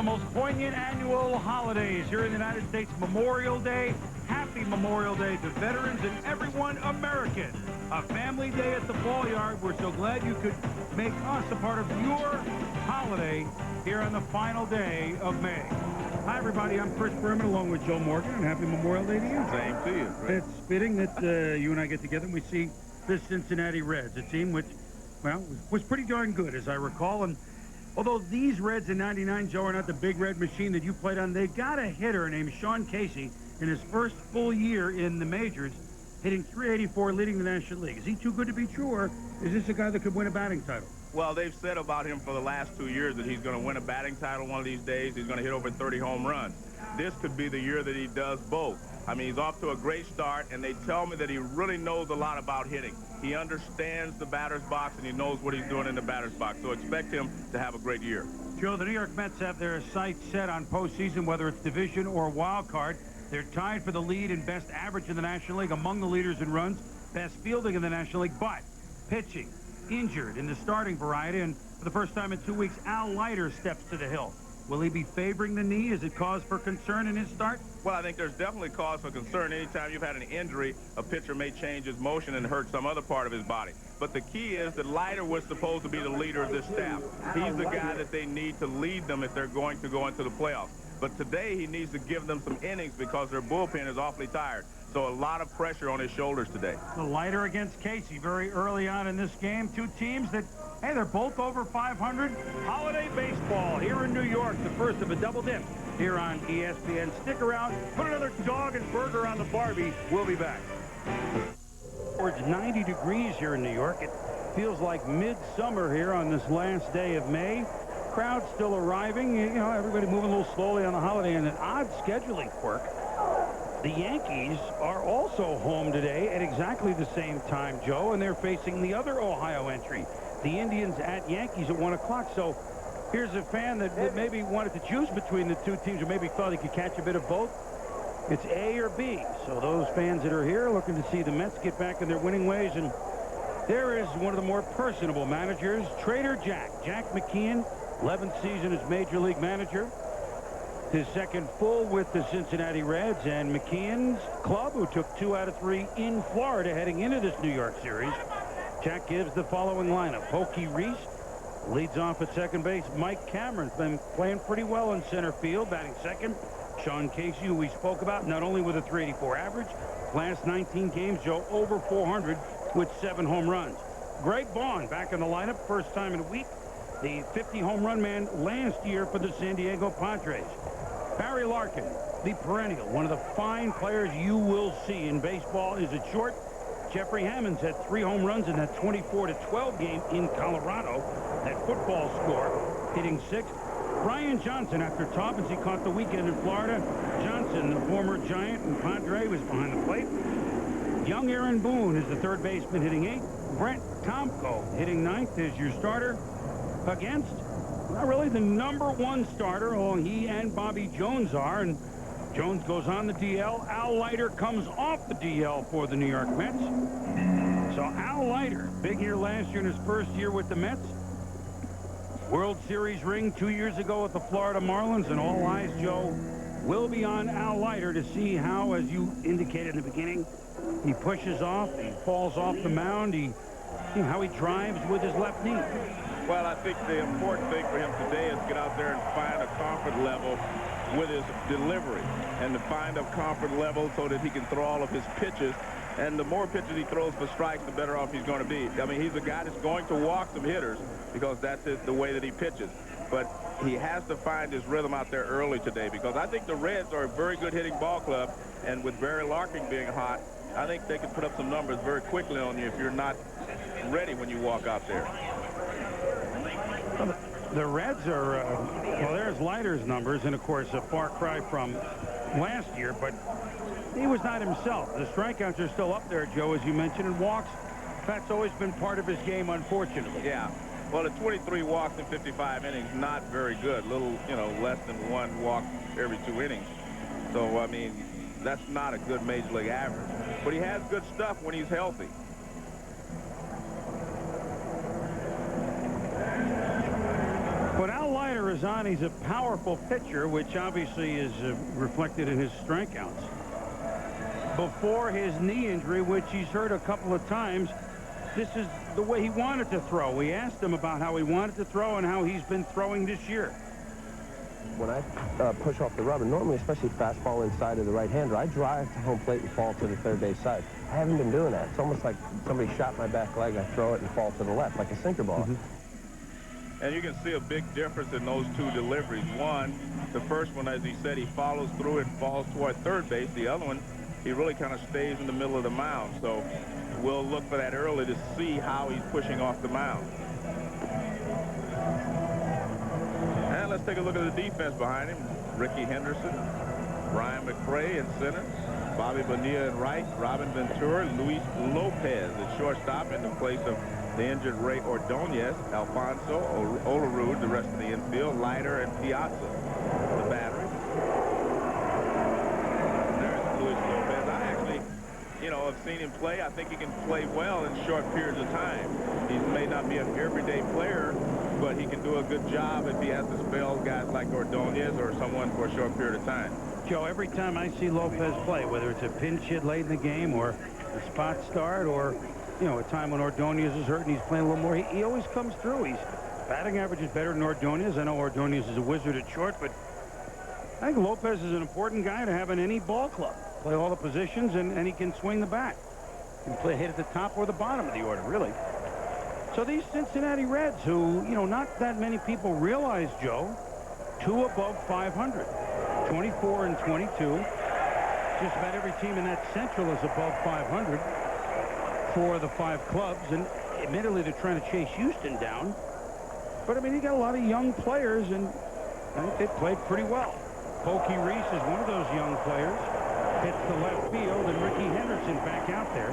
the most poignant annual holidays here in the United States, Memorial Day. Happy Memorial Day to veterans and everyone American. A family day at the Ball Yard. We're so glad you could make us a part of your holiday here on the final day of May. Hi, everybody. I'm Chris Berman along with Joe Morgan, and happy Memorial Day to you. Same to you. It's fitting that you and I get together and we see the Cincinnati Reds, a team which, well, was pretty darn good, as I recall. And although these Reds in '99, Joe, are not the big red machine that you played on, they got a hitter named Sean Casey in his first full year in the majors, hitting .384, leading the National League. Is he too good to be true, or is this a guy that could win a batting title? Well, they've said about him for the last 2 years that he's going to win a batting title one of these days. He's going to hit over 30 home runs. This could be the year that he does both. I mean, he's off to a great start, and they tell me that he really knows a lot about hitting. He understands the batter's box, and he knows what he's doing in the batter's box. So expect him to have a great year. Joe, the New York Mets have their sights set on postseason, whether it's division or wild card. They're tied for the lead in best average in the National League, among the leaders in runs, best fielding in the National League, but pitching injured in the starting variety, and for the first time in 2 weeks, Al Leiter steps to the hill. Will he be favoring the knee? Is it cause for concern in his start? Well, I think there's definitely cause for concern. Anytime you've had an injury, a pitcher may change his motion and hurt some other part of his body. But the key is that Leiter was supposed to be the leader of this staff. He's the guy that they need to lead them if they're going to go into the playoffs. But today he needs to give them some innings because their bullpen is awfully tired. So a lot of pressure on his shoulders today. The Leiter against Casey very early on in this game. Two teams that, hey, they're both over 500. Holiday baseball here in New York, the first of a double dip here on ESPN. Stick around, put another dog and burger on the Barbie. We'll be back. It's 90 degrees here in New York. It feels like midsummer here on this last day of May. Crowd still arriving. You know, everybody moving a little slowly on the holiday, and an odd scheduling quirk. The Yankees are also home today at exactly the same time, Joe, and they're facing the other Ohio entry, the Indians at Yankees at 1 o'clock. So here's a fan that maybe wanted to choose between the two teams, or maybe thought he could catch a bit of both. It's A or B. So those fans that are here looking to see the Mets get back in their winning ways. And there is one of the more personable managers, Trader Jack McKeon, 11th season as Major League Manager. His second full with the Cincinnati Reds, and McKeon's club, who took 2 out of 3 in Florida heading into this New York series. Jack gives the following lineup. Pokey Reese leads off at second base. Mike Cameron's been playing pretty well in center field, batting second. Sean Casey, who we spoke about, not only with a .384 average, last 19 games, Joe, over 400 with 7 home runs. Greg Vaughn back in the lineup, first time in a week. The 50 home run man last year for the San Diego Padres. Barry Larkin, the perennial, one of the fine players you will see in baseball, is at short. Jeffrey Hammonds had 3 home runs in that 24-12 game in Colorado, that football score, hitting 6th. Brian Johnson, after Toppins, he caught the weekend in Florida. Johnson, the former Giant and Padre, was behind the plate. Young Aaron Boone is the third baseman, hitting 8th. Brent Tomko hitting 9th is your starter against, not really the #1 starter, although he and Bobby Jones are, and Jones goes on the DL. Al Leiter comes off the DL for the New York Mets. So Al Leiter, big year last year in his first year with the Mets. World Series ring 2 years ago with the Florida Marlins, and all eyes, Joe, will be on Al Leiter to see how, as you indicated in the beginning, he pushes off, he falls off the mound, how he drives with his left knee. Well, I think the important thing for him today is to get out there and find a comfort level with his delivery, and to find a comfort level so that he can throw all of his pitches. And the more pitches he throws for strikes, the better off he's going to be. I mean, he's a guy that's going to walk some hitters because that's the way that he pitches. But he has to find his rhythm out there early today, because I think the Reds are a very good hitting ball club, and with Barry Larkin being hot, I think they can put up some numbers very quickly on you if you're not ready when you walk out there. The Reds are, well, there's Leiter's numbers, and, of course, a far cry from last year, but he was not himself. The strikeouts are still up there, Joe, as you mentioned, and walks, that's always been part of his game, unfortunately. Yeah. Well, the 23 walks in 55 innings, not very good. Little, less than 1 walk every 2 innings. So, I mean, that's not a good Major League average. But he has good stuff when he's healthy. But Al Leiter is on. He's a powerful pitcher, which obviously is reflected in his strikeouts. Before his knee injury, which he's hurt a couple of times, this is the way he wanted to throw. We asked him about how he wanted to throw and how he's been throwing this year. When I push off the rubber, normally, especially fastball inside of the right-hander, I drive to home plate and fall to the third base side. I haven't been doing that. It's almost like somebody shot my back leg, I throw it and fall to the left, like a sinker ball. And you can see a big difference in those two deliveries. One, the first one, as he said, he follows through and falls toward third base. The other one, he really kind of stays in the middle of the mound. So we'll look for that early to see how he's pushing off the mound. And let's take a look at the defense behind him. Ricky Henderson, Brian McRae in center, Bobby Bonilla in right, Robin Ventura, Luis Lopez at shortstop in the place of the injured Ray Ordonez, Alfonso, Olerud, the rest of the infield, Leiter, and Piazza, the battery. There's Luis Lopez. I actually, have seen him play. I think he can play well in short periods of time. He may not be an everyday player, but he can do a good job if he has to spell guys like Ordonez or someone for a short period of time. Joe, every time I see Lopez play, whether it's a pinch hit late in the game or a spot start or, a time when Ordonez is hurt and he's playing a little more, he always comes through. His batting average is better than Ordonez. I know Ordonez is a wizard at short, but I think Lopez is an important guy to have in any ball club. Play all the positions, and he can swing the bat. He can play hit at the top or the bottom of the order, really. So these Cincinnati Reds, who, not that many people realize, Joe, 2 above 500, 24 and 22. Just about every team in that Central is above 500 for the 5 clubs. And admittedly, they're trying to chase Houston down. But, I mean, you got a lot of young players, and I think they played pretty well. Pokey Reese is one of those young players. Hits the left field, and Ricky Henderson back out there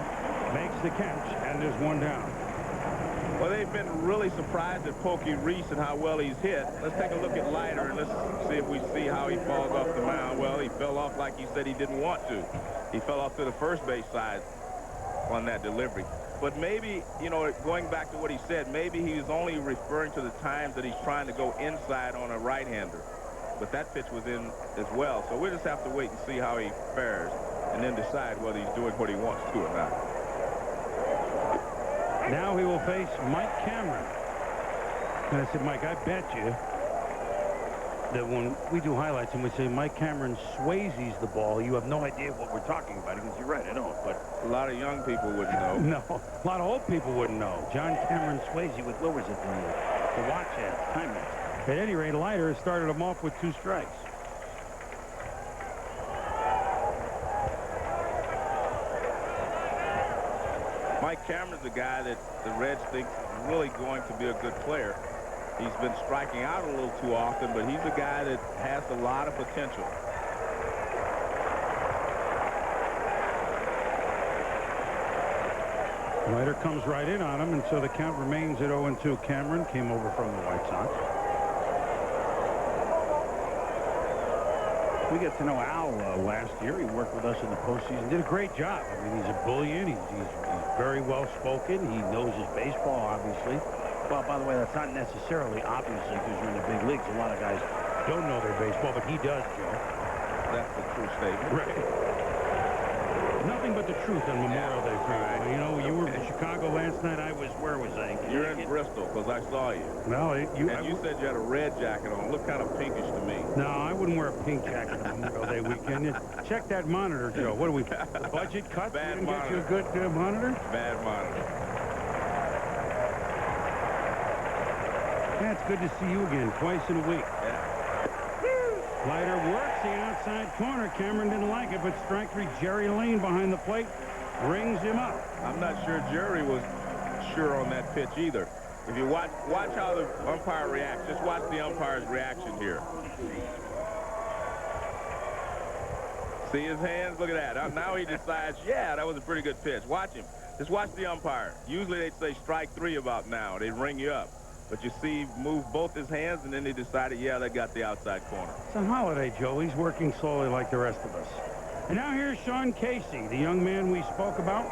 makes the catch, and there's one down. Well, they've been really surprised at Pokey Reese and how well he's hit. Let's take a look at Leiter, and let's see if we see how he falls off the mound. Well, he fell off like he said he didn't want to. He fell off to the first base side on that delivery. But maybe, going back to what he said, maybe he was only referring to the times that he's trying to go inside on a right-hander. But that pitch was in as well. So we'll just have to wait and see how he fares and then decide whether he's doing what he wants to or not. Now he will face Mike Cameron. And I said, Mike, I bet you that when we do highlights and we say Mike Cameron Swayze's the ball, you have no idea what we're talking about. Because you're right, I don't. But a lot of young people wouldn't know. No, a lot of old people wouldn't know. John Cameron Swayze with, what was it, the watch ad, time match. At any rate, Leiter started him off with 2 strikes. Mike Cameron's a guy that the Reds think is really going to be a good player. He's been striking out a little too often, but he's a guy that has a lot of potential. Leiter comes right in on him, and so the count remains at 0-2. Cameron came over from the White Sox. We got to know Al last year. He worked with us in the postseason. Did a great job. I mean, he's a bullion. He's very well-spoken. He knows his baseball, obviously. Well, by the way, that's not necessarily obviously because you're in the big leagues. A lot of guys don't know their baseball, but he does, Joe. That's the true statement. Right. Nothing but the truth on Memorial Day. Right. You were in Chicago last night. I was, where was I? You're in Bristol because I saw you. No, you said you had a red jacket on. Looked kind of pinkish to me. No, I wouldn't wear a pink jacket on Memorial Day weekend. Check that monitor, Joe. What are we? Budget cut? Bad monitor. Get you a good monitor? Bad monitor. Yeah, it's good to see you again, twice in a week. Yeah. Leiter works the outside corner. Cameron didn't like it, but strike 3. Jerry Lane behind the plate rings him up. I'm not sure Jerry was sure on that pitch either. If you watch how the umpire reacts, just watch the umpire's reaction here. See his hands? Look at that. Now he decides, yeah, that was a pretty good pitch. Watch him. Just watch the umpire. Usually they'd say strike 3 about now. They'd ring you up. But you see, move both his hands, and then they decided, yeah, they got the outside corner. It's a holiday, Joe. He's working slowly like the rest of us. And now here's Sean Casey, the young man we spoke about.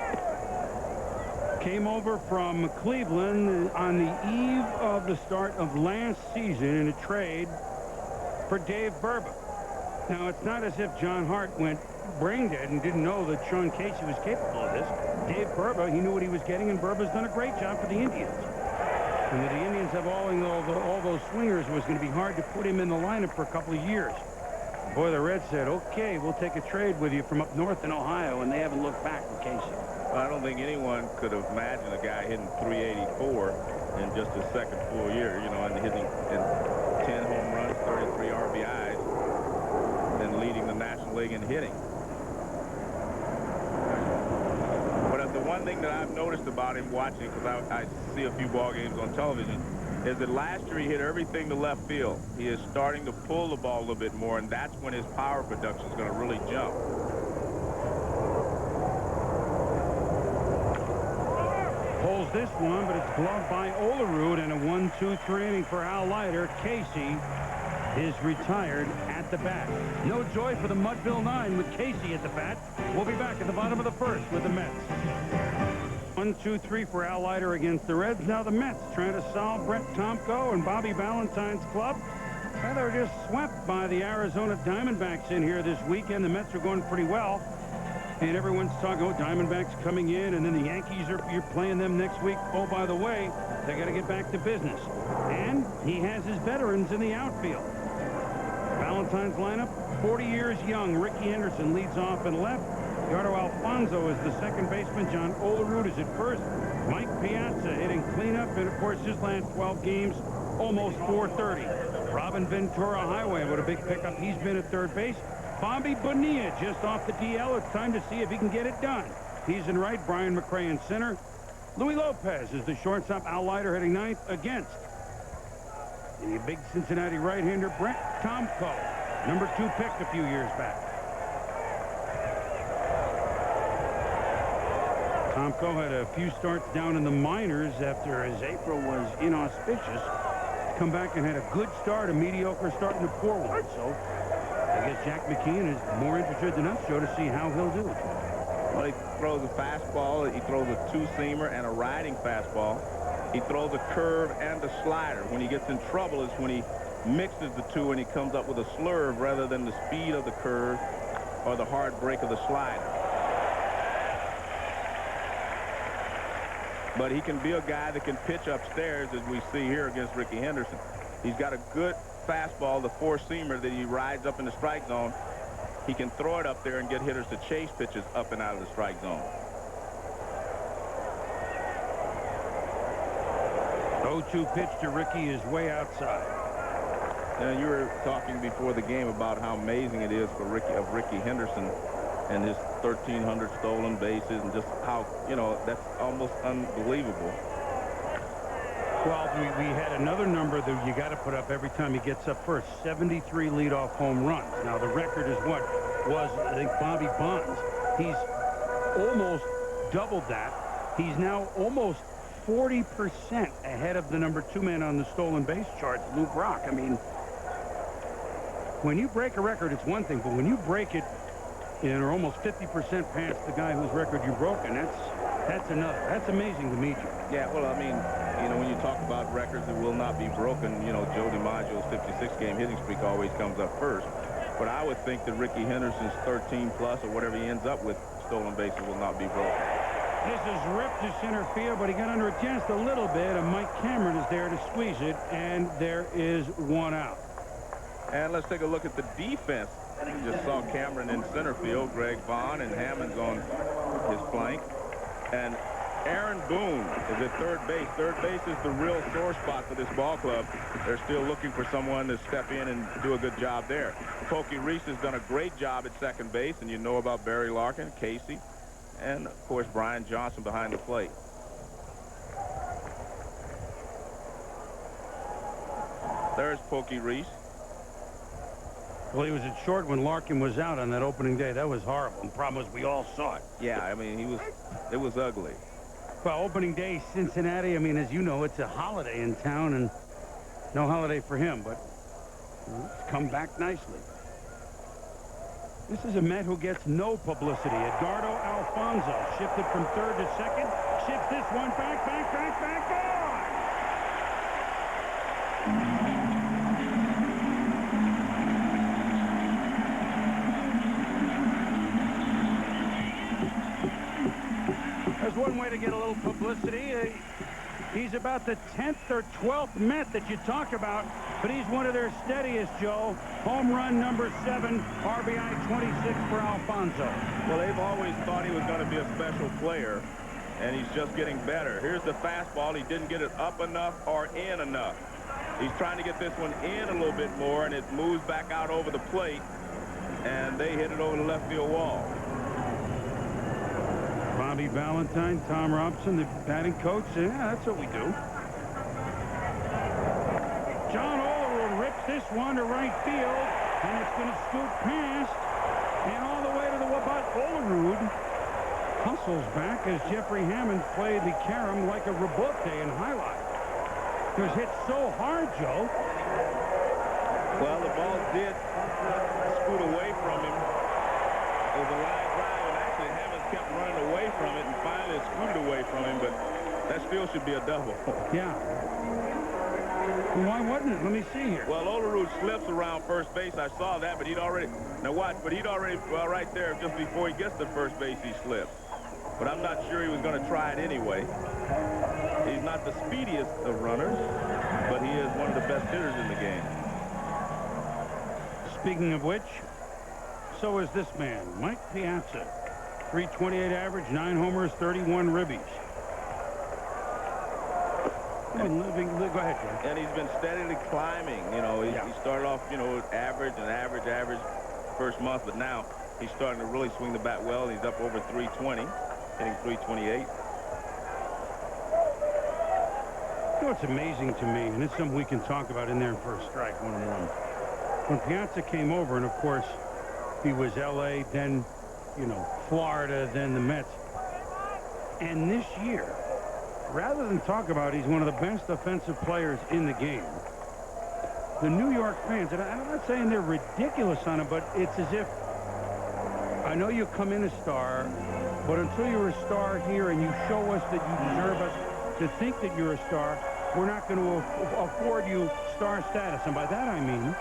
came over from Cleveland on the eve of the start of last season in a trade for Dave Berman. Now, it's not as if John Hart went brain dead and didn't know that Sean Casey was capable of this. Dave Berman, he knew what he was getting, and Berman's done a great job for the Indians. And the Indians have all those swingers, it was going to be hard to put him in the lineup for a couple of years. Boy, the Reds said, okay, we'll take a trade with you from up north in Ohio, and they haven't looked back with Casey. Well, I don't think anyone could have imagined a guy hitting 384 in just his second full year, you know, and hitting in 10 home runs, 33 RBIs, and leading the National League in hitting. But the one thing that I've noticed about him watching, because I see a few ball games on television, is that last year he hit everything to left field. He is starting to pull the ball a little bit more, and that's when his power production is going to really jump. Pulls this one, but it's gloved by Olerud, and a 1-2-3 inning for Al Leiter. Casey is retired at the bat. No joy for the Mudville 9 with Casey at the bat. We'll be back at the bottom of the first with the Mets. 1-2-3 for Al Leiter against the Reds. Now the Mets trying to solve Brett Tomko and Bobby Valentine's club. And they're just swept by the Arizona Diamondbacks in here this weekend. The Mets are going pretty well. And everyone's talking, oh, Diamondbacks coming in, and then the Yankees you're playing them next week. Oh, by the way, they got to get back to business. And he has his veterans in the outfield. Valentine's lineup, 40 years young. Ricky Henderson leads off in left. Yardo Alfonso is the second baseman. John Olerud is at first. Mike Piazza hitting cleanup. And, of course, his last 12 games, almost 430. Robin Ventura Highway with a big pickup. He's been at third base. Bobby Bonilla just off the DL. It's time to see if he can get it done. He's in right. Brian McRae in center. Louis Lopez is the shortstop. Al Leiter hitting ninth against the big Cincinnati right-hander Brett Tomko, number 2 pick a few years back. Tomko had a few starts down in the minors after his April was inauspicious. Come back and had a good start, a mediocre start, and a poor one. So I guess Jack McKeon is more interested than us, Joe, to see how he'll do. Well, he throws a fastball, he throws a 2-seamer and a riding fastball. He throws a curve and a slider. When he gets in trouble is when he mixes the two and he comes up with a slurve rather than the speed of the curve or the hard break of the slider. But he can be a guy that can pitch upstairs, as we see here against Ricky Henderson. He's got a good fastball, the 4-seamer that he rides up in the strike zone. He can throw it up there and get hitters to chase pitches up and out of the strike zone. 0-2 pitch to Ricky is way outside. And you were talking before the game about how amazing it is for Ricky Henderson and his 1,300 stolen bases, and just how, you know, that's almost unbelievable. Well, we had another number that you got to put up every time he gets up first. 73 leadoff home runs. Now, the record is what was, I think, Bobby Bonds. He's almost doubled that. He's now almost 40% ahead of the number 2 man on the stolen base charts, Lou Brock. I mean, when you break a record, it's one thing, but when you break it and are almost 50% past the guy whose record you've broken, that's another. That's amazing to me, Joe. Yeah, well, I mean, you know, when you talk about records that will not be broken, you know, Joe DiMaggio's 56-game hitting streak always comes up first. But I would think that Ricky Henderson's 13-plus or whatever he ends up with stolen bases will not be broken. This is ripped to center field, but he got under it just a little bit, and Mike Cameron is there to squeeze it, and there is one out. And let's take a look at the defense. You just saw Cameron in center field, Greg Vaughn, and Hammond's on his flank. And Aaron Boone is at third base. Third base is the real sore spot for this ball club. They're still looking for someone to step in and do a good job there. Pokey Reese has done a great job at second base, and you know about Barry Larkin, Casey, and, of course, Brian Johnson behind the plate. There's Pokey Reese. Well, he was at short when Larkin was out on that opening day. That was horrible. The problem was we all saw it. Yeah, I mean, it was ugly. Well, opening day, Cincinnati, I mean, as you know, it's a holiday in town, and no holiday for him, but it's come back nicely. This is a Met who gets no publicity. Edgardo Alfonso shifted from third to second, ships this one back, gone! There's one way to get a little publicity. He's about the 10th or 12th Met that you talk about, but he's one of their steadiest, Joe. Home run number 7, RBI 26 for Alfonso. Well, they've always thought he was going to be a special player, and he's just getting better. Here's the fastball. He didn't get it up enough or in enough. He's trying to get this one in a little bit more, and it moves back out over the plate, and they hit it over the left field wall. Bobby Valentine, Tom Robson, the batting coach. Yeah, that's what we do. John Olerud rips this one to right field, and it's going to scoot past and all the way to the Wabat. Olerud hustles back as Jeffrey Hammond played the carom like a rebote in highlight. He was hit so hard, Joe. Well, the ball did scoot away from him. It was a line drive, and actually Hammond kept running away from it, and finally it scooted away from him, but that still should be a double. Yeah. Well, why wasn't it? Let me see here. Well, Olerud slips around first base. I saw that, but he'd already, now watch, but he'd already, well, right there, just before he gets to first base, he slips. But I'm not sure he was going to try it anyway. He's not the speediest of runners, but he is one of the best hitters in the game. Speaking of which, so is this man, Mike Piazza. 328 average, 9 homers, 31 ribbies. Go ahead, Joe. And he's been steadily climbing. You know, he started off, you know, average first month, but now he's starting to really swing the bat well. He's up over 320, hitting 328. You know what's amazing to me, and it's something we can talk about in there in First Strike 1-on-1. When Piazza came over, and of course, he was L.A., then, you know, Florida, then the Mets. And this year, rather than talk about he's one of the best offensive players in the game, the New York fans, and I'm not saying they're ridiculous on him, but it's as if, I know you come in a star, but until you're a star here and you show us that you deserve us to think that you're a star, we're not going to afford you star status. And by that I mean,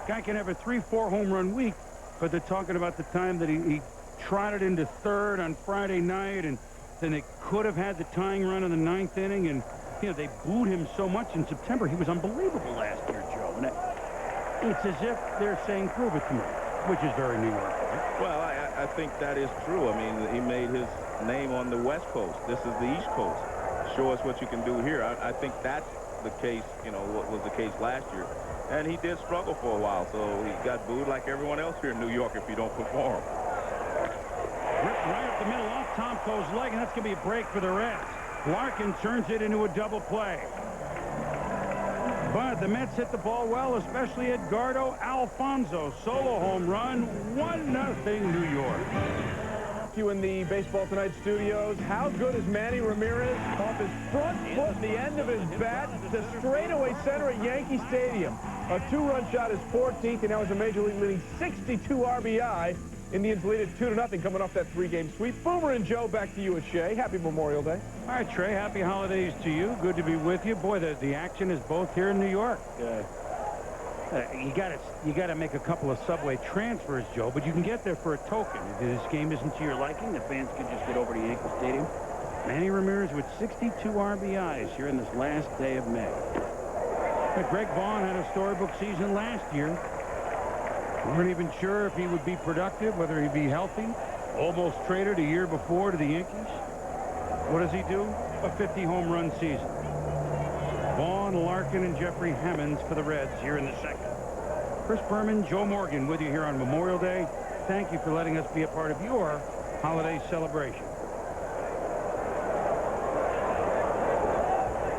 guy can have a 3-4 home run week, but they're talking about the time that he trotted into third on Friday night, and then they could have had the tying run in the 9th inning, and you know, they booed him so much in September. He was unbelievable last year, Joe. And it's as if they're saying, prove it to me, which is very New York, right? Well, I think that is true. I mean, he made his name on the West Coast. This is the East Coast. Show us what you can do here. I think that's the case, you know, what was the case last year. And he did struggle for a while, so he got booed like everyone else here in New York if you don't perform. Ripped right up the middle off Tomko's leg, and that's going to be a break for the Reds. Larkin turns it into a double play. But the Mets hit the ball well, especially Edgardo Alfonso. Solo home run, 1-0 New York. You in the Baseball Tonight studios. How good is Manny Ramirez off his front foot, the end of his bat, to straightaway center at Yankee Stadium. A 2-run shot, his 14th, and now is a Major League leading 62 RBI. Indians lead it 2-0 coming off that 3-game sweep. Boomer and Joe, back to you at Shea. Happy Memorial Day. All right, Trey, happy holidays to you. Good to be with you. Boy, the action is both here in New York. You got to make a couple of subway transfers, Joe, but you can get there for a token. If this game isn't to your liking, the fans can just get over to Yankee Stadium. Manny Ramirez with 62 RBIs here in this last day of May. But Greg Vaughn had a storybook season last year. We weren't even sure if he would be productive, whether he'd be healthy. Almost traded a year before to the Yankees. What does he do? A 50-home-run season. Vaughn, Larkin, and Jeffrey Hammonds for the Reds here in the second. Chris Berman, Joe Morgan with you here on Memorial Day. Thank you for letting us be a part of your holiday celebration.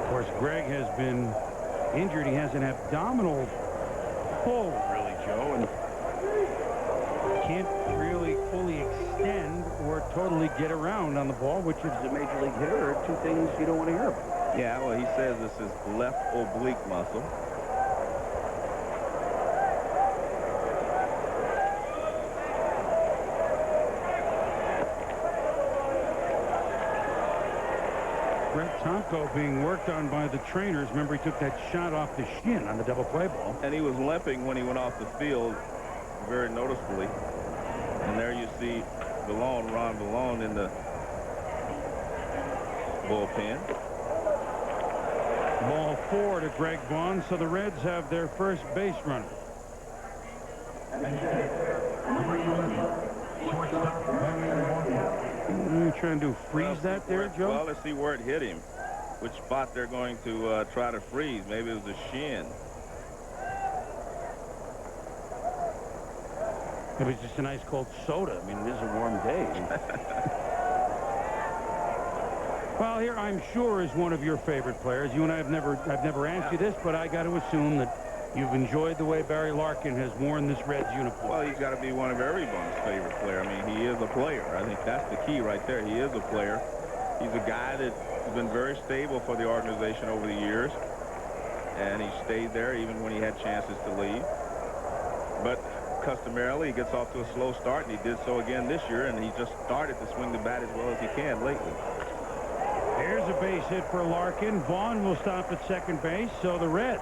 Of course, Greg has been injured. He has an abdominal pull, really, Joe, and can't really fully extend or totally get around on the ball, which is a major league hitter, are two things you don't want to hear about. Yeah, well, he says this is left oblique muscle. Brett Tomko being worked on by the trainers. Remember, he took that shot off the shin on the double play ball. And he was limping when he went off the field, very noticeably. And there you see Ron Vallone in the bullpen. Ball 4 to Greg Vaughn, so the Reds have their first base runner. You trying to freeze that there, Joe? Well, let's see where it hit him. Which spot they're going to try to freeze. Maybe it was the shin. Maybe it's just a nice cold soda. I mean, it is a warm day. Well, here I'm sure is one of your favorite players. You and I I've never asked you this, but I got to assume that you've enjoyed the way Barry Larkin has worn this Reds uniform. Well, he's got to be one of everyone's favorite player. I mean, he is a player. I think that's the key right there. He is a player. He's a guy that has been very stable for the organization over the years, and he stayed there even when he had chances to leave. But customarily, he gets off to a slow start, and he did so again this year, and he just started to swing the bat as well as he can lately. Here's a base hit for Larkin. Vaughn will stop at second base, so the Reds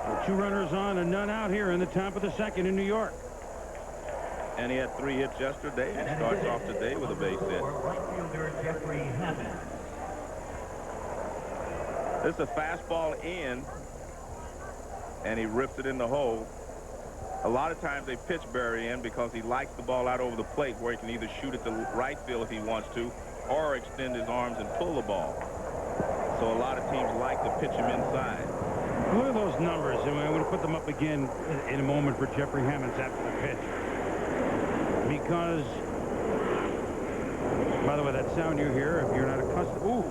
with 2 runners on and none out here in the top of the second in New York. And he had 3 hits yesterday, and starts off today with a base hit. This is a fastball in, and he rips it in the hole. A lot of times they pitch Barry in because he likes the ball out over the plate where he can either shoot it to right field if he wants to, or extend his arms and pull the ball. So a lot of teams like to pitch him inside. Look at those numbers. I'm going to put them up again in a moment for Jeffrey Hammonds after the pitch. Because, by the way, that sound you hear, if you're not accustomed... Ooh.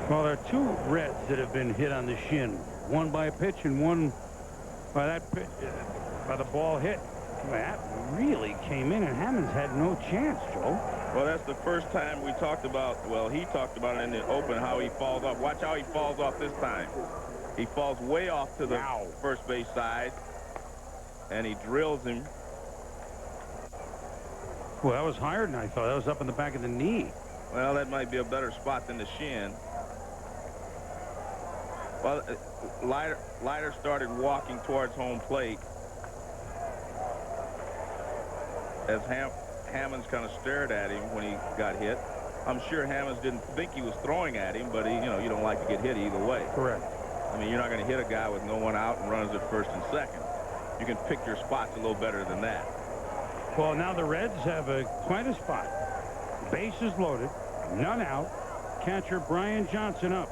Well, there are 2 Reds that have been hit on the shin. One by a pitch and one by that pitch, by the ball hit. That really came in, and Hammonds had no chance, Joe. Well, that's the first time we talked about, well, he talked about it in the open, how he falls off. Watch how he falls off this time. He falls way off to the first base side, and he drills him. Well, that was higher than I thought. That was up in the back of the knee. Well, that might be a better spot than the shin. Well, Leiter started walking towards home plate as Hammonds kind of stared at him when he got hit. I'm sure Hammonds didn't think he was throwing at him, but he, you don't like to get hit either way. Correct. I mean, you're not going to hit a guy with no one out and runners at first and second. You can pick your spots a little better than that. Well, now the Reds have quite a spot. Bases loaded, none out. Catcher Brian Johnson up.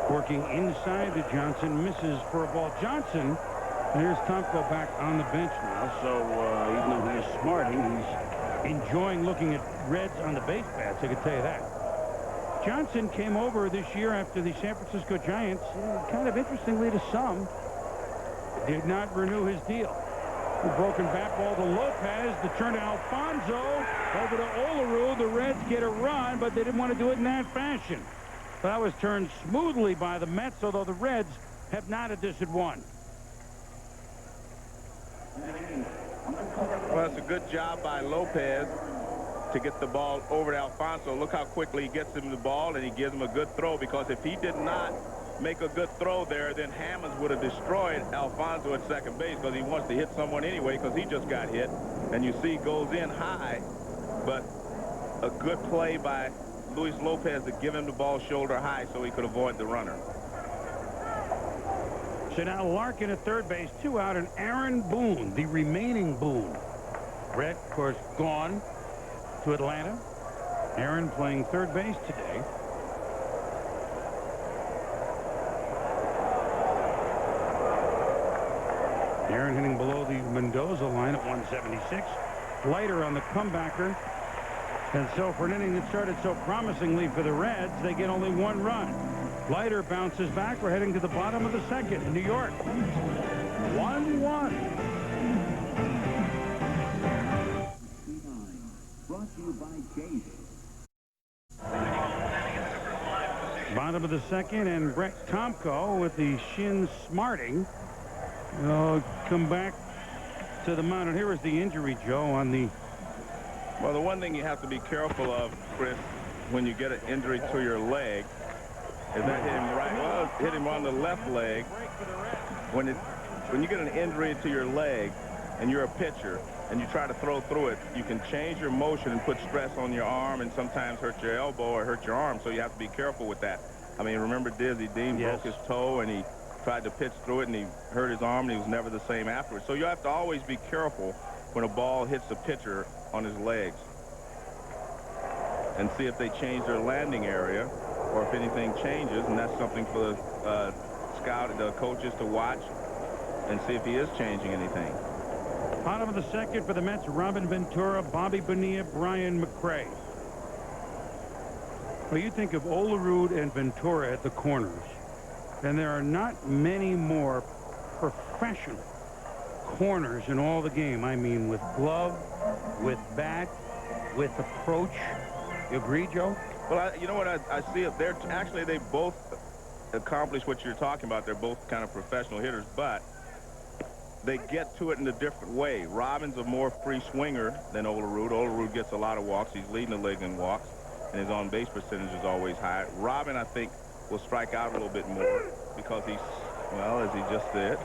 Working inside to Johnson, misses for a ball. Johnson, here's Tomko back on the bench now, so even though he is smarting, he's enjoying looking at Reds on the base paths, I can tell you that. Johnson came over this year after the San Francisco Giants, kind of interestingly to some, did not renew his deal. A broken bat ball to Lopez, the turn to Alfonso, over to Olaru. The Reds get a run, but they didn't want to do it in that fashion. That was turned smoothly by the Mets, although the Reds have knotted this at 1. Well, it's a good job by Lopez to get the ball over to Alfonso. Look how quickly he gets him the ball, and he gives him a good throw, because if he did not make a good throw there, then Hammonds would have destroyed Alfonso at second base, because he wants to hit someone anyway, because he just got hit. And you see he goes in high, but a good play by Luis Lopez to give him the ball shoulder high so he could avoid the runner. So now Larkin at third base, 2 out, and Aaron Boone, the remaining Boone. Brett, of course, gone to Atlanta. Aaron playing third base today. Aaron hitting below the Mendoza line at 176. Leiter on the comebacker. And so for an inning that started so promisingly for the Reds, they get only 1 run. Leiter bounces back. We're heading to the bottom of the second in New York. 1-1. Brought to you by Chase. Bottom of the second, and Brett Tomko with the shin smarting. Come back to the mound. And here is the injury, Joe, on the... Well, the one thing you have to be careful of, Chris, when you get an injury to your leg, is that hit him right. Well, it hit him on the left leg. When you get an injury to your leg and you're a pitcher and you try to throw through it, you can change your motion and put stress on your arm and sometimes hurt your elbow or hurt your arm. So you have to be careful with that. I mean, remember Dizzy Dean broke his toe and he tried to pitch through it and he hurt his arm and he was never the same afterwards. So you have to always be careful when a ball hits the pitcher on his legs and see if they change their landing area or if anything changes, and that's something for the coaches to watch and see if he is changing anything. Bottom of the second for the Mets, Robin Ventura, Bobby Bonilla, Brian McRae. Well, you think of Olerud and Ventura at the corners, and there are not many more professional corners in all the game. I mean, with glove, with bat, with approach. You agree, Joe? Well, you know what I see it. They both accomplish what you're talking about. They're both kind of professional hitters, but they get to it in a different way. Robin's a more free swinger than Olerud. Olerud gets a lot of walks. He's leading the league in walks, and his on-base percentage is always high. Robin, I think, will strike out a little bit more because he's, well, as he just said,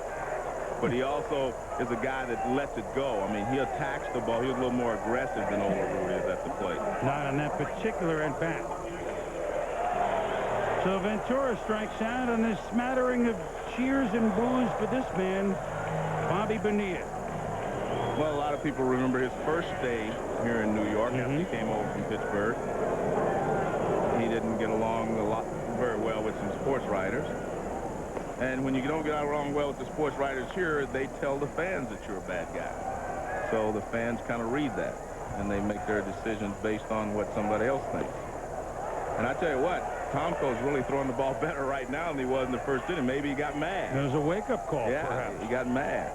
but he also is a guy that lets it go. I mean, he attacks the ball. He's a little more aggressive than Olerud is at the plate. Not on that particular at-bat. So Ventura strikes out, and this smattering of cheers and boos for this man, Bobby Bonilla. Well, a lot of people remember his first day here in New York after he came over from Pittsburgh. He didn't get along very well with some sports writers. And when you don't get along well with the sports writers here, they tell the fans that you're a bad guy. So the fans kind of read that, and they make their decisions based on what somebody else thinks. And I tell you what, Tomko's really throwing the ball better right now than he was in the first inning. Maybe he got mad. It was a wake-up call, perhaps. He got mad.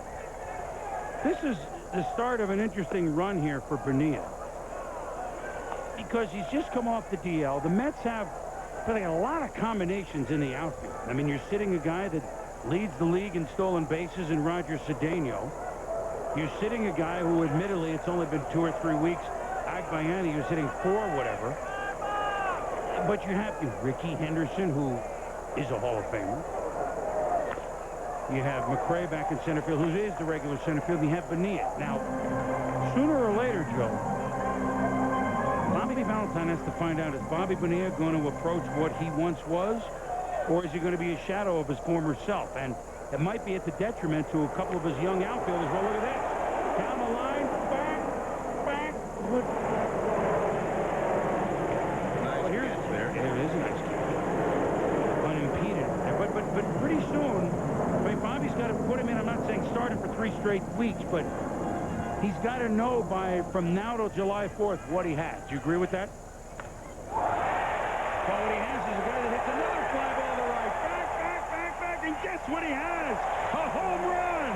This is the start of an interesting run here for Bonilla, because he's just come off the DL. The Mets have a lot of combinations in the outfield. I mean, you're sitting a guy that leads the league in stolen bases in Roger Cedeno. You're sitting a guy who, admittedly, it's only been 2 or 3 weeks, Agbayani, who's hitting 4 whatever. But you have Ricky Henderson, who is a Hall of Famer. You have McRae back in center field, who is the regular center field, and you have Bonilla. Now, sooner or later, Joe, Bobby Valentine has to find out, is Bobby Bonilla going to approach what he once was, or is he going to be a shadow of his former self? And it might be at the detriment to a couple of his young outfielders. Well, look at this. Down the line, back. There is a nice catch. Unimpeded. But pretty soon, I mean, Bobby's got to put him in. I'm not saying start him for 3 straight weeks, but he's got to know from now till July 4th what he has. Do you agree with that? Well, what he has is a guy that hits another fly ball to right. Back. And guess what he has? A home run.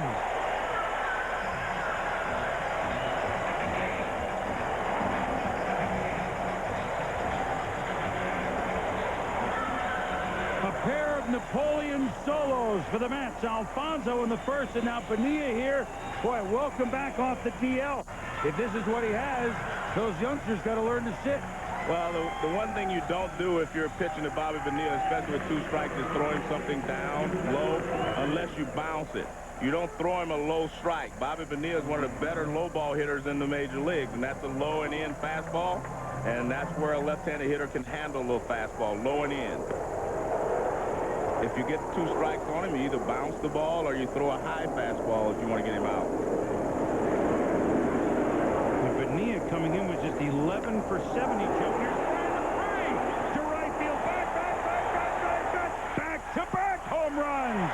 A pair of Napoleon solos for the Mets. Alfonso in the first, and now Bonilla here. Boy, welcome back off the DL. If this is what he has, those youngsters got to learn to sit. Well, the one thing you don't do if you're pitching to Bobby Bonilla, especially with 2 strikes, is throw him something down low unless you bounce it. You don't throw him a low strike. Bobby Bonilla is one of the better low ball hitters in the major leagues, and that's a low and in fastball, and that's where a left-handed hitter can handle a little fastball, low and in. If you get 2 strikes on him, you either bounce the ball or you throw a high fastball if you want to get him out. Bonilla coming in with just 11 for 70. Here's to right field. Back-to-back home runs.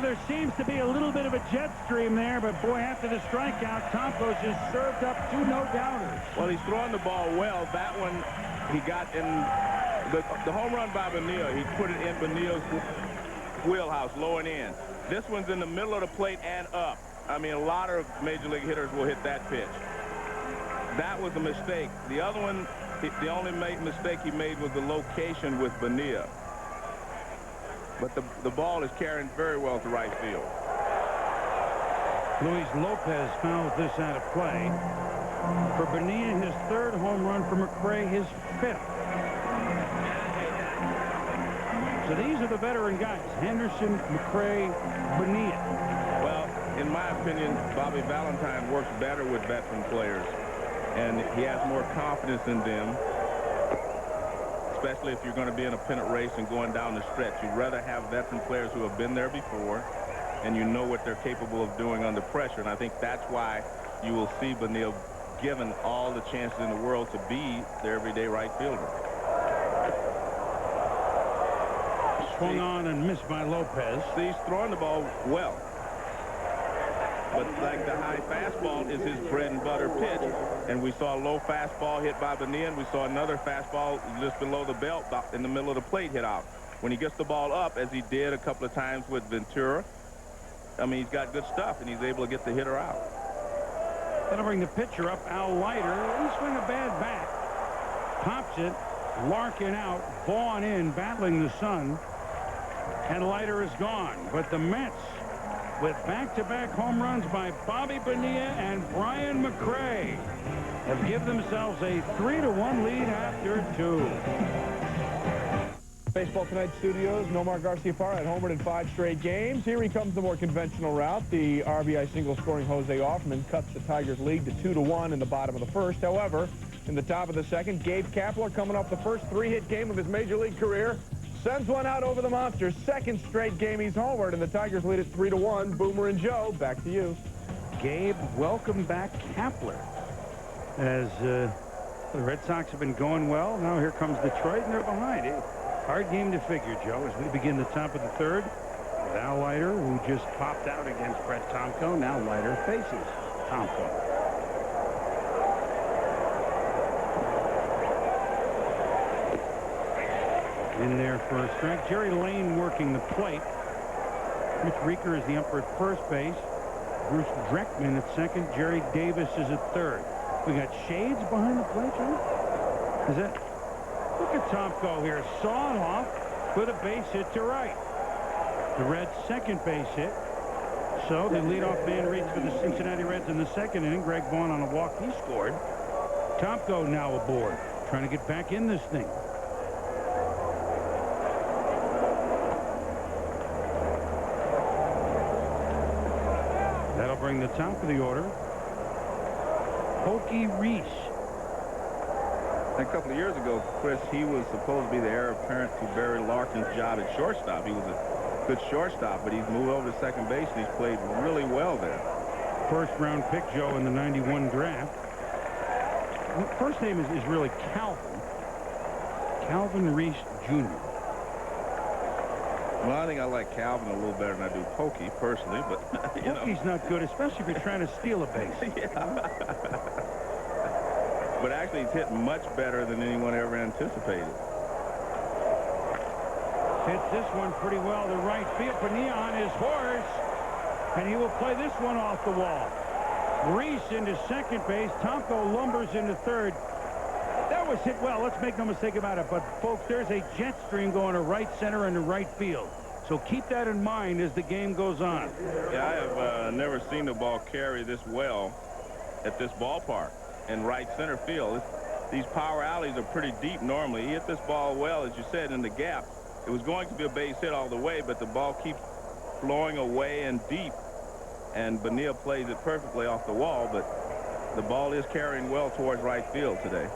There seems to be a little bit of a jet stream there, but boy, after the strikeout, Campos just served up 2 no-doubters. Well, he's throwing the ball well. That one he got in the home run by Bonilla. He put it in Bonilla's wheelhouse, low and in. This one's in the middle of the plate and up. I mean, a lot of major league hitters will hit that pitch. That was a mistake. The other one, the only mistake he made was the location with Bonilla. But the ball is carrying very well to right field. Luis Lopez fouls this out of play. For Bonilla, his 3rd home run. For McRae, his 5th. So these are the veteran guys: Henderson, McRae, Bonilla. Well, in my opinion, Bobby Valentine works better with veteran players, and he has more confidence in them, especially if you're going to be in a pennant race and going down the stretch. You'd rather have veteran players who have been there before, and you know what they're capable of doing under pressure. And I think that's why you will see Bonilla given all the chances in the world to be their everyday right fielder. Swung on and missed by Lopez. See, he's throwing the ball well. But like the high fastball is his bread and butter pitch. And we saw a low fastball hit by Bonilla, and we saw another fastball just below the belt in the middle of the plate hit out. When he gets the ball up, as he did a couple of times with Ventura, I mean, he's got good stuff, and he's able to get the hitter out. That'll bring the pitcher up, Al Leiter. He swing a bad bat. Pops it. Larkin out. Vaughn in, battling the sun. And Leiter is gone. But the Mets, with back-to-back home runs by Bobby Bonilla and Brian McRae, have given themselves a 3-1 lead after 2. Baseball Tonight studios, Nomar Garciaparra had homered in 5 straight games. Here he comes the more conventional route. The RBI single-scoring Jose Offerman cuts the Tigers' lead to 2-1 in the bottom of the 1st. However, in the top of the 2nd, Gabe Kapler, coming off the first 3-hit game of his Major League career, sends one out over the Monsters. 2nd straight game he's homered, and the Tigers lead at 3-1. Boomer and Joe, back to you. Gabe, welcome back Kapler. As the Red Sox have been going well, now here comes Detroit, and they're behind. Hard game to figure, Joe, as we begin the top of the 3rd. With Al Leiter, who just popped out against Brett Tomko. Now Leiter faces Tomko. In there for a strike. Jerry Lane working the plate. Rich Rieker is the umpire at first base. Bruce Dreckman at 2nd. Jerry Davis is at 3rd. We got shades behind the plate, Joe? Is that? Look at Tomko here. Sawed off with a base hit to right. The Reds' 2nd base hit. So the leadoff man reads for the Cincinnati Reds in the 2nd inning. Greg Vaughn on a walk. He scored. Tomko now aboard, trying to get back in this thing. That'll bring the top of the order. Pokey Reese. A couple of years ago, Chris, he was supposed to be the heir apparent to Barry Larkin's job at shortstop. He was a good shortstop, but he's moved over to second base, and he's played really well there. 1st-round pick, Joe, in the '91 draft. First name is really Calvin. Calvin Reese Jr. Well, I think I like Calvin a little better than I do Pokey, personally, but, you know. Pokey's not good, especially if you're trying to steal a base. Yeah. But actually, he's hit much better than anyone ever anticipated. Hit this one pretty well to right field. Bonilla on his horse, and he will play this one off the wall. Reese into second base. Tomko lumbers into 3rd. That was hit well. Let's make no mistake about it. But, folks, there's a jet stream going to right center and to right field. So keep that in mind as the game goes on. Yeah, I have never seen the ball carry this well at this ballpark in right center field. These power alleys are pretty deep normally. He hit this ball well, as you said, in the gap. It was going to be a base hit all the way, but the ball keeps flowing away and deep. And Bonilla plays it perfectly off the wall, but the ball is carrying well towards right field today.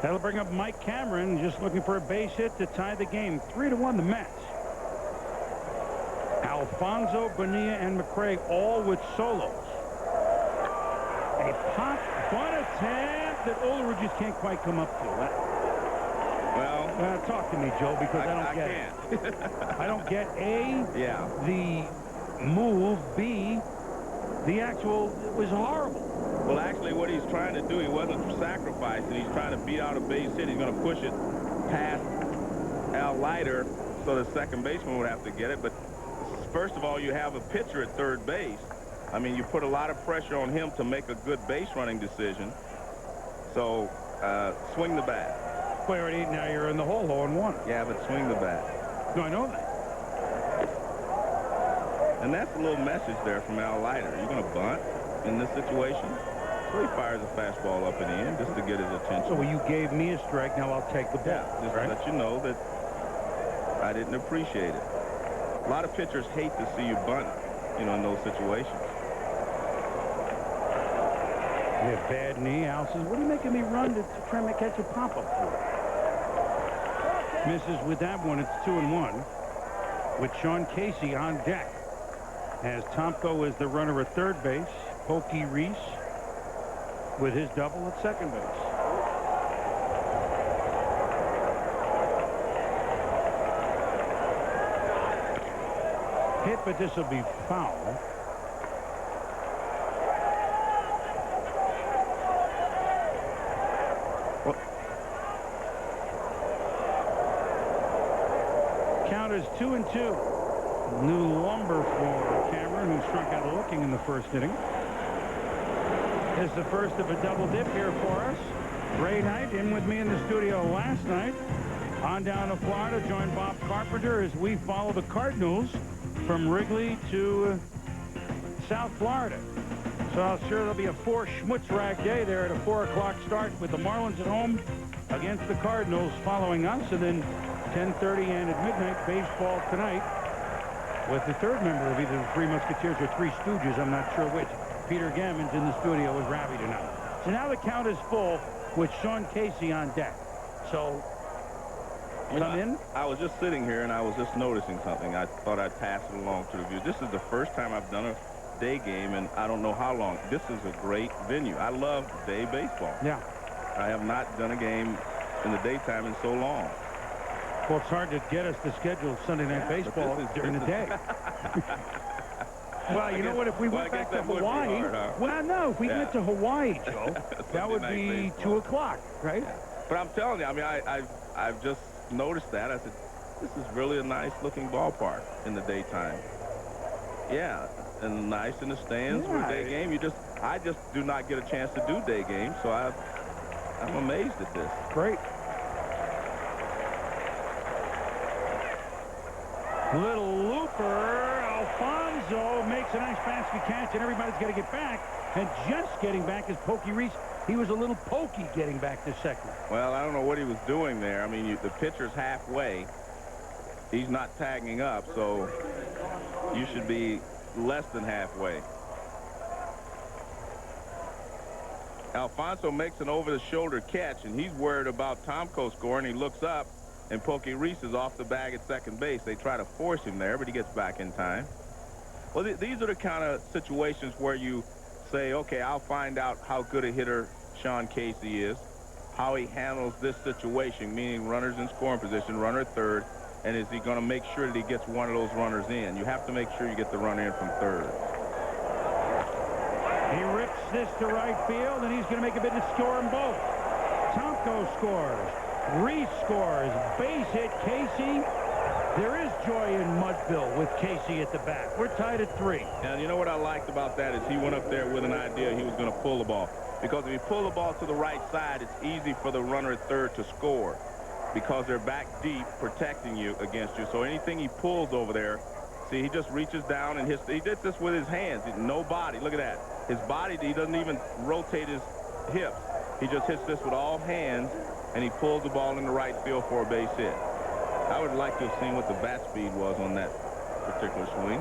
That'll bring up Mike Cameron, just looking for a base hit to tie the game. 3-1 the Mets. Alfonso, Bonilla, and McRae all with solos. A pop bunt attempt that Ulrich just can't quite come up to. Well, talk to me, Joe, because I don't get it. I don't get A, the move, B, the actual, it was horrible. Well, actually, what he's trying to do, he wasn't sacrificing. He's trying to beat out a base hit. He's going to push it past Al Leiter so the second baseman would have to get it. But first of all, you have a pitcher at 3rd base. I mean, you put a lot of pressure on him to make a good base running decision. So swing the bat. Wait, already, now you're in the hole, 0-1. Yeah, but swing the bat. No, I know that. And that's a little message there from Al Leiter. You're going to bunt in this situation? So he fires a fastball up and in just to get his attention. So well, you gave me a strike, now I'll take the ball. Yeah, just right? to let you know that I didn't appreciate it. A lot of pitchers hate to see you bunt, you know, in those situations. You have bad knee. Al says, what are you making me run to try and catch a pop-up for? Misses with that one. It's 2-1 with Sean Casey on deck. As Tomko is the runner at third base. Pokey Reese with his double at second base. Hit, but this will be foul. Count is 2-2. New lumber for Cameron, who struck out looking in the first inning. This is the first of a double dip here for us. Ray Knight in with me in the studio last night. On down to Florida, join Bob Carpenter as we follow the Cardinals from Wrigley to South Florida. So I'm sure there'll be a 4 schmutz-rag day there at a 4 o'clock start with the Marlins at home against the Cardinals following us, and then 10:30 and at midnight baseball tonight with the third member of either the Three Musketeers or Three Stooges, I'm not sure which. Peter Gammon's in the studio with Ravi tonight. So now the count is full with Sean Casey on deck. So come in. I was just sitting here and I was just noticing something. I thought I'd pass it along to the view. This is the first time I've done a day game and I don't know how long. This is a great venue. I love day baseball. Yeah. I have not done a game in the daytime in so long. Well, it's hard to get us to schedule Sunday Night Baseball during the day. Well, you know what? If we went back to Hawaii, well, no, if we went to Hawaii, Joe, that would be 2 o'clock, right? Yeah. But I'm telling you, I mean, I've just noticed that. I said, this is really a nice-looking ballpark in the daytime. Yeah, and nice in the stands for a day game. I just do not get a chance to do day games, so I'm amazed at this. Great. Little looper. Alfonso makes a nice basket catch, and everybody's got to get back. And just getting back is Pokey Reese. He was a little pokey getting back this second. Well, I don't know what he was doing there. I mean, the pitcher's halfway. He's not tagging up, so you should be less than halfway. Alfonso makes an over-the-shoulder catch, and he's worried about Tomko scoring. He looks up, and Pokey Reese is off the bag at second base. They try to force him there, but he gets back in time. Well, these are the kind of situations where you say, okay, I'll find out how good a hitter Sean Casey is, how he handles this situation, meaning runners in scoring position, runner at third, and is he going to make sure that he gets one of those runners in? You have to make sure you get the runner in from third. He rips this to right field, and he's going to make a bid to score them both. Tomko scores. Reese scores. Base hit, Casey. There is joy in Mudville with Casey at the bat. We're tied at 3. And you know what I liked about that is he went up there with an idea he was going to pull the ball. Because if you pull the ball to the right side, it's easy for the runner at third to score because they're back deep protecting you against you. So anything he pulls over there, see, he just reaches down and he did this with his hands. No body. Look at that. His body, he doesn't even rotate his hips. He just hits this with all hands, and he pulls the ball in the right field for a base hit. I would like to have seen what the bat speed was on that particular swing.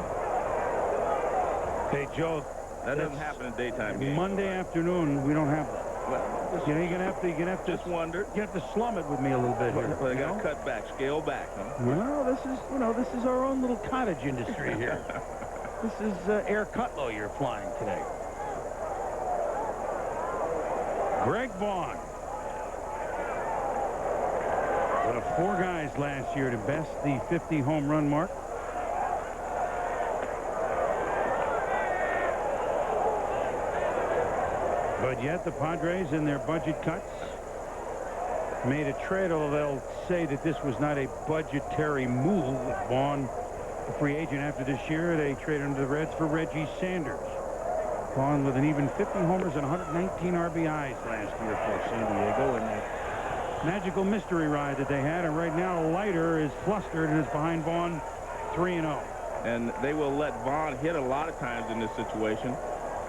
Hey, Joe. That doesn't happen in daytime games. Monday afternoon, we don't have that. Well, You know, you're gonna have to just wonder. You have to slum it with me a little bit here. Well, they got to cut back, scale back, huh? Well, this is our own little cottage industry here. This is Air Cutlow you're flying today. Greg Vaughn. One of 4 guys last year to best the 50 home run mark. But yet the Padres in their budget cuts made a trade, although they'll say that this was not a budgetary move. Vaughn, a free agent after this year, they traded him to the Reds for Reggie Sanders. Vaughn with an even 50 homers and 119 RBIs last year for San Diego in that magical mystery ride that they had. And right now, Leiter is flustered and is behind Vaughn 3-0. And they will let Vaughn hit a lot of times in this situation,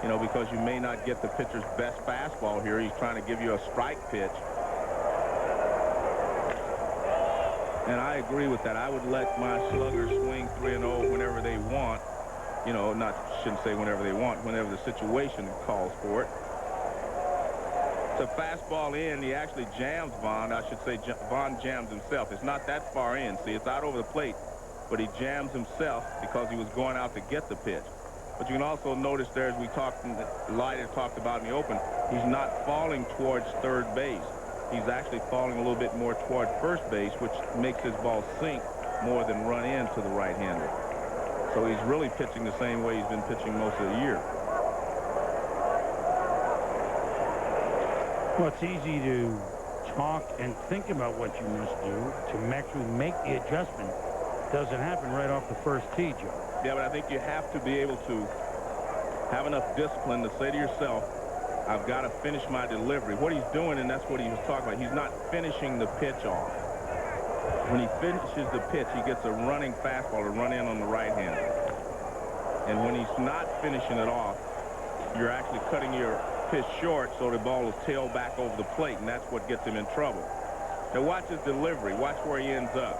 you know, because you may not get the pitcher's best fastball here. He's trying to give you a strike pitch. And I agree with that. I would let my sluggers swing 3-0 whenever they want. You know, shouldn't say whenever they want, whenever the situation calls for it. It's a fastball in. He actually jams Vaughn. I should say Vaughn jams himself. It's not that far in. See, it's out over the plate, but he jams himself because he was going out to get the pitch. But you can also notice there, as we talked, Leiter talked about in the open, he's not falling towards third base. He's actually falling a little bit more toward first base, which makes his ball sink more than run into the right-hander. So he's really pitching the same way he's been pitching most of the year. Well, it's easy to talk and think about what you must do to actually make the adjustment. Doesn't happen right off the first tee, Joe. Yeah, but I think you have to be able to have enough discipline to say to yourself, I've got to finish my delivery. What he's doing, and that's what he was talking about, he's not finishing the pitch off. When he finishes the pitch, he gets a running fastball to run in on the right-hander. And when he's not finishing it off, you're actually cutting your pitch short so the ball will tail back over the plate, and that's what gets him in trouble. Now watch his delivery. Watch where he ends up.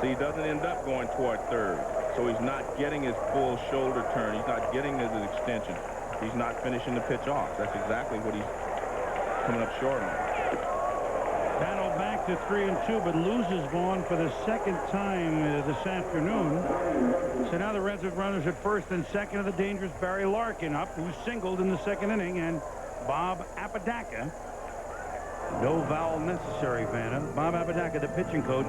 See, he doesn't end up going toward third, so he's not getting his full shoulder turn. He's not getting his extension. He's not finishing the pitch off. That's exactly what he's coming up short on. Battle back to 3-2, but loses Vaughn for the second time this afternoon. So now the Reds have runners at first and second of the dangerous Barry Larkin up, who singled in the second inning, and Bob Apodaca. No vowel necessary, Vanna. Bob Apodaca, the pitching coach,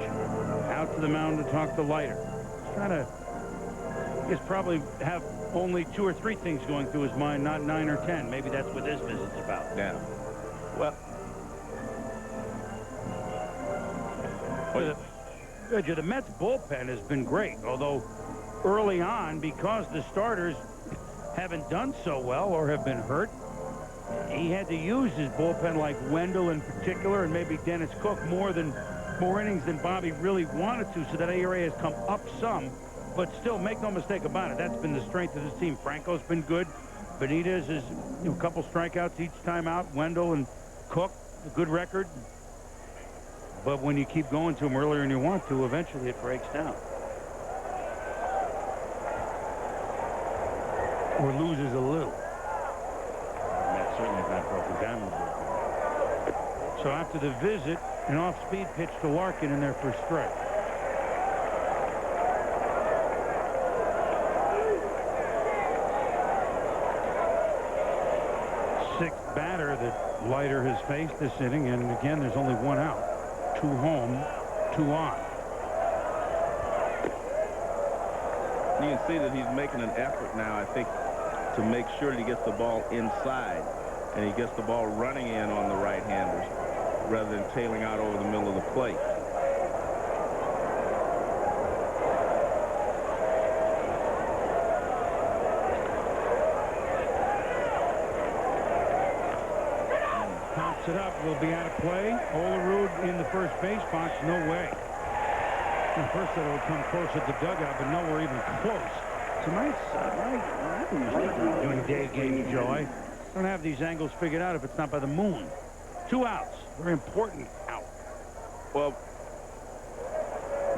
out to the mound to talk to Leiter. He's trying to, I guess, probably have only 2 or 3 things going through his mind, not 9 or 10. Maybe that's what this visit's about. Yeah. Well, the Mets bullpen has been great, although early on, because the starters haven't done so well or have been hurt, he had to use his bullpen, like Wendell in particular, and maybe Dennis Cook, more innings than Bobby really wanted to, so that ERA has come up some. But still, make no mistake about it, that's been the strength of this team. Franco's been good. Benitez is, a couple strikeouts each time out. Wendell and Cook, a good record. But when you keep going to them earlier than you want to, eventually it breaks down. Or loses a little. That certainly has not broken down a little. So after the visit, an off-speed pitch to Larkin in there for a strike. Sixth batter that Leiter has faced this inning, and again, there's only 1 out. 2 home, 2 on. You can see that he's making an effort now, I think, to make sure that he gets the ball inside and he gets the ball running in on the right-handers rather than tailing out over the middle of the plate. Pops it up, will be out of play. Olerud in the first base box, no way. At first it will come close at the dugout, but nowhere even close. So my doing day games, Joe. I don't have these angles figured out if it's not by the moon. 2 outs, very important out. Well,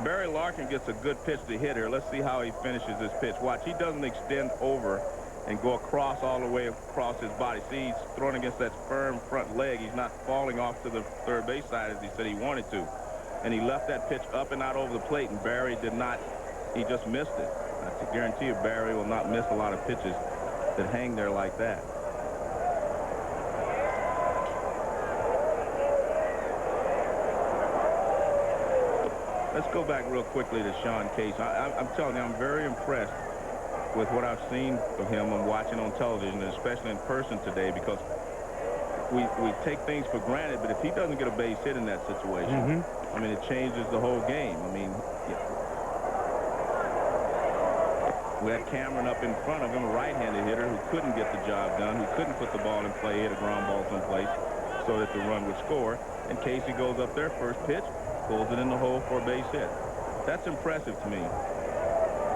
Barry Larkin gets a good pitch to hit here. Let's see how he finishes this pitch. Watch, he doesn't extend over and go across all the way across his body. See, he's throwing against that firm front leg. He's not falling off to the third base side as he said he wanted to. And he left that pitch up and out over the plate, and Barry did not. He just missed it. I can guarantee you Barry will not miss a lot of pitches that hang there like that. Let's go back real quickly to Sean Case. I'm telling you, I'm very impressed with what I've seen of him and watching on television, and especially in person today, because we take things for granted, but if he doesn't get a base hit in that situation, I mean, it changes the whole game. I mean, We had Cameron up in front of him, a right-handed hitter who couldn't get the job done, who couldn't put the ball in play, hit a ground ball someplace so that the run would score. And Casey goes up there, first pitch, pulls it in the hole for a base hit. That's impressive to me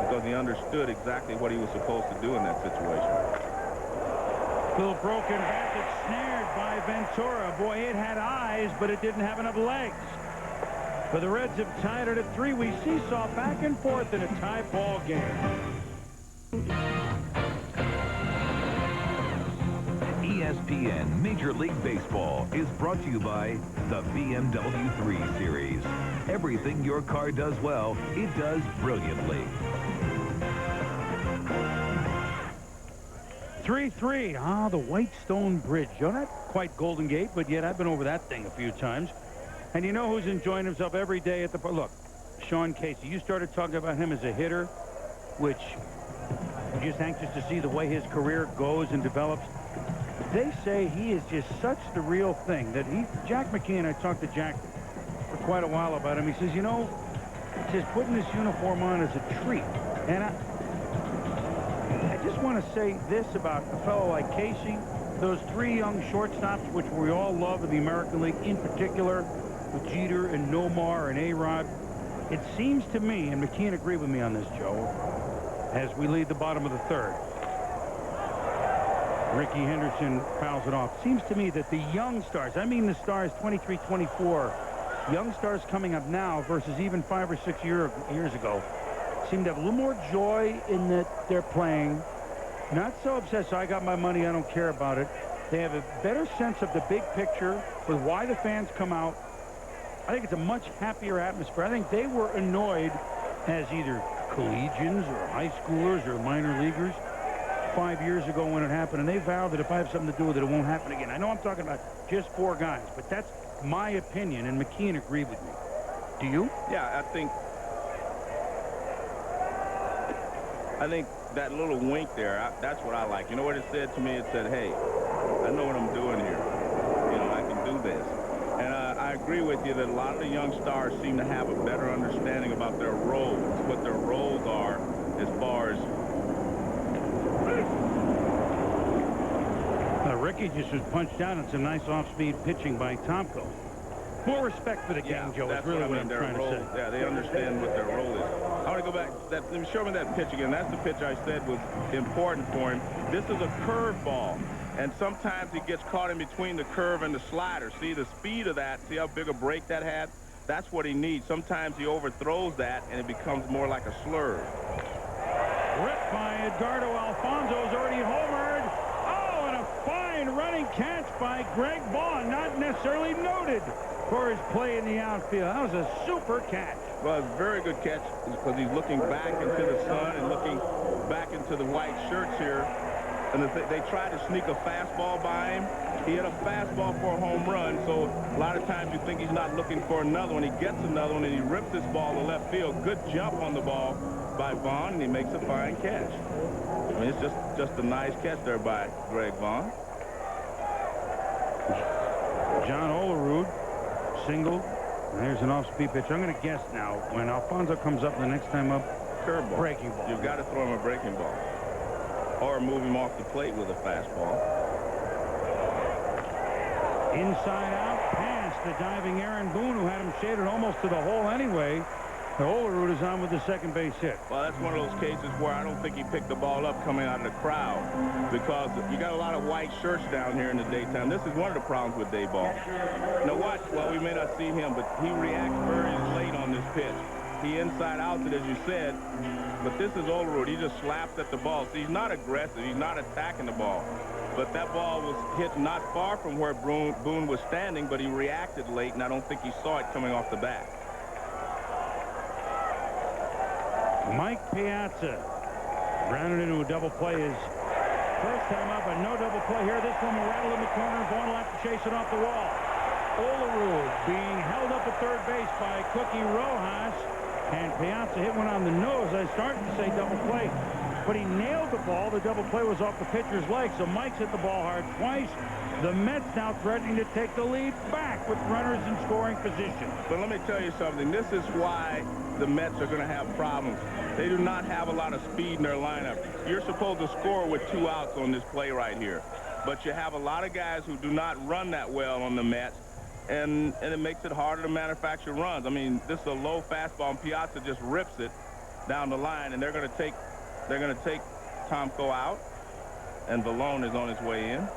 because he understood exactly what he was supposed to do in that situation. Little broken back, it's snared by Ventura. Boy, it had eyes, but it didn't have enough legs. But the Reds have tied it at 3. We seesaw back and forth in a tie ball game. ESPN Major League Baseball is brought to you by the BMW 3 Series. Everything your car does well, it does brilliantly. 3-3. Ah, the Whitestone Bridge. You're not quite Golden Gate, but yet I've been over that thing a few times. And you know who's enjoying himself every day at the park? Look, Sean Casey. You started talking about him as a hitter, which I'm just anxious to see the way his career goes and develops. They say he is just such the real thing that Jack McKeon, I talked to Jack for quite a while about him. He says, you know, just putting this uniform on is a treat. And I just want to say this about a fellow like Casey. Those 3 young shortstops, which we all love in the American League, in particular, with Jeter and Nomar and A-Rod. It seems to me, and McKeon agreed with me on this, Joe, as we lead the bottom of the 3rd. Ricky Henderson fouls it off. Seems to me that the young stars, I mean the stars 23, 24, young stars coming up now versus even 5 or 6 years ago, seem to have a little more joy in that they're playing. Not so obsessed, I got my money, I don't care about it. They have a better sense of the big picture with why the fans come out. I think it's a much happier atmosphere. I think they were annoyed as either collegians or high schoolers or minor leaguers 5 years ago when it happened, and they vowed that if I have something to do with it, it won't happen again. I know I'm talking about just 4 guys, but that's my opinion, and McKeon agreed with me. Do you? Yeah, I think that little wink there, that's what I like. You know what it said to me? It said, hey, I know what I'm doing here. You know, I can do this. And I agree with you that a lot of the young stars seem to have a better understanding about their roles, what their roles are as far as... Ricky just was punched down and some nice off-speed pitching by Tomko. More respect for the game, Joe, is really what I'm trying to say. Yeah, they understand what their role is. I want to go back. Show me that pitch again. That's the pitch I said was important for him. This is a curveball, and sometimes he gets caught in between the curve and the slider. See the speed of that? See how big a break that had? That's what he needs. Sometimes he overthrows that, and it becomes more like a slurve. Ripped by Edgardo Alfonso's already homered. Oh, and a fine running catch by Greg Vaughn, not necessarily noted for his play in the outfield. That was a super catch. Well, it's a very good catch because he's looking back into the sun and looking back into the white shirts here. And they tried to sneak a fastball by him. He hit a fastball for a home run, so a lot of times you think he's not looking for another one. He gets another one, and he rips this ball to left field. Good jump on the ball by Vaughn, and he makes a fine catch. I mean, it's just a nice catch there by Greg Vaughn. John Olerud singled. There's an off-speed pitch. I'm going to guess now, when Alfonso comes up the next time up, curveball. Breaking ball. You've got to throw him a breaking ball. Or move him off the plate with a fastball. Inside out, past the diving Aaron Boone, who had him shaded almost to the hole anyway. The Olerud is on with the second base hit. Well, that's one of those cases where I don't think he picked the ball up coming out of the crowd, because you got a lot of white shirts down here in the daytime. This is one of the problems with day ball. Now watch, well, we may not see him, but he reacts very late on this pitch. He inside out it, as you said, but this is Olerud. He just slaps at the ball. See, he's not aggressive. He's not attacking the ball. But that ball was hit not far from where Boone was standing, but he reacted late, and I don't think he saw it coming off the bat. Mike Piazza rounded into a double play his first time up, but no double play here. This one will rattle in the corner. Vaughn will have to chase it off the wall. Olerud being held up at third base by Cookie Rojas, and Piazza hit one on the nose. I started to say double play, but he nailed the ball. The double play was off the pitcher's leg, so Mike's hit the ball hard twice. The Mets now threatening to take the lead back with runners in scoring position. But let me tell you something. This is why the Mets are going to have problems. They do not have a lot of speed in their lineup. You're supposed to score with 2 outs on this play right here. But you have a lot of guys who do not run that well on the Mets, and it makes it harder to manufacture runs. I mean, this is a low fastball, and Piazza just rips it down the line, and they're going to take Tomko out, and Vallone is on his way in.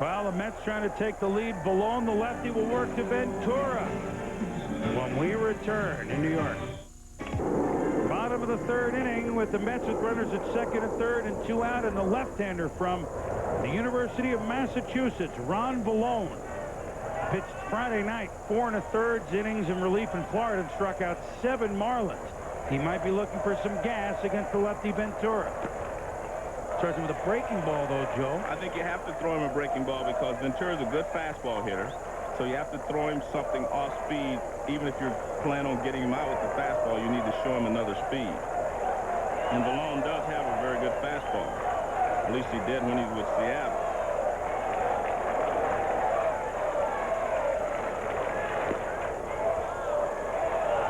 Well, the Mets trying to take the lead. Vallone, the lefty, will work to Ventura when we return in New York. Bottom of the 3rd inning with the Mets with runners at 2nd and 3rd and 2 out, and the left-hander from the University of Massachusetts, Ron Vallone, pitched Friday night 4 1/3 innings in relief in Florida and struck out 7 Marlins. He might be looking for some gas against the lefty Ventura. Starts with a breaking ball, though, Joe. I think you have to throw him a breaking ball because Ventura's a good fastball hitter. So you have to throw him something off speed. Even if you're planning on getting him out with the fastball, you need to show him another speed. And Vallone does have a very good fastball. At least he did when he was with Seattle.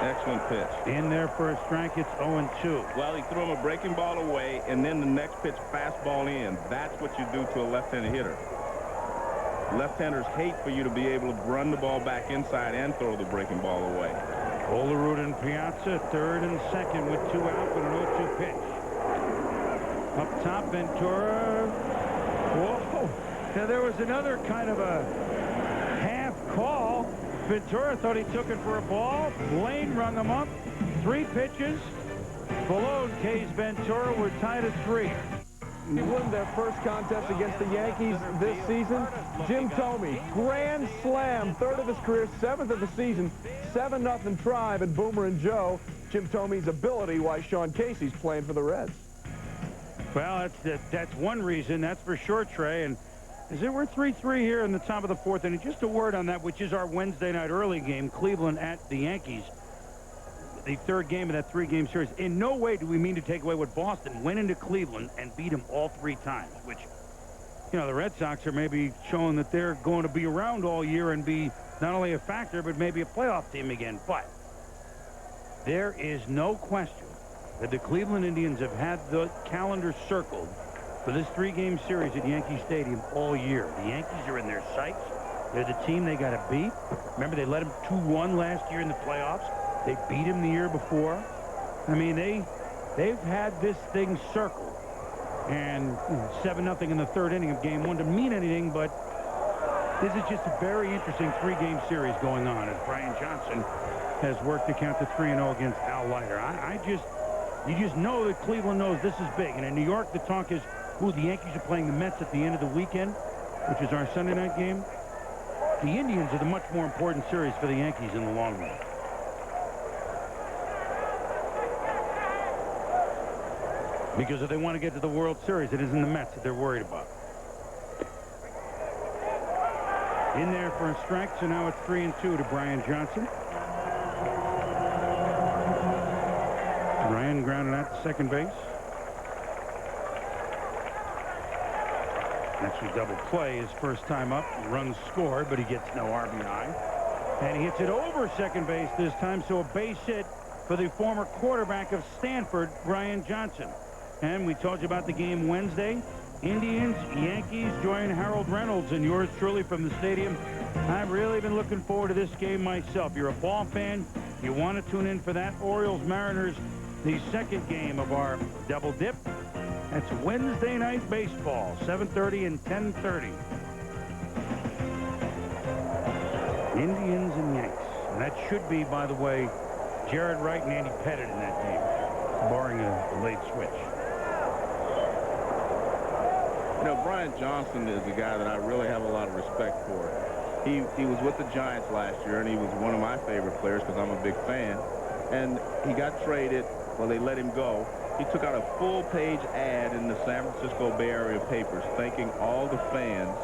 Excellent pitch. In there for a strike, it's 0-2. Well, he threw him a breaking ball away, and then the next pitch, fastball in. That's what you do to a left-handed hitter. Left-handers hate for you to be able to run the ball back inside and throw the breaking ball away. Olerud and Piazza, 3rd and 2nd with 2 out with an 0-2 pitch. Up top, Ventura. Whoa. Now, there was another kind of a half call. Ventura thought he took it for a ball. Blaine rung him up. 3 pitches. Vallone, K's Ventura were tied at 3. He won their first contest against the Yankees this season. Jim Thome, grand slam, 3rd of his career, 7th of the season, 7-0 tribe at Boomer and Joe. Jim Thome's ability, why Sean Casey's playing for the Reds. Well, that's one reason, that's for sure, Trey. And we're 3-3 here in the top of the 4th inning. Just a word on that, which is our Wednesday night early game, Cleveland at the Yankees. The 3rd game of that 3-game series. In no way do we mean to take away what Boston went into Cleveland and beat them all 3 times, which, you know, the Red Sox are maybe showing that they're going to be around all year and be not only a factor, but maybe a playoff team again. But there is no question that the Cleveland Indians have had the calendar circled for this 3-game series at Yankee Stadium all year. The Yankees are in their sights. They're the team they got to beat. Remember, they led them 2-1 last year in the playoffs. They beat him the year before. I mean, they've had this thing circled. And 7-0 in the 3rd inning of Game 1 to mean anything, but this is just a very interesting 3-game series going on as Brian Johnson has worked to count to 3-0 against Al Leiter. You just know that Cleveland knows this is big. And in New York, the talk is, the Yankees are playing the Mets at the end of the weekend, which is our Sunday night game. The Indians are the much more important series for the Yankees in the long run. Because if they want to get to the World Series, it isn't the Mets that they're worried about. In there for a strike, so now it's 3-2 to Brian Johnson. Ryan grounded out to second base. Actually, double play his first time up. Runs scored, but he gets no RBI. And he hits it over second base this time, so a base hit for the former quarterback of Stanford, Brian Johnson. And we told you about the game Wednesday. Indians, Yankees, join Harold Reynolds and yours truly from the stadium. I've really been looking forward to this game myself. You're a ball fan. You want to tune in for that. Orioles, Mariners, the 2nd game of our double dip. That's Wednesday night baseball, 7:30 and 10:30. Indians and Yanks. And that should be, by the way, Jared Wright and Andy Pettit in that game, barring a late switch. You know, Brian Johnson is a guy that I really have a lot of respect for. He was with the Giants last year, and he was one of my favorite players because I'm a big fan. And he got traded. Well, they let him go. He took out a full-page ad in the San Francisco Bay Area papers thanking all the fans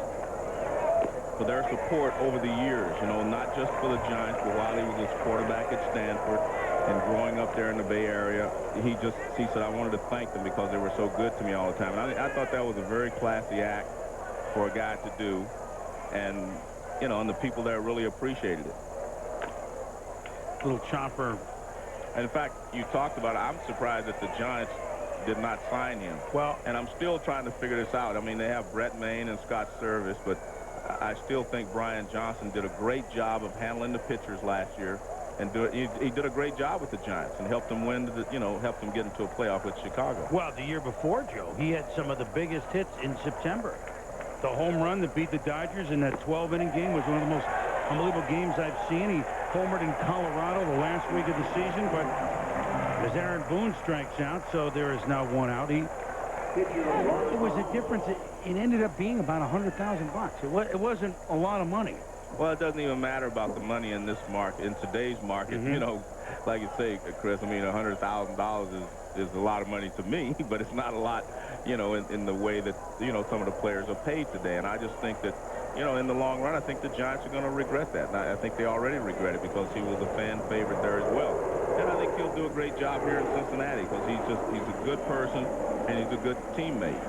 for their support over the years, you know, not just for the Giants, but while he was his quarterback at Stanford. and growing up there in the Bay Area, he said, I wanted to thank them because they were so good to me all the time. And I thought that was a very classy act for a guy to do. And, you know, and the people there really appreciated it. Little chopper. And in fact, you talked about it. I'm surprised that the Giants did not sign him. Well, and I'm still trying to figure this out. I mean, they have Brett Maine and Scott Service, but I still think Brian Johnson did a great job of handling the pitchers last year, and he did a great job with the Giants and helped them win, helped them get into a playoff with Chicago. Well, the year before, Joe, he had some of the biggest hits in September. The home run that beat the Dodgers in that 12-inning game was one of the most unbelievable games I've seen. He homered in Colorado the last week of the season, but as Aaron Boone strikes out, so there is now one out. It was a difference. It ended up being about $100,000. It wasn't a lot of money. Well, it doesn't even matter about the money in this market, in today's market. You know, like you say, Chris, I mean, $100,000 is a lot of money to me, but it's not a lot, you know, in the way that, you know, some of the players are paid today. And I just think that, you know, in the long run, I think the Giants are going to regret that. And I think they already regret it because he was a fan favorite there as well. And I think he'll do a great job here in Cincinnati because he's a good person and he's a good teammate.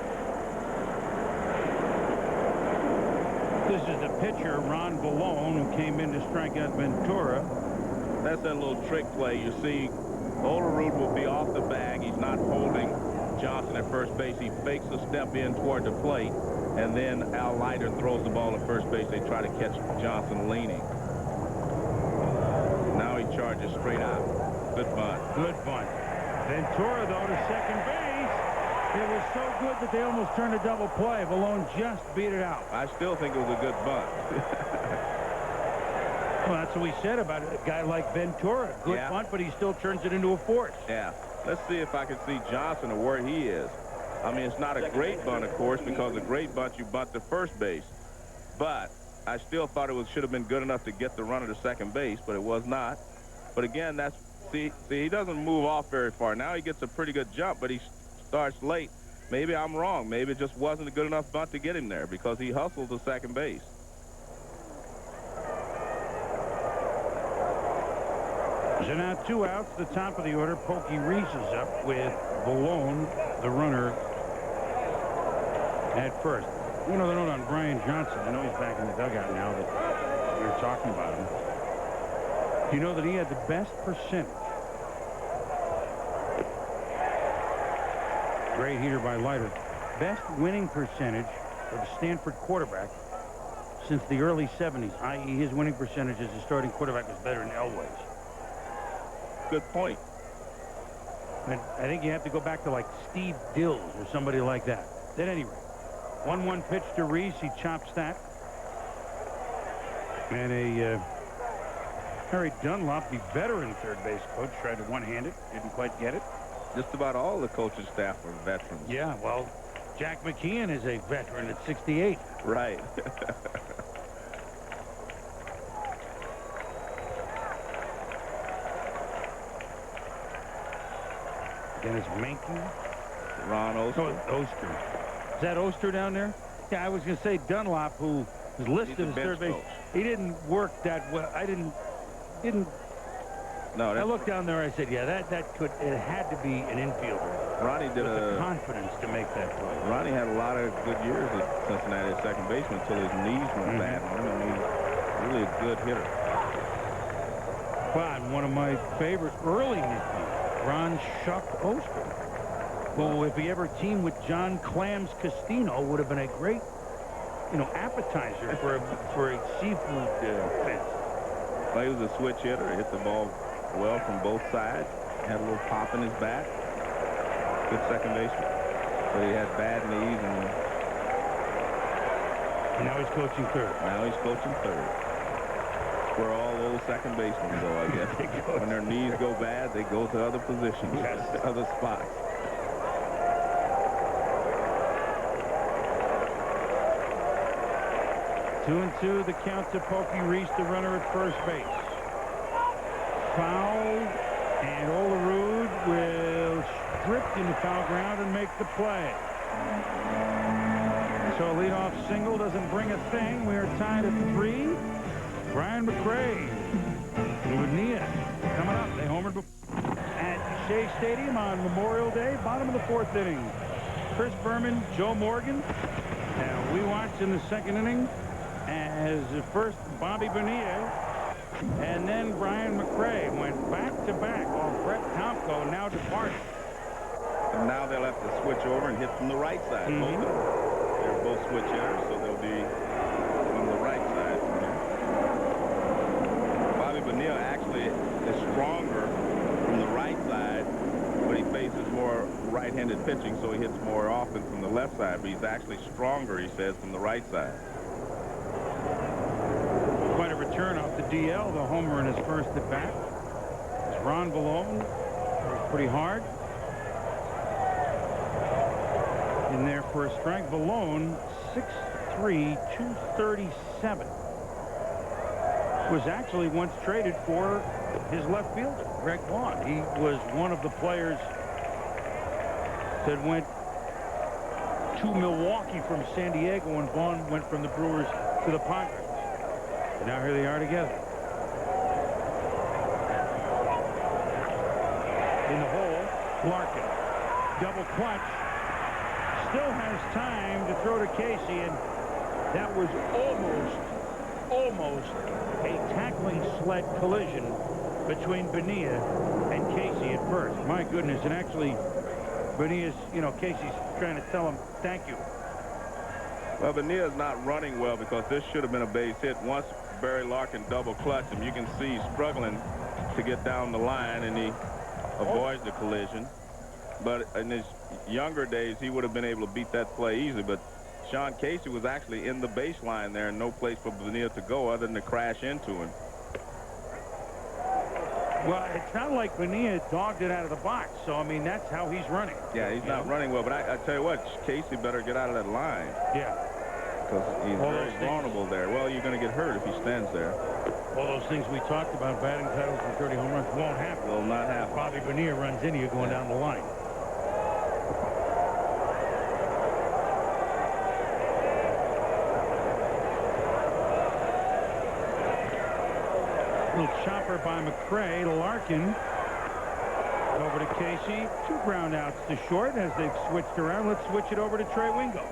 This is the pitcher, Ron Ballone, who came in to strike out Ventura. That's that little trick play. You see, Olerud will be off the bag. He's not holding Johnson at first base. He fakes a step in toward the plate, and then Al Leiter throws the ball at first base. They try to catch Johnson leaning. Now he charges straight out. Good bunt. Good bunt. Ventura, though, to second base. It was so good that they almost turned a double play. Ballone just beat it out. I still think it was a good bunt. Well, that's what we said about a guy like Ventura. Good bunt, but he still turns it into a force. Yeah. Let's see if I can see Johnson or where he is. I mean, it's not a great bunt, of course, because a great bunt, you bunt to first base. But I still thought it should have been good enough to get the runner to second base, but it was not. But again, see, he doesn't move off very far. Now he gets a pretty good jump, but he starts late. Maybe I'm wrong. Maybe it just wasn't a good enough bunt to get him there because he hustled to second base. So now 2 outs, the top of the order. Pokey Reese is up with Ballone, the runner, at first. One other note on Brian Johnson. I know he's back in the dugout now that we were talking about him. Do you know that he had the best percentage? Great heater by Leiter. Best winning percentage of a Stanford quarterback since the early 70s, i.e. his winning percentage as a starting quarterback was better than Elway's. Good point. And I think you have to go back to like Steve Dills or somebody like that. At any rate, 1-1 pitch to Reese. He chops that. And a Harry Dunlop, the veteran third base coach, tried to one-hand it. Didn't quite get it. Just about all the coaching staff are veterans. Yeah, well, Jack McKeon is a veteran at 68. Right. Dennis Menke. Ron Oster. Oh, Oster. Is that Oster down there? Yeah, I was going to say Dunlop, who was listed as third base. He didn't work that well. I didn't. No, I looked down there. I said, yeah, it had to be an infielder. Ronnie did the confidence to make that play. Ronnie had a lot of good years at Cincinnati at second baseman until his knees went bad on him. I mean, really a good hitter. Well, and one of my favorite early nicknames, Ron Shuck Oster, who, if he ever teamed with John Clams Castino, would have been a great, appetizer for a seafood fence. Well, he was a switch hitter. He hit the ball well from both sides. Had a little pop in his bat. Good second baseman. But he had bad knees, and now he's coaching third. Now he's coaching third. Where all old second basemen go, I guess. When their knees go bad, they go to other positions, other spots. Two and two, the count to Pokey Reese, the runner at first base. Fouled, and Olerud will strip into foul ground and make the play. So a leadoff single doesn't bring a thing. We are tied at 3. Brian McRae and Nia coming up. They homered before. Shea Stadium on Memorial Day, bottom of the 4th inning. Chris Berman, Joe Morgan, and we watched in the 2nd inning as first Bobby Bonilla and then Brian McRae went back-to-back while Brett Tomko now departed. And now they'll have to switch over and hit from the right side. Both of them. They're both switch hitters, so they'll be on the right side. Bobby Bonilla actually is stronger from the right side, but he faces more right-handed pitching, so he hits more often from the left side. But he's actually stronger, he says, from the right side. Quite a return off the DL, the homer in his first at bat. It's Ron Valone. Works pretty hard. In there for a strike. Valone, 6'3", 237. Was actually once traded for his left fielder, Greg Vaughn. He was one of the players that went to Milwaukee from San Diego, and Vaughn went from the Brewers to the Padres. And now here they are together. In the hole, Larkin. Double clutch. Still has time to throw to Casey, and that was almost a tackling sled collision between Bonilla and Casey at first. My goodness, and actually Bonilla's, Casey's trying to tell him thank you. Well, Bonilla's not running well because this should have been a base hit. Once Barry Larkin double clutched him, you can see he's struggling to get down the line, and he avoids the collision. But in his younger days, he would have been able to beat that play easily. But Sean Casey was actually in the baseline there, and no place for Bonilla to go other than to crash into him. Well, it's not like Bonilla dogged it out of the box. So, I mean, that's how he's running. Yeah, he's not running well. But I tell you what, Casey better get out of that line. Yeah. Because he's very vulnerable there. Well, you're going to get hurt if he stands there. All those things we talked about, batting titles and 30 home runs, won't happen. Will not happen. Bobby Bonilla runs into you going down the line. Little chopper by McRae. Larkin over to Casey. 2 ground outs to short as they've switched around. Let's switch it over to Trey Wingo.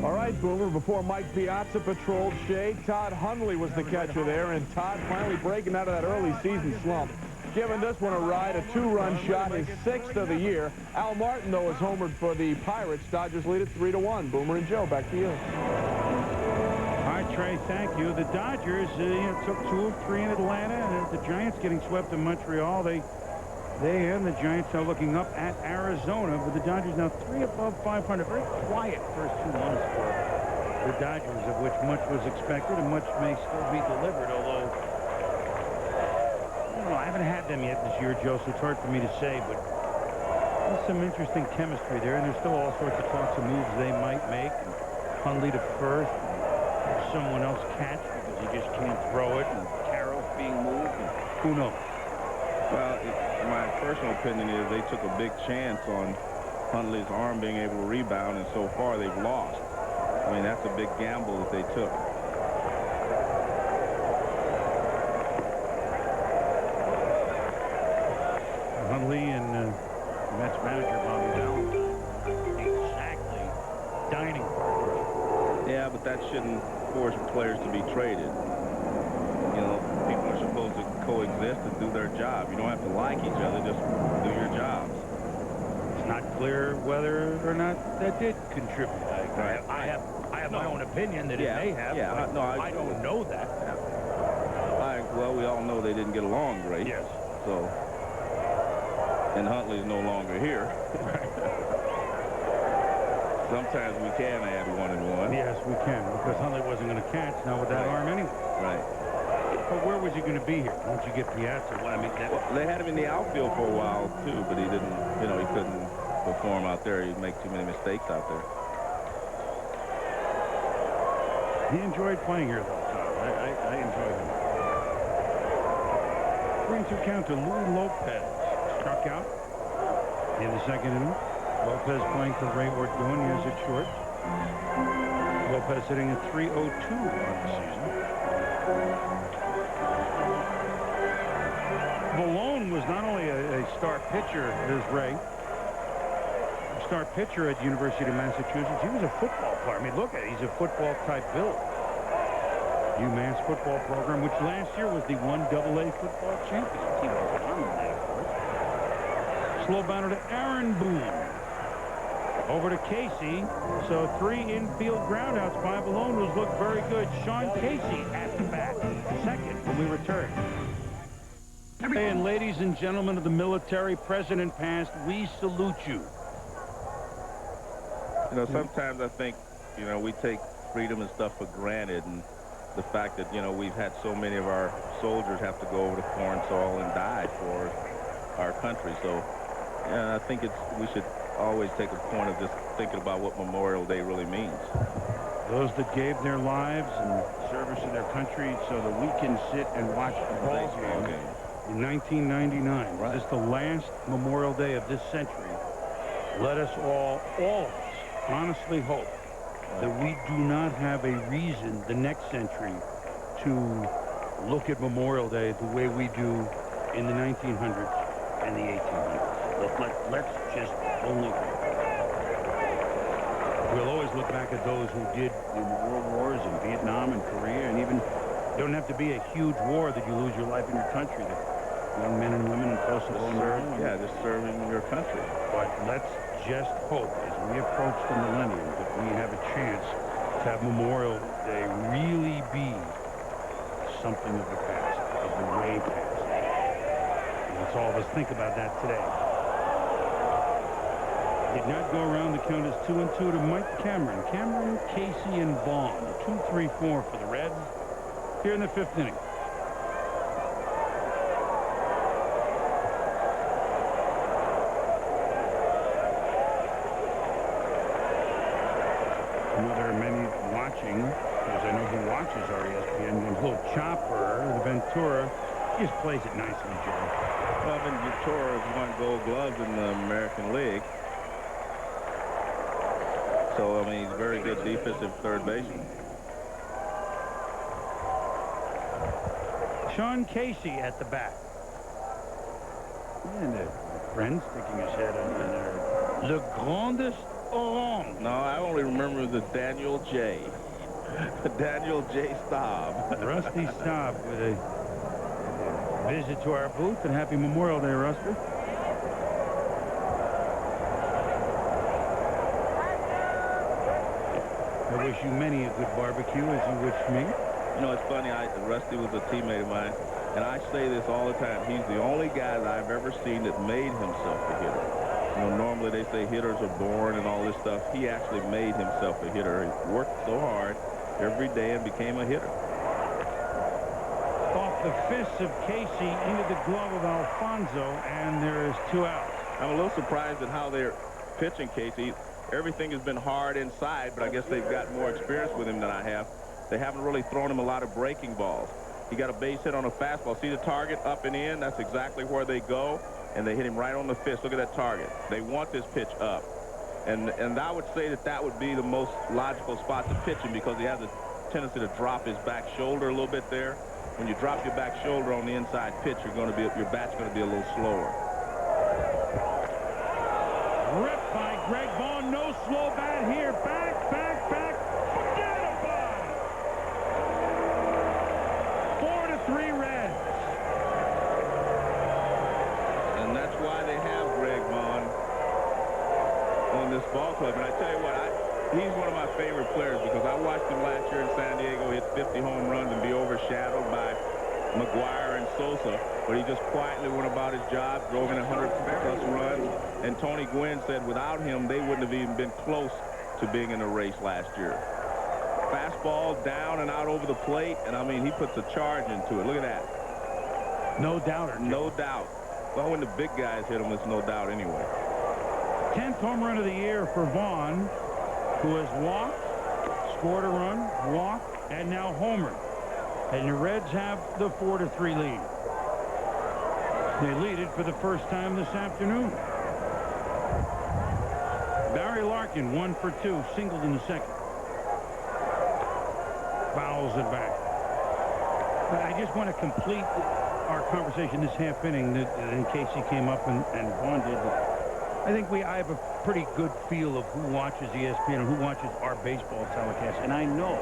All right, Boomer, before Mike Piazza patrolled Shea, Todd Hundley was the catcher there, and Todd finally breaking out of that early season slump. Giving this one a ride, a 2-run shot, his 6th of the year. Al Martin, though, has homered for the Pirates. Dodgers lead it 3-1. Boomer and Joe, back to you. All right, Trey, thank you. The Dodgers took 2 of 3 in Atlanta, and the Giants getting swept in Montreal. They and the Giants are looking up at Arizona, but the Dodgers now 3 above 500. Very quiet first 2 months for the Dodgers, of which much was expected and much may still be delivered, although I haven't had them yet this year, Joe, so it's hard for me to say, but there's some interesting chemistry there, and there's still all sorts of talks of moves they might make. And Hundley to first, and someone else catch because he just can't throw it, and Carroll's being moved, and who knows? Well, my personal opinion is they took a big chance on Hundley's arm being able to rebound, and so far they've lost. I mean, that's a big gamble that they took. Hundley and Mets manager Bobby Bell exactly dining. Yeah, but that shouldn't force players to be traded. People are supposed to coexist and do their job. You don't have to like each other, just do your jobs. It's not clear whether or not that did contribute. I have my own opinion that it may have. Yeah, no, I don't know that. Well, we all know they didn't get along great. Yes. So, and Huntley's no longer here. Sometimes we can add 1-1. Yes, we can, because Hundley wasn't going to catch now with that arm anyway. Right. But where was he going to be here once you get Piazza? Well, I mean, they had him in the outfield for a while too, but he didn't. He couldn't perform out there. He'd make too many mistakes out there. He enjoyed playing here, though. I enjoyed him. 3-2 count to Louis Lopez. Struck out in the 2nd inning. Lopez playing for Ray Ordonez at short. Lopez hitting at .302 on the season. Malone was not only a star pitcher, there's Ray, a star pitcher at the University of Massachusetts, he was a football player. I mean, look at it, he's a football-type build. UMass football program, which last year was the 1AA football champion. Team was on that, of course. Slow batter to Aaron Boone. Over to Casey. So 3 infield groundouts by Malone was looked very good. Sean Casey at the bat. Second when we return. And ladies and gentlemen of the military, present and past, we salute you. You know, sometimes I think, you know, we take freedom and stuff for granted, and the fact that, you know, we've had so many of our soldiers have to go over to foreign soil and die for our country. So, yeah, I think we should always take a point of just thinking about what Memorial Day really means. Those that gave their lives in service to their country so that we can sit and watch the ball game in 1999. Right. This is the last Memorial Day of this century. Let us all of us, honestly hope that we do not have a reason the next century to look at Memorial Day the way we do in the 1900s and the 1800s. Let's just only hope. We'll always look back at those who did in the world wars in Vietnam and Korea, and even don't have to be a huge war that you lose your life in your country. The young men and women in Kosovo and Ireland. Yeah, just serving your country. But let's just hope as we approach the millennium that we have a chance to have Memorial Day really be something of the past, of the way past. And let's all of us think about that today. Did not go around. The count is 2-2 to Mike Cameron. Cameron, Casey, and Vaughn. 2-3-4 for the Reds here in the 5th inning. There are many watching, because I know who watches our ESPN games. Little Chopper, the Ventura, he just plays it nicely, Joe. Well, Ventura has won Gold Gloves in the American League. So, I mean, he's a very good defensive third baseman. Sean Casey at the bat. And a friend sticking his head under there. Le Grandest Orange. No, I only remember the Daniel J. Daniel J. Staub. Rusty Staub with a visit to our booth. And happy Memorial Day, Rusty. I wish you many a good barbecue as you wished me. You know, it's funny. Rusty was a teammate of mine, and I say this all the time. He's the only guy that I've ever seen that made himself a hitter. You know, normally they say hitters are born and all this stuff. He actually made himself a hitter. He worked so hard every day and became a hitter. Off the fists of Casey into the glove of Alfonso, and there is 2 outs. I'm a little surprised at how they're pitching Casey. Everything has been hard inside, but I guess they've got more experience with him than I have. They haven't really thrown him a lot of breaking balls. He got a base hit on a fastball. See the target up and in? That's exactly where they go, and they hit him right on the fist. Look at that target. They want this pitch up. And I would say that would be the most logical spot to pitch him, because he has a tendency to drop his back shoulder a little bit there. When you drop your back shoulder on the inside pitch, your bat's going to be a little slower. Ripped by Greg Vaughn. No slow bat here. Back. Forget about it. 4-3 Reds. And that's why they have Greg Vaughn on this ball club. And I tell you what, he's one of my favorite players, because I watched him last year in San Diego hit 50 home runs and be overshadowed by McGuire and Sosa, but he just quietly went about his job, drove in 100-plus runs, and Tony Gwynn said without him, they wouldn't have even been close to being in the race last year. Fastball down and out over the plate, and I mean, he puts a charge into it. Look at that. No doubter. No doubt. Well, when the big guys hit him, it's no doubt anyway. 10th home run of the year for Vaughn, who has walked, scored a run, walked, and now homered. And the Reds have the 4-3 lead. They lead it for the first time this afternoon. Barry Larkin, 1 for 2, singled in the second. Fouls it back. I just want to complete our conversation this half inning, in case he came up and Vaughn did, I think I have a pretty good feel of who watches ESPN and who watches our baseball telecast. And I know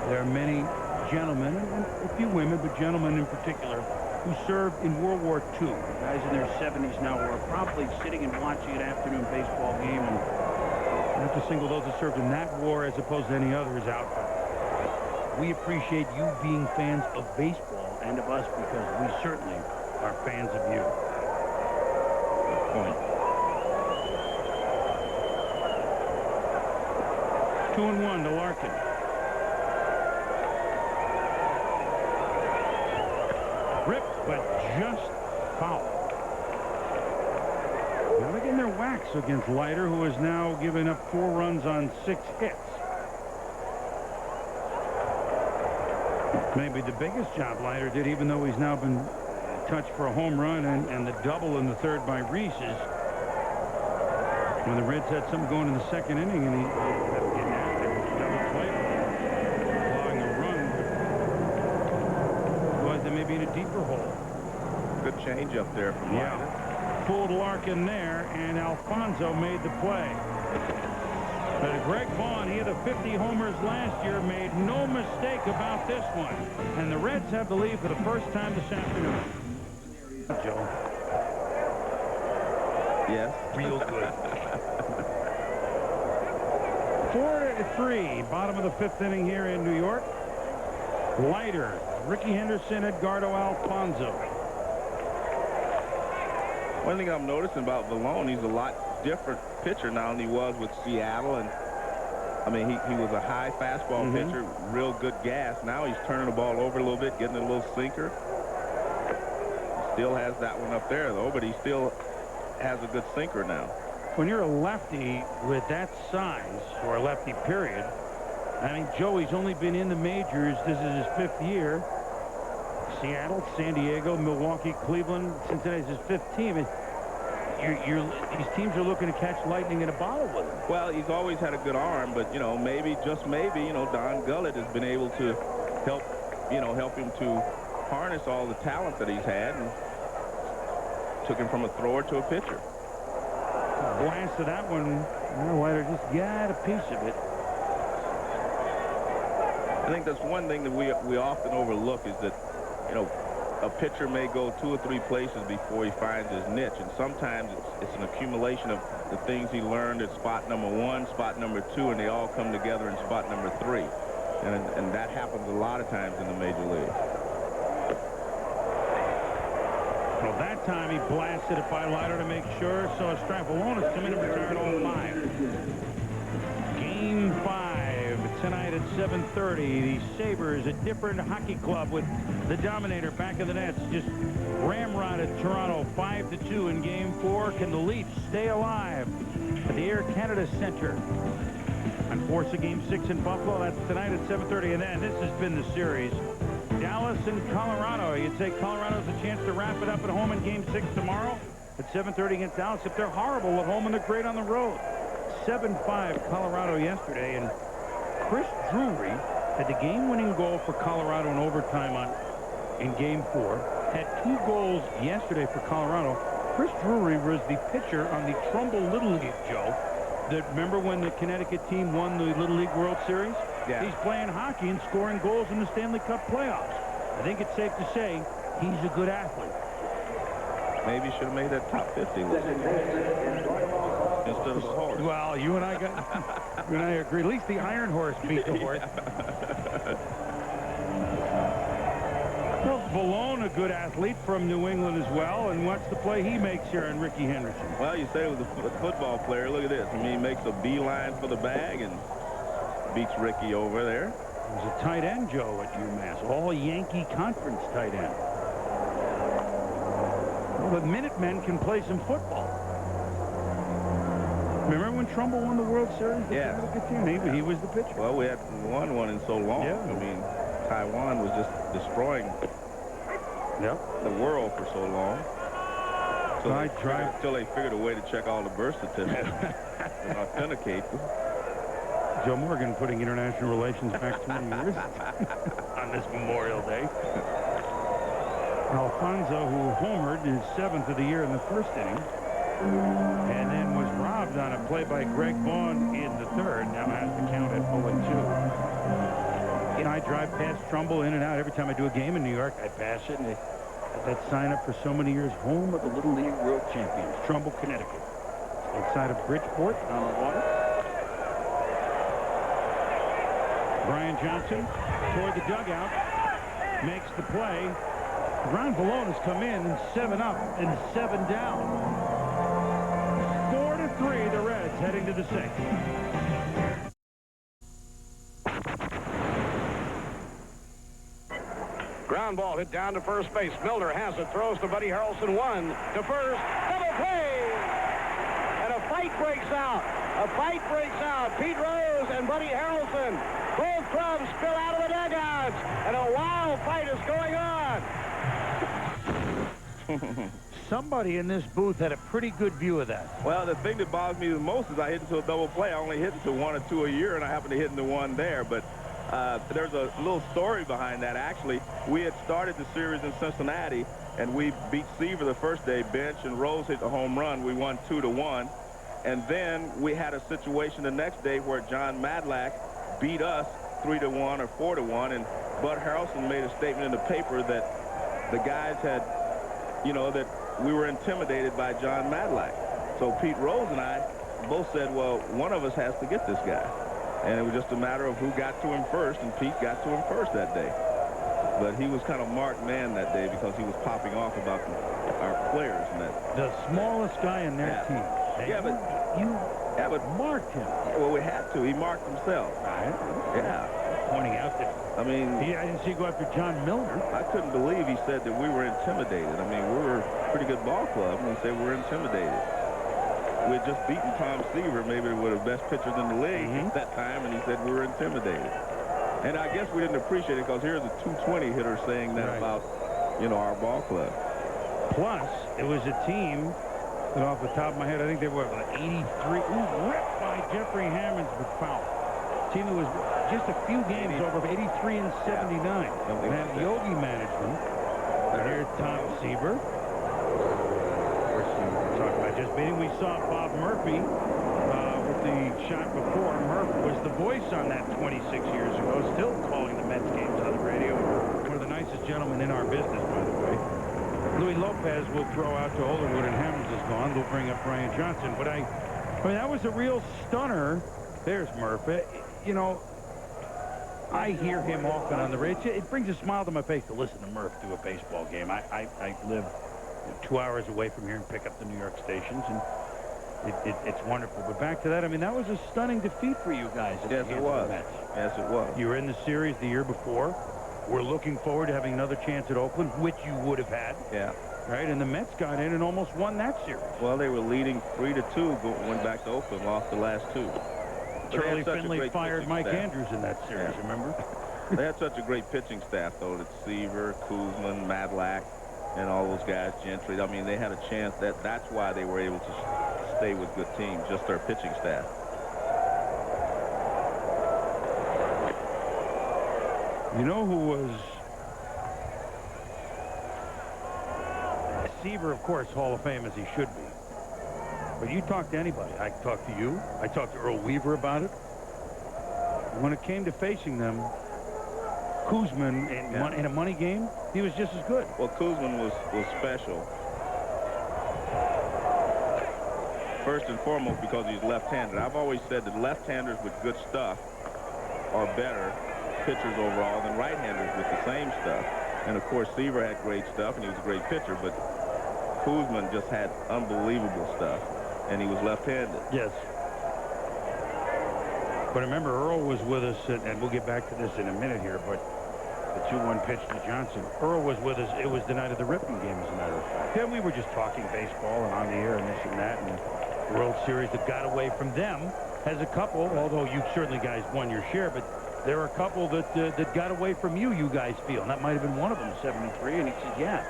there are many gentlemen, and a few women, but gentlemen in particular, who served in World War II. Guys in their 70s now who are probably sitting and watching an afternoon baseball game, and not to single those that served in that war as opposed to any others out. We appreciate you being fans of baseball and of us because we certainly are fans of you. Good point. 2-1 to Larkin. Rip, but just foul. Now they're getting their whacks against Leiter, who has now given up 4 runs on 6 hits. Maybe the biggest job Leiter did, even though he's now been touched for a home run and the double in the third by Reese, is when the Reds had something going in the second inning and he had to get after it, double play, allowing a run. Otherwise, they may be in a deeper hole. Good change up there from Leiter. Pulled Larkin there, and Alfonso made the play. But Greg Vaughn, he had a 50 homers last year, made no mistake about this one. And the Reds have the lead for the first time this afternoon. Joe. Yes. Real good. 4-3, bottom of the 5th inning here in New York. Leiter, Ricky Henderson, Edgardo Alfonso. One thing I'm noticing about Vallone, he's a lot different pitcher now than he was with Seattle. And I mean, he was a high fastball pitcher, real good gas. Now he's turning the ball over a little bit, getting a little sinker. Still has that one up there, though, but he still has a good sinker now. When you're a lefty with that size, or a lefty period, I mean, Joey's only been in the majors. This is his 5th year. Seattle, San Diego, Milwaukee, Cleveland, Cincinnati's his 5th team. These teams are looking to catch lightning in a bottle with him. Well, he's always had a good arm, but, you know, maybe, just maybe, you know, Don Gullett has been able to help him to harness all the talent that he's had and took him from a thrower to a pitcher. Blast to that one. Leiter just got a piece of it. I think that's one thing that we often overlook is that, you know, a pitcher may go 2 or 3 places before he finds his niche, and sometimes it's an accumulation of the things he learned at spot number 1, spot number 2, and they all come together in spot number 3. And that happens a lot of times in the major league. Well, that time he blasted it by Leiter to make sure. So a strike. Vallone has come in and retired all 5. Game 5 tonight at 7:30. The Sabres, a different hockey club with the Dominator back in the nets, just ramrodded Toronto 5-2 in Game 4. Can the Leafs stay alive at the Air Canada Center and force a Game 6 in Buffalo? That's tonight at 7:30. And then this has been the series. Dallas and Colorado. You'd say Colorado's a chance to wrap it up at home in Game 6 tomorrow at 7:30 against Dallas. If they're horrible at home and they're great on the road. 7-5 Colorado yesterday, and Chris Drury had the game-winning goal for Colorado in overtime in Game 4. Had 2 goals yesterday for Colorado. Chris Drury was the pitcher on the Trumbull Little League, Joe. Remember when the Connecticut team won the Little League World Series? Yeah. He's playing hockey and scoring goals in the Stanley Cup playoffs. I think it's safe to say he's a good athlete. Maybe he should have made that top 50 list instead of the horse. Well, you and I agree. At least the Iron Horse beat the horse. Well, Vallone, a good athlete from New England as well, and watch the play he makes here on Ricky Henderson. Well, you say it was a football player. Look at this. I mean, he makes a beeline for the bag and beats Ricky over there. He was a tight end, Joe, at UMass. All Yankee Conference tight end. Well, the Minutemen can play some football. Remember when Trumbull won the World Series? Yeah. He was the pitcher. Well, we hadn't won one in so long. Yeah. I mean, Taiwan was just destroying the world for so long. So until they figured a way to check all the birth certificates and authenticate them. Joe Morgan putting international relations back 20 years on this Memorial Day. Alfonso, who homered his 7th of the year in the first inning, and then was robbed on a play by Greg Vaughn in the 3rd. Now has to count at 0-2. You know, I drive past Trumbull in and out every time I do a game in New York. I pass it, and they have that sign up for so many years, home of the Little League World Champions, Trumbull, Connecticut. Outside of Bridgeport on the water. Brian Johnson toward the dugout, makes the play. Ron Vallone has come in and 7 up and 7 down. 4-3, the Reds heading to the 6th. Ground ball hit down to first base. Milner has it, throws to Buddy Harrelson. 1 to first. Double play! And a fight breaks out. A fight breaks out. Pete Rose and Buddy Harrelson. Both clubs spill out of the dugouts. And a wild fight is going on. Somebody in this booth had a pretty good view of that. Well, the thing that bothers me the most is I hit into a double play. I only hit into 1 or 2 a year, and I happen to hit into 1 there. But there's a little story behind that. Actually, we had started the series in Cincinnati, and we beat Seaver the first day, bench, and Rose hit the home run. We won 2-1. And then we had a situation the next day where John Madlack beat us 3-1 or 4-1, and Bud Harrelson made a statement in the paper that the guys had, you know, that we were intimidated by John Madlack. So Pete Rose and I both said, well, one of us has to get this guy. And it was just a matter of who got to him first, and Pete got to him first that day. But he was kind of marked man that day because he was popping off about our players. And that. The smallest guy in their team. You marked him. Well, we had to. He marked himself. Yeah. Pointing out that, I mean, I didn't see you go after John Milner. I couldn't believe he said that we were intimidated. I mean, we were a pretty good ball club, and he said we're intimidated. We had just beaten Tom Seaver, maybe one of the best pitchers in the league at that time, and he said we were intimidated. And I guess we didn't appreciate it because here's a 220 hitter saying that about, you know, our ball club. Plus, it was a team that off the top of my head, I think they were like 83. Ooh, ripped by Jeffrey Hammonds, but foul. Team that was just a few games over 83 and 79. And Yogi management. And here's Tom Seaver. Talk about just beating. We saw Bob Murphy with the shot before. Murphy was the voice on that 26 years ago, still calling the Mets games on the radio. One of the nicest gentlemen in our business, by the way. Louis Lopez will throw out to Holderwood, and Hammonds is gone. They'll bring up Brian Johnson. But I mean, that was a real stunner. There's Murphy. You know, I hear him often on the radio. It brings a smile to my face to listen to Murph do a baseball game. I live 2 hours away from here and pick up the New York stations, and it's wonderful. But back to that, I mean, that was a stunning defeat for you guys. Yes, it was. Yes, it was. You were in the series the year before. We're looking forward to having another chance at Oakland, which you would have had. Yeah. Right, and the Mets got in and almost won that series. Well, they were leading 3-2, went back to Oakland, lost the last 2. Charlie Finley fired Mike Andrews in that series, remember? They had such a great pitching staff, though, that Seaver, Kuzman, Madlack, and all those guys, Gentry. I mean, they had a chance. That's why they were able to stay with good teams, just their pitching staff. You know who was... Seaver, of course, Hall of Fame as he should be. But you talk to anybody. I talked to you. I talked to Earl Weaver about it. When it came to facing them, Kuzman in a money game, he was just as good. Well, Kuzman was special. First and foremost because he's left-handed. I've always said that left-handers with good stuff are better pitchers overall than right-handers with the same stuff. And, of course, Seaver had great stuff, and he was a great pitcher, but Kuzman just had unbelievable stuff. And he was left-handed. Yes. But remember, Earl was with us, and we'll get back to this in a minute here, but the 2-1 pitch to Johnson. Earl was with us. It was the night of the Ripken game, as a matter of fact. Yeah, we were just talking baseball and on the air and this and that, and the World Series that got away from them has a couple, although you certainly guys won your share, but there are a couple that got away from you guys feel. And that might have been one of them, 73, and he said, yeah.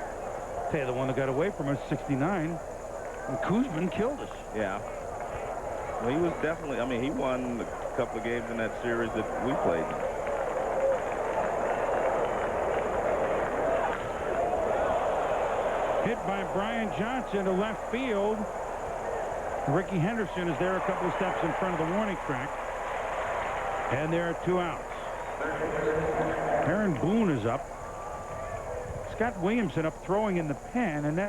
I'll tell you, the one that got away from us, 69, and Kuzman killed us. Yeah. Well, he was definitely, I mean, he won a couple of games in that series that we played. hit by Brian Johnson to left field. Ricky Henderson is there a couple of steps in front of the warning track. And there are 2 outs. Aaron Boone is up. Scott Williamson up throwing in the pen, and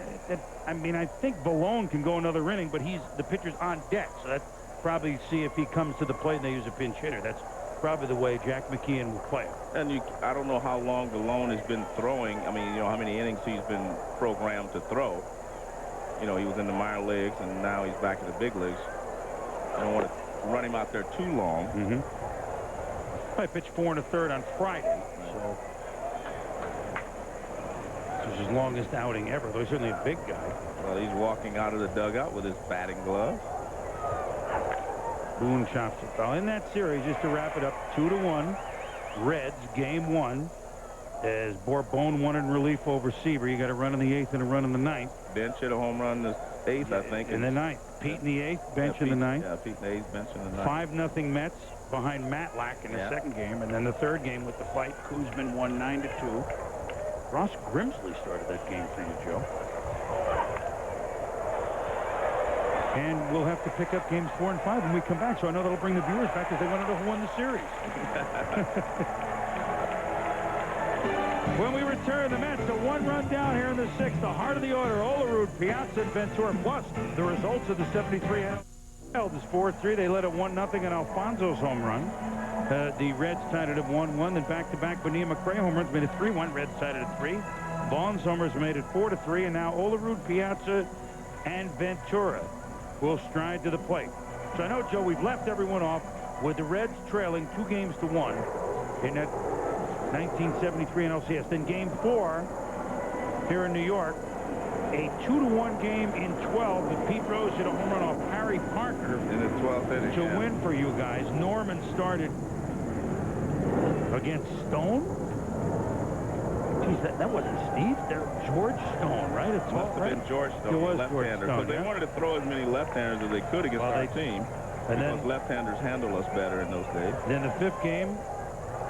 I mean, I think Valone can go another inning, but the pitcher's on deck, so that's probably see if he comes to the plate and they use a pinch hitter. That's probably the way Jack McKeon will play it. And I don't know how long Valone has been throwing. I mean, you know, how many innings he's been programmed to throw. You know, he was in the minor leagues, and now he's back in the big leagues. I don't want to run him out there too long. I pitched 4 1/3 on Friday, so this is his longest outing ever, though he's certainly a big guy. Well, he's walking out of the dugout with his batting glove. Boone chops it foul. In that series, just to wrap it up, 2-1. Reds, game 1. As Bourbon won in relief over Seaver. You got a run in the 8th and a run in the 9th. Bench hit a home run in the 8th, I think. In the 9th. Pete in the 8th, bench in the 9th. Yeah, Pete in the 8th, bench in the 9th. 5-0 Mets behind Matlack in the second game. And then the third game with the fight, Kuzman won 9-2. Ross Grimsley started that game for you, Joe. And we'll have to pick up games 4 and 5 when we come back. So I know that'll bring the viewers back because they want to know who won the series. When we return, the Mets a 1-run down here in the 6th. The heart of the order, Olerud, Piazza, and Ventura. Plus, the results of the 73 held is 4-3. They led at 1-0 in Alfonso's home run. The Reds tied it at 1-1. Then back-to-back Bonilla McRae home runs made it 3-1. Reds tied it at 3. Vaughn's homers made it 4-3. And now Olerud, Piazza, and Ventura will stride to the plate. So I know, Joe, we've left everyone off with the Reds trailing 2-1 in that 1973 NLCS. Then game 4 here in New York, a 2-1 game in 12 that Pete Rose hit a home run off Harry Parker in the 12th inning to win for you guys. Norman started against Stone. Geez, that wasn't Steve. They're George Stone, right? It's must have been George Stone, it was left-hander. Because they wanted to throw as many left-handers as they could against our team. And because then left-handers handle us better in those days. Then the 5th game,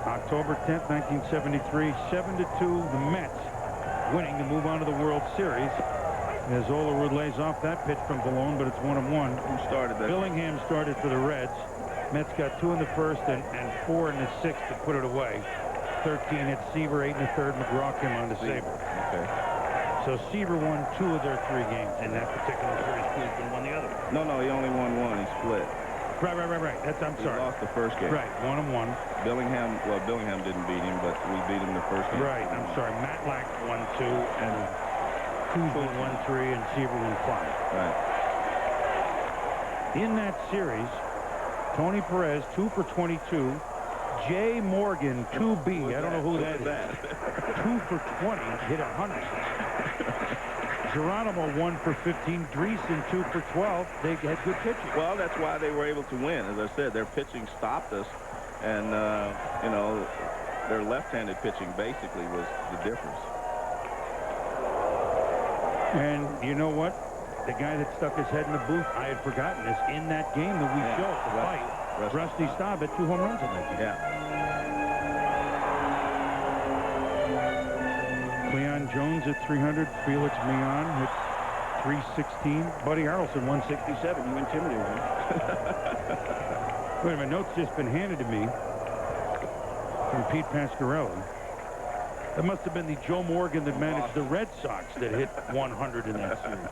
October 10th, 1973, 7-2, the Mets winning to move on to the World Series. As Olerud lays off that pitch from Valone, but it's 1-1. Who started that? Billingham started for the Reds. Mets got 2 in the 1st and 4 in the 6th to put it away. 13 hit Seaver, 8 in the 3rd. McGraw came on to Sabre. Okay. So Seaver won 2 of their 3 games in that particular series. Cleveland won the other. No, he only won 1. He split. Right. I'm sorry. He lost the first game. Right, 1-1. Billingham didn't beat him, but we beat him the first game. Right, I'm sorry. Matlack won 2, and Kuzma won 3, and Seaver won 5. Right. In that series, Tony Perez, 2 for 22. Jay Morgan, 2B. I don't know who that is. 2 for 20. Hit 100. Geronimo 1 for 15. Dreesen 2 for 12. They had good pitching. Well, that's why they were able to win. As I said, their pitching stopped us, and you know, their left-handed pitching basically was the difference. And you know what? The guy that stuck his head in the booth, I had forgotten this, in that game that we showed, the fight. Rusty Staub had 2 home runs in that game. Yeah. Cleon Jones at 300. Felix Mion hit 316. Buddy Harrelson 167. You intimidated him. Wait a minute. Note's just been handed to me from Pete Pasquarelli. That must have been the Joe Morgan that managed the Red Sox that hit 100 in that series.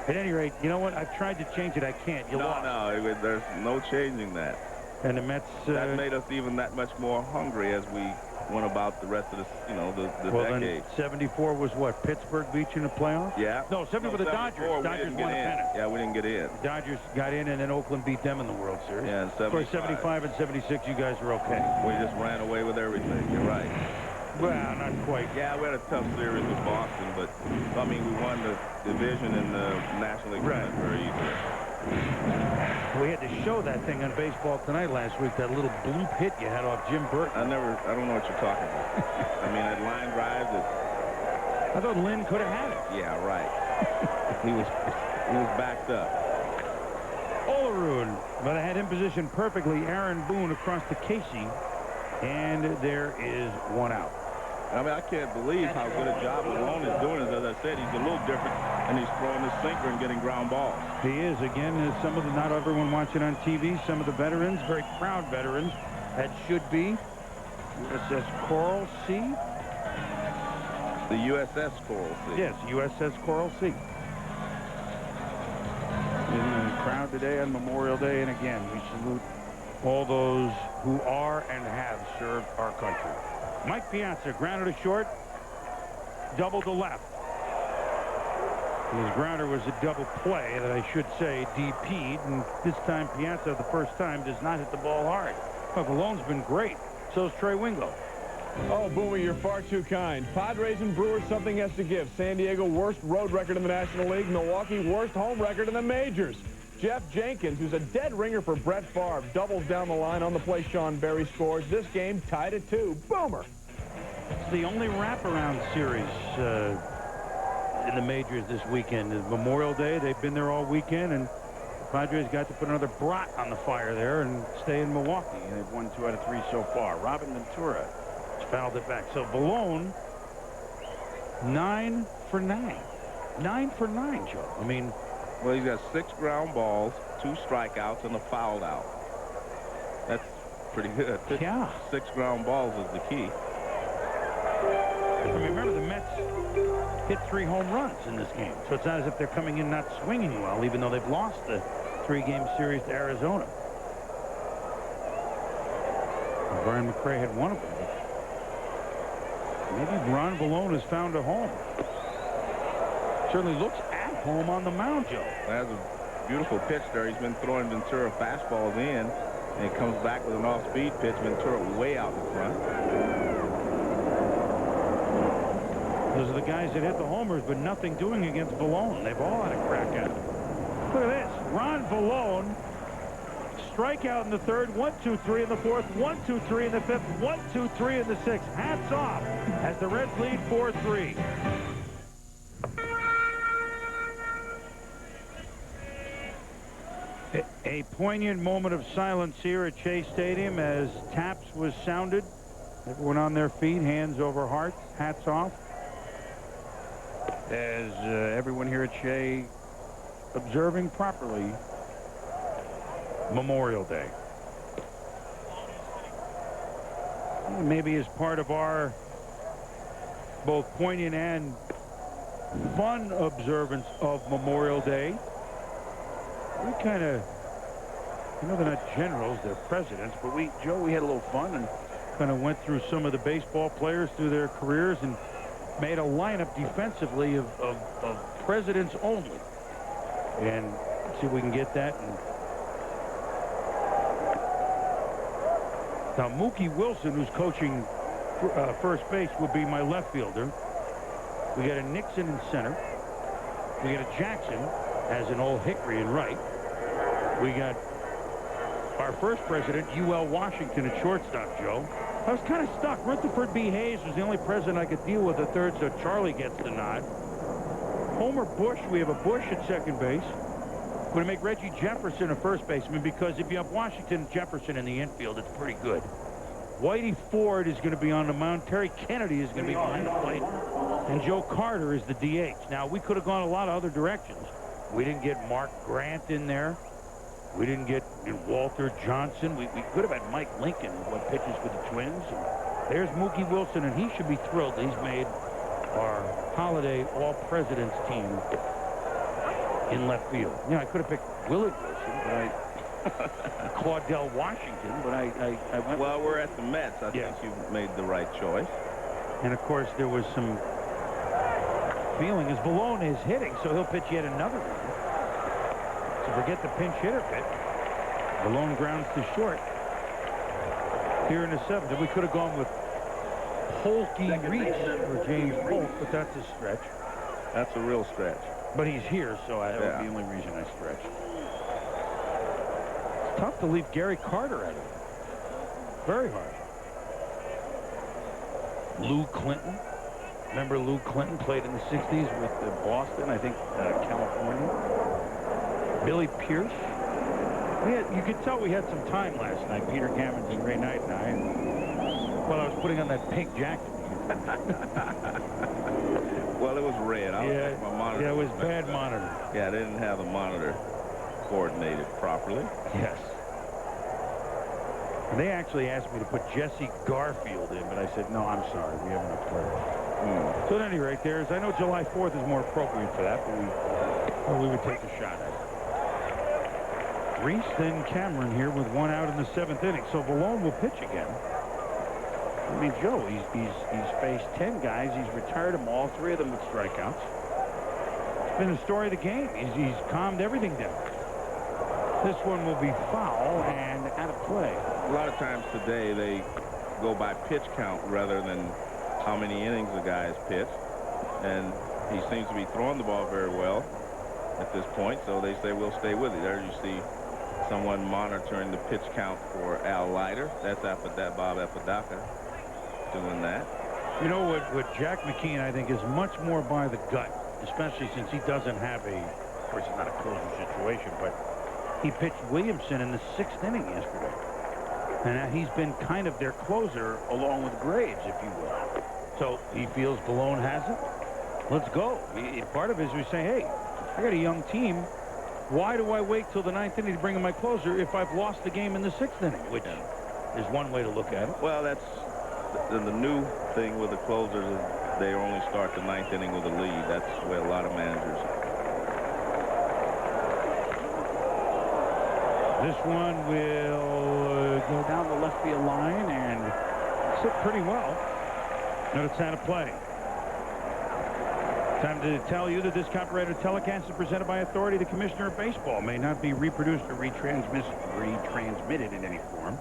At any rate, you know what? I've tried to change it. I can't. You lost. No, there's no changing that. And the Mets... that made us even that much more hungry as we went about the rest of the, you know, the decade. Then 74 was what? Pittsburgh beat you in the playoffs? Yeah. No, 74 the Dodgers. Dodgers won the pennant. Yeah, we didn't get in. Dodgers got in, and then Oakland beat them in the World Series. Yeah, and Of course, 75 and 76, you guys were okay. We just ran away with everything. You're right. Well, not quite. Yeah, we had a tough series with Boston, but, I mean, we won the division in the National League Pennant very easily. We had to show that thing on Baseball Tonight last week, that little bloop hit you had off Jim Burton. I don't know what you're talking about. I mean, that line drive that... I thought Lynn could have had it. Yeah, right. he was backed up. Olerud, but I had him positioned perfectly. Aaron Boone across to Casey, and there is 1 out. I mean, I can't believe how good a job Malone is doing. As I said, he's a little different, and he's throwing his sinker and getting ground balls. He is. Again, some of the, not everyone watching on TV, some of the veterans, very proud veterans, that should be USS Coral Sea. The USS Coral Sea. Yes, USS Coral Sea. In the crowd today on Memorial Day, and again, we salute all those who are and have served our country. Mike Piazza grounded to short, double to left. His grounder was a double play that I should say DP'd, and this time Piazza, the first time, does not hit the ball hard. But Malone's been great. So's Trey Wingo. Oh, Boomer, you're far too kind. Padres and Brewers, something has to give. San Diego, worst road record in the National League. Milwaukee, worst home record in the majors. Jeff Jenkins, who's a dead ringer for Brett Favre, doubles down the line. On the play, Sean Berry scores. This game tied at 2. Boomer. It's the only wraparound series in the majors this weekend. It's Memorial Day. They've been there all weekend, and the Padres got to put another brat on the fire there and stay in Milwaukee. And they've won 2 out of 3 so far. Robin Ventura has fouled it back. So Malone, 9 for 9. 9 for 9, Joe. I mean, well, he's got 6 ground balls, 2 strikeouts, and a fouled out. That's pretty good. Yeah. 6 ground balls is the key. I mean, remember, the Mets hit 3 home runs in this game. So it's not as if they're coming in not swinging well, even though they've lost the 3-game series to Arizona. And Brian McRae had one of them. Maybe Ron Valone has found a home. Certainly looks at home on the mound, Joe. That's a beautiful pitch there. He's been throwing Ventura fastballs in, and he comes back with an off-speed pitch. Ventura way out in front. Those are the guys that hit the homers, but nothing doing against Valone. They've all had a crack at it. Look at this. Ron Valone, strikeout in the 3rd, 1, 2, 3 in the 4th, 1, 2, 3 in the 5th, 1, 2, 3 in the 6th. Hats off as the Reds lead 4-3. A poignant moment of silence here at Shea Stadium as taps was sounded. Everyone on their feet, hands over hearts, hats off. As everyone here at Shea observing properly Memorial Day. Maybe as part of our both poignant and fun observance of Memorial Day, we kind of, you know, they're not generals, they're presidents, but Joe, we had a little fun and kind of went through some of the baseball players through their careers and made a lineup defensively of presidents only. And see if we can get that. And now, Mookie Wilson, who's coaching first base, would be my left fielder. We got a Nixon in center. We got a Jackson as an Old Hickory in right. We got our first president, U.L. Washington, at shortstop, Joe. I was kind of stuck. Rutherford B. Hayes was the only president I could deal with at third, so Charlie gets the nod. Homer Bush, we have a Bush at second base. We're going to make Reggie Jefferson a first baseman because if you have Washington and Jefferson in the infield, it's pretty good. Whitey Ford is going to be on the mound. Terry Kennedy is going to be behind the plate. And Joe Carter is the DH. Now, we could have gone a lot of other directions. We didn't get Mark Grant in there. We didn't get Walter Johnson. We could have had Mike Lincoln, who pitches for the Twins. And there's Mookie Wilson, and he should be thrilled that he's made our holiday all-presidents team in left field. You know, I could have picked Willard Wilson, but Claudel Washington, but I went. Well, we're at the Mets. I think you made the right choice. And, of course, there was some feeling as Valone is hitting, so he'll pitch yet another one. So forget the pinch hitter pitch. Valone grounds to short here in the 7th. We could have gone with Polky Reese or James Polk, but that's a stretch. That's a real stretch. But he's here, so that would be the only reason I stretched. It's tough to leave Gary Carter out of it. Very hard. Lou Clinton. Remember Lou Clinton played in the 60s with Boston, I think California. Billy Pierce. You could tell we had some time last night, Peter Gammons and Ray Knight and I. While I was putting on that pink jacket, you could Well, it was red. I Yeah, my monitor yeah, it was messed bad up. monitor. Yeah, they didn't have the monitor coordinated properly. Yes. And they actually asked me to put Jesse Garfield in, but I said, no, I'm sorry. We have enough players. So at any rate, I know July 4th is more appropriate for that, but we would take a shot at it. Reese, then Cameron here with one out in the 7th inning. So Valone will pitch again. I mean, Joe, he's faced 10 guys. He's retired them all, 3 of them with strikeouts. It's been the story of the game. He's calmed everything down. This one will be foul and out of play. A lot of times today they go by pitch count rather than how many innings the guy has pitched. And he seems to be throwing the ball very well at this point, so they say we'll stay with it. There you see someone monitoring the pitch count for Al Leiter. That's Bob Apodaca doing that. You know what Jack McKeon, I think, is much more by the gut, especially since he doesn't have of course, it's not a closer situation, but he pitched Williamson in the 6th inning yesterday. And he's been kind of their closer along with Graves, if you will. So he feels Valone has it. Let's go. Part of it is we say, hey, I got a young team. Why do I wait till the 9th inning to bring in my closer if I've lost the game in the 6th inning? Which is one way to look at it. Well, that's the new thing with the closers is they only start the 9th inning with a lead. That's where a lot of managers. This one will go down the left field line and sit pretty well. Notice out of play. Time to tell you that this copyrighted telecast is presented by authority. The Commissioner of Baseball may not be reproduced or retransmitted in any form.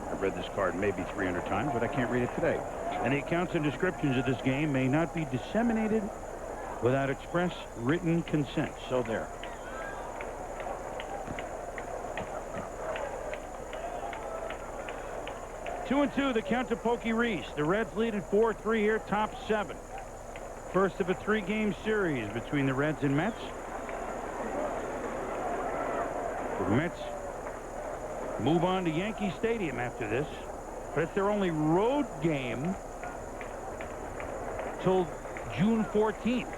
I've read this card maybe 300 times, but I can't read it today. And the accounts and descriptions of this game may not be disseminated without express written consent. So there. Two and two, the count to Pokey Reese. The Reds lead at 4-3 here, top 7. First of a 3-game series between the Reds and Mets. The Mets move on to Yankee Stadium after this, but it's their only road game till June 14th.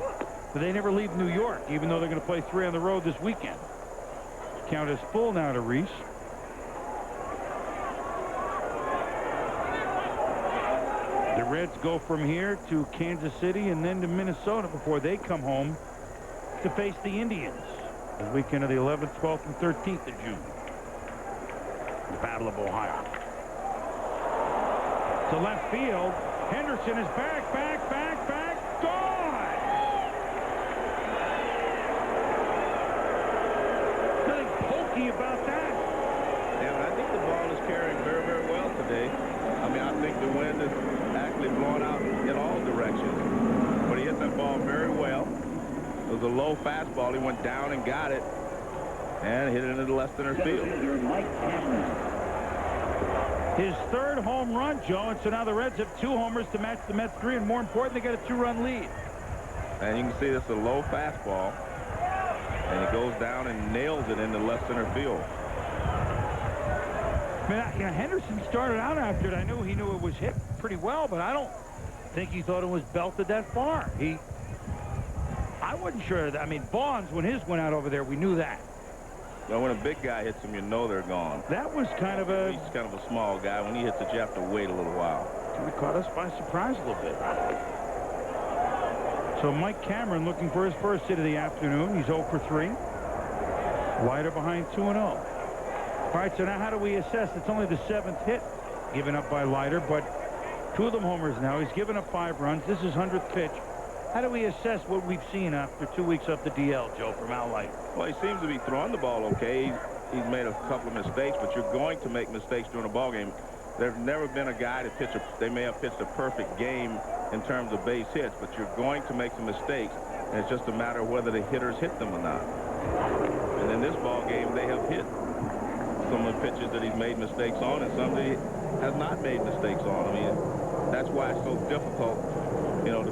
But they never leave New York, even though they're going to play 3 on the road this weekend. Count is full now to Reese. The Reds go from here to Kansas City and then to Minnesota before they come home to face the Indians the weekend of the 11th, 12th, and 13th of June. The Battle of Ohio. To left field. Henderson is back. Gone! Nothing pokey about that. Yeah, but I think the ball is carrying very, very well today. I mean, I think the wind is actually blowing out in all directions. But he hit that ball very well. It was a low fastball. He went down and got it. And hit it into the left center field. His 3rd home run, Joe, and so now the Reds have 2 homers to match the Mets 3, and more important, they get a 2-run lead. And you can see this is a low fastball. And he goes down and nails it into left center field. Man, Henderson started out after it. I knew he knew it was hit pretty well, but I don't think he thought it was belted that far. I wasn't sure. I mean, Bonds, when his went out over there, we knew that. Well, when a big guy hits him, you know they're gone. That was kind of a... He's kind of a small guy. When he hits it, you have to wait a little while. Kind of caught us by surprise a little bit. So Mike Cameron looking for his first hit of the afternoon. He's 0 for 3. Leiter behind 2-0. All right, so now how do we assess? It's only the 7th hit given up by Leiter, but 2 of them homers now. He's given up 5 runs. This is 100th pitch. How do we assess what we've seen after 2 weeks off the DL, Joe, from Al Leiter? Well, he seems to be throwing the ball okay. He's made a couple of mistakes, but you're going to make mistakes during a ball game. There's never been a guy to pitch they may have pitched a perfect game in terms of base hits, but you're going to make some mistakes, and it's just a matter of whether the hitters hit them or not. And in this ball game, they have hit some of the pitches that he's made mistakes on, and some that he has not made mistakes on. I mean, that's why it's so difficult, you know,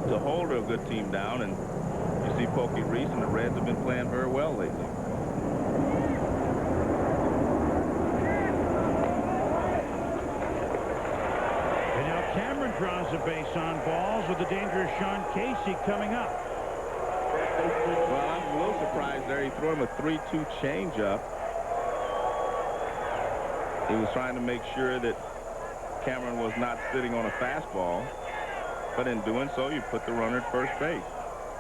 to hold a good team down. And you see Pokey Reese and the Reds have been playing very well lately. And now Cameron draws a base on balls with the dangerous Sean Casey coming up. Well, I'm a little surprised there. He threw him a 3-2 changeup. He was trying to make sure that Cameron was not sitting on a fastball. But in doing so, you put the runner at first base.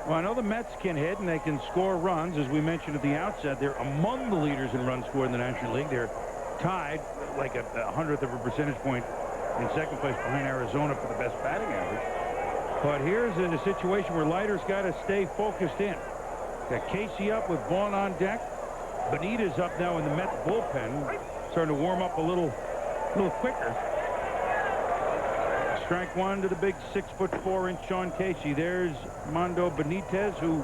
Well, I know the Mets can hit and they can score runs. As we mentioned at the outset, they're among the leaders in runs scored in the National League. They're tied like a 100th of a percentage point in second place behind Arizona for the best batting average. But here's a situation where Leiter's got to stay focused in. Got Casey up with Vaughn on deck. Benitez up now in the Mets bullpen, starting to warm up a little quicker. Strike one to the big 6'4" Sean Casey. There's Mondo Benitez, who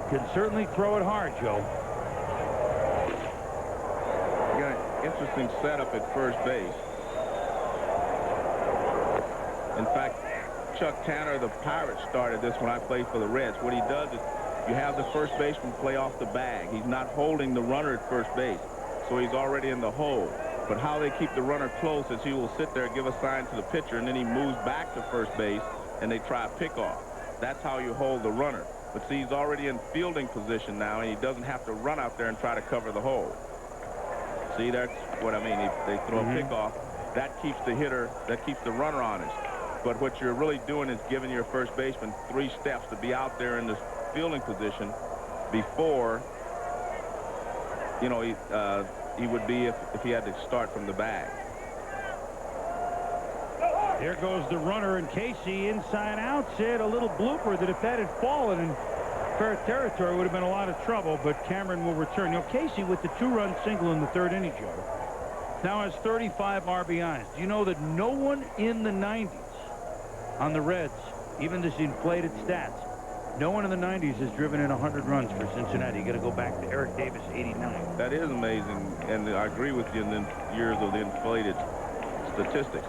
can certainly throw it hard, Joe. You got an interesting setup at first base. In fact, Chuck Tanner, the Pirates, started this when I played for the Reds. What he does is you have the first baseman play off the bag. He's not holding the runner at first base, so he's already in the hole. But how they keep the runner close is he will sit there, give a sign to the pitcher, and then he moves back to first base, and they try a pickoff. That's how you hold the runner. But see, he's already in fielding position now, and he doesn't have to run out there and try to cover the hole. See, that's what I mean. They throw a pickoff. That keeps the hitter, that keeps the runner honest. But what you're really doing is giving your first baseman 3 steps to be out there in this fielding position before, you know, he would be if he had to start from the bag. There goes the runner, and Casey inside out said a little blooper that if that had fallen in fair territory would have been a lot of trouble, but Cameron will return. You know, Casey with the 2-run single in the 3rd inning, Joe, now has 35 RBIs. Do you know that no one in the 90s on the Reds, even this inflated stats, no one in the 90s has driven in 100 runs for Cincinnati? You got to go back to Eric Davis, 89. That is amazing, and I agree with you in the years of the inflated statistics.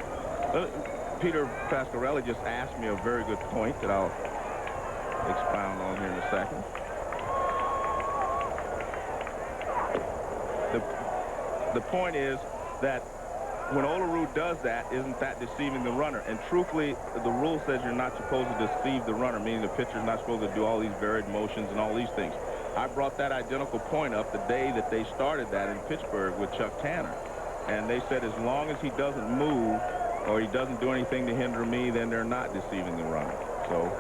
Peter Pasquarelli just asked me a very good point that I'll expound on here in a second. The point is that when Olerud does that, isn't that deceiving the runner? And truthfully, the rule says you're not supposed to deceive the runner, meaning the pitcher's not supposed to do all these varied motions and all these things. I brought that identical point up the day that they started that in Pittsburgh with Chuck Tanner. And they said as long as he doesn't move or he doesn't do anything to hinder me, then they're not deceiving the runner. So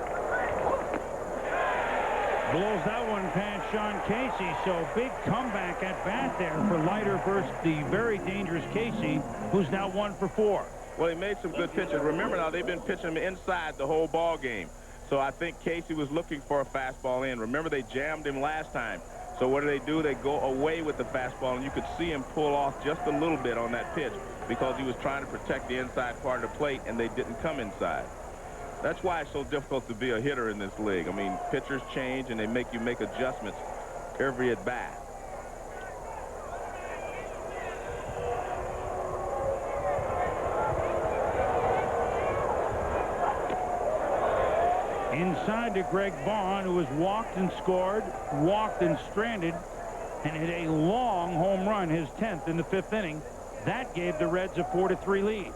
blows that one past Sean Casey, so big comeback at bat there for Leiter versus the very dangerous Casey, who's now 1 for 4. Well, he made some good pitches. Remember now, they've been pitching him inside the whole ball game. So I think Casey was looking for a fastball in. Remember, they jammed him last time. So what do? They go away with the fastball, and you could see him pull off just a little bit on that pitch because he was trying to protect the inside part of the plate, and they didn't come inside. That's why it's so difficult to be a hitter in this league. I mean, pitchers change, and they make you make adjustments every at bat. Inside to Greg Vaughn, who has walked and scored, walked and stranded, and hit a long home run, his 10th in the 5th inning. That gave the Reds a 4-3 lead.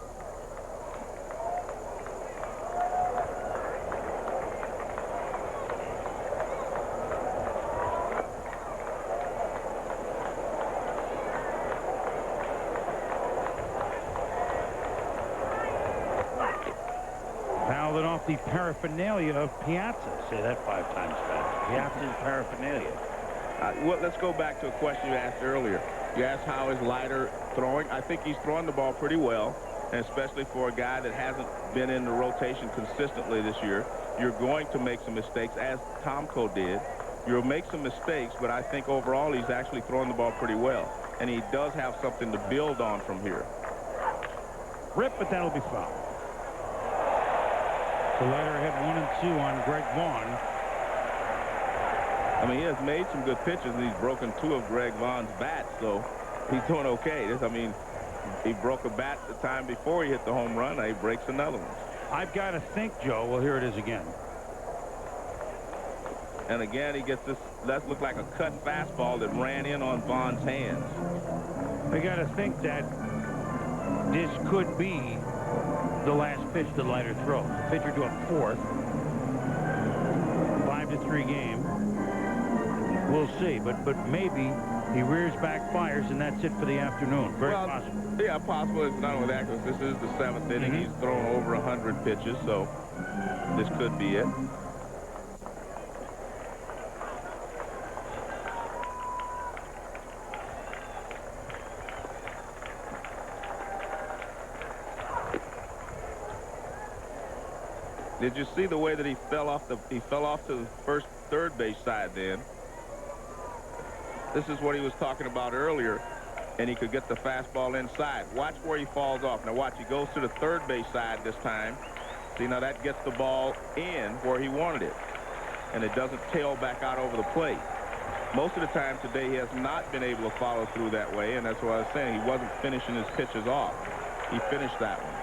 Fouled it off the paraphernalia of Piazza. Say that 5 times fast. Piazza's paraphernalia. Well, let's go back to a question you asked earlier. You asked how is Leiter throwing. I think he's throwing the ball pretty well, and especially for a guy that hasn't been in the rotation consistently this year. You're going to make some mistakes, as Tomko did. You'll make some mistakes, but I think overall he's actually throwing the ball pretty well, and he does have something to build on from here. Rip, but that'll be fouled. So Leiter hit 1 and 2 on Greg Vaughn. I mean, he has made some good pitches, and he's broken 2 of Greg Vaughn's bats, so he's doing okay. I mean, he broke a bat the time before he hit the home run. Now he breaks another one. I've got to think, Joe. Well, here it is again. And again, he gets this. That looked like a cut fastball that ran in on Vaughn's hands. I got to think that this could be the last pitch, the lighter throw. The pitcher to a fourth. 5-3 game. We'll see, but maybe he rears back, fires, and that's it for the afternoon. Very possible. Yeah, possible. It's not with accuracy. This is the 7th inning. He's thrown over 100 pitches, so this could be it. Did you see the way that he fell off to the third base side then? This is what he was talking about earlier, and he could get the fastball inside. Watch where he falls off. Now watch, he goes to the third base side this time. See, now that gets the ball in where he wanted it, and it doesn't tail back out over the plate. Most of the time today, he has not been able to follow through that way, and that's what I was saying. He wasn't finishing his pitches off. He finished that one.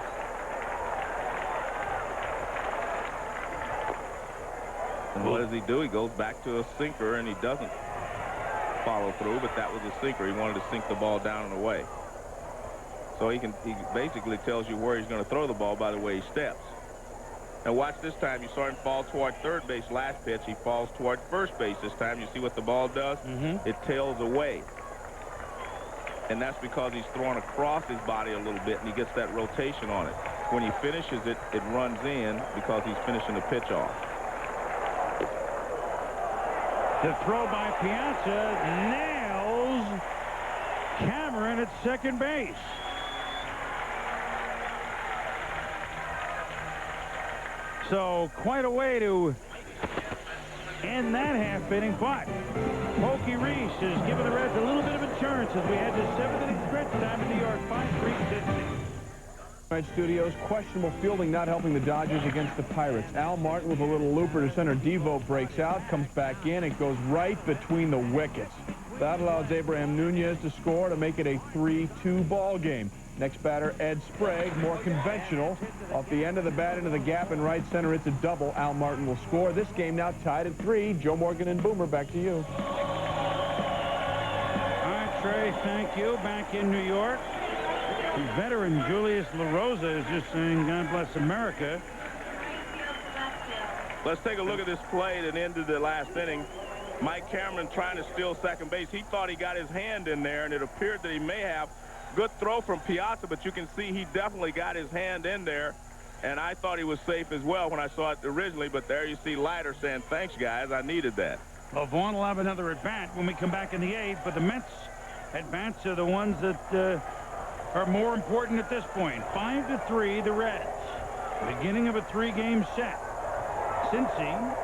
And what does he do? He goes back to a sinker, and he doesn't follow through, but that was a sinker. He wanted to sink the ball down and away. So he basically tells you where he's going to throw the ball by the way he steps. And watch this time. You saw him fall toward third base last pitch. He falls toward first base this time. You see what the ball does? It tails away. And that's because he's throwing across his body a little bit, and he gets that rotation on it. When he finishes it, it runs in because he's finishing the pitch off. The throw by Piazza nails Cameron at second base. So quite a way to end that half inning, but Pokey Reese has given the Reds a little bit of insurance as we head to 7th inning stretch time in New York. 5-3 Cincinnati. Studios, questionable fielding not helping the Dodgers against the Pirates. Al Martin with a little looper to center. Devo breaks out, comes back in, and goes right between the wickets. That allows Abraham Nunez to score to make it a 3-2 ball game. Next batter, Ed Sprague, more conventional. Off the end of the bat into the gap in right center, it's a double. Al Martin will score. This game now tied at 3. Joe Morgan and Boomer, back to you. All right, Trey, thank you. Back in New York. The veteran Julius LaRosa is just saying, God bless America. Let's take a look at this play that ended the last inning. Mike Cameron trying to steal second base. He thought he got his hand in there, and it appeared that he may have. Good throw from Piazza, but you can see he definitely got his hand in there. And I thought he was safe as well when I saw it originally, but there you see Leiter saying, thanks, guys, I needed that. Well, Vaughn will have another at-bat when we come back in the 8th, but the Mets at-bats are the ones that are more important at this point. 5-3, the Reds. Beginning of a 3-game set. Cincy,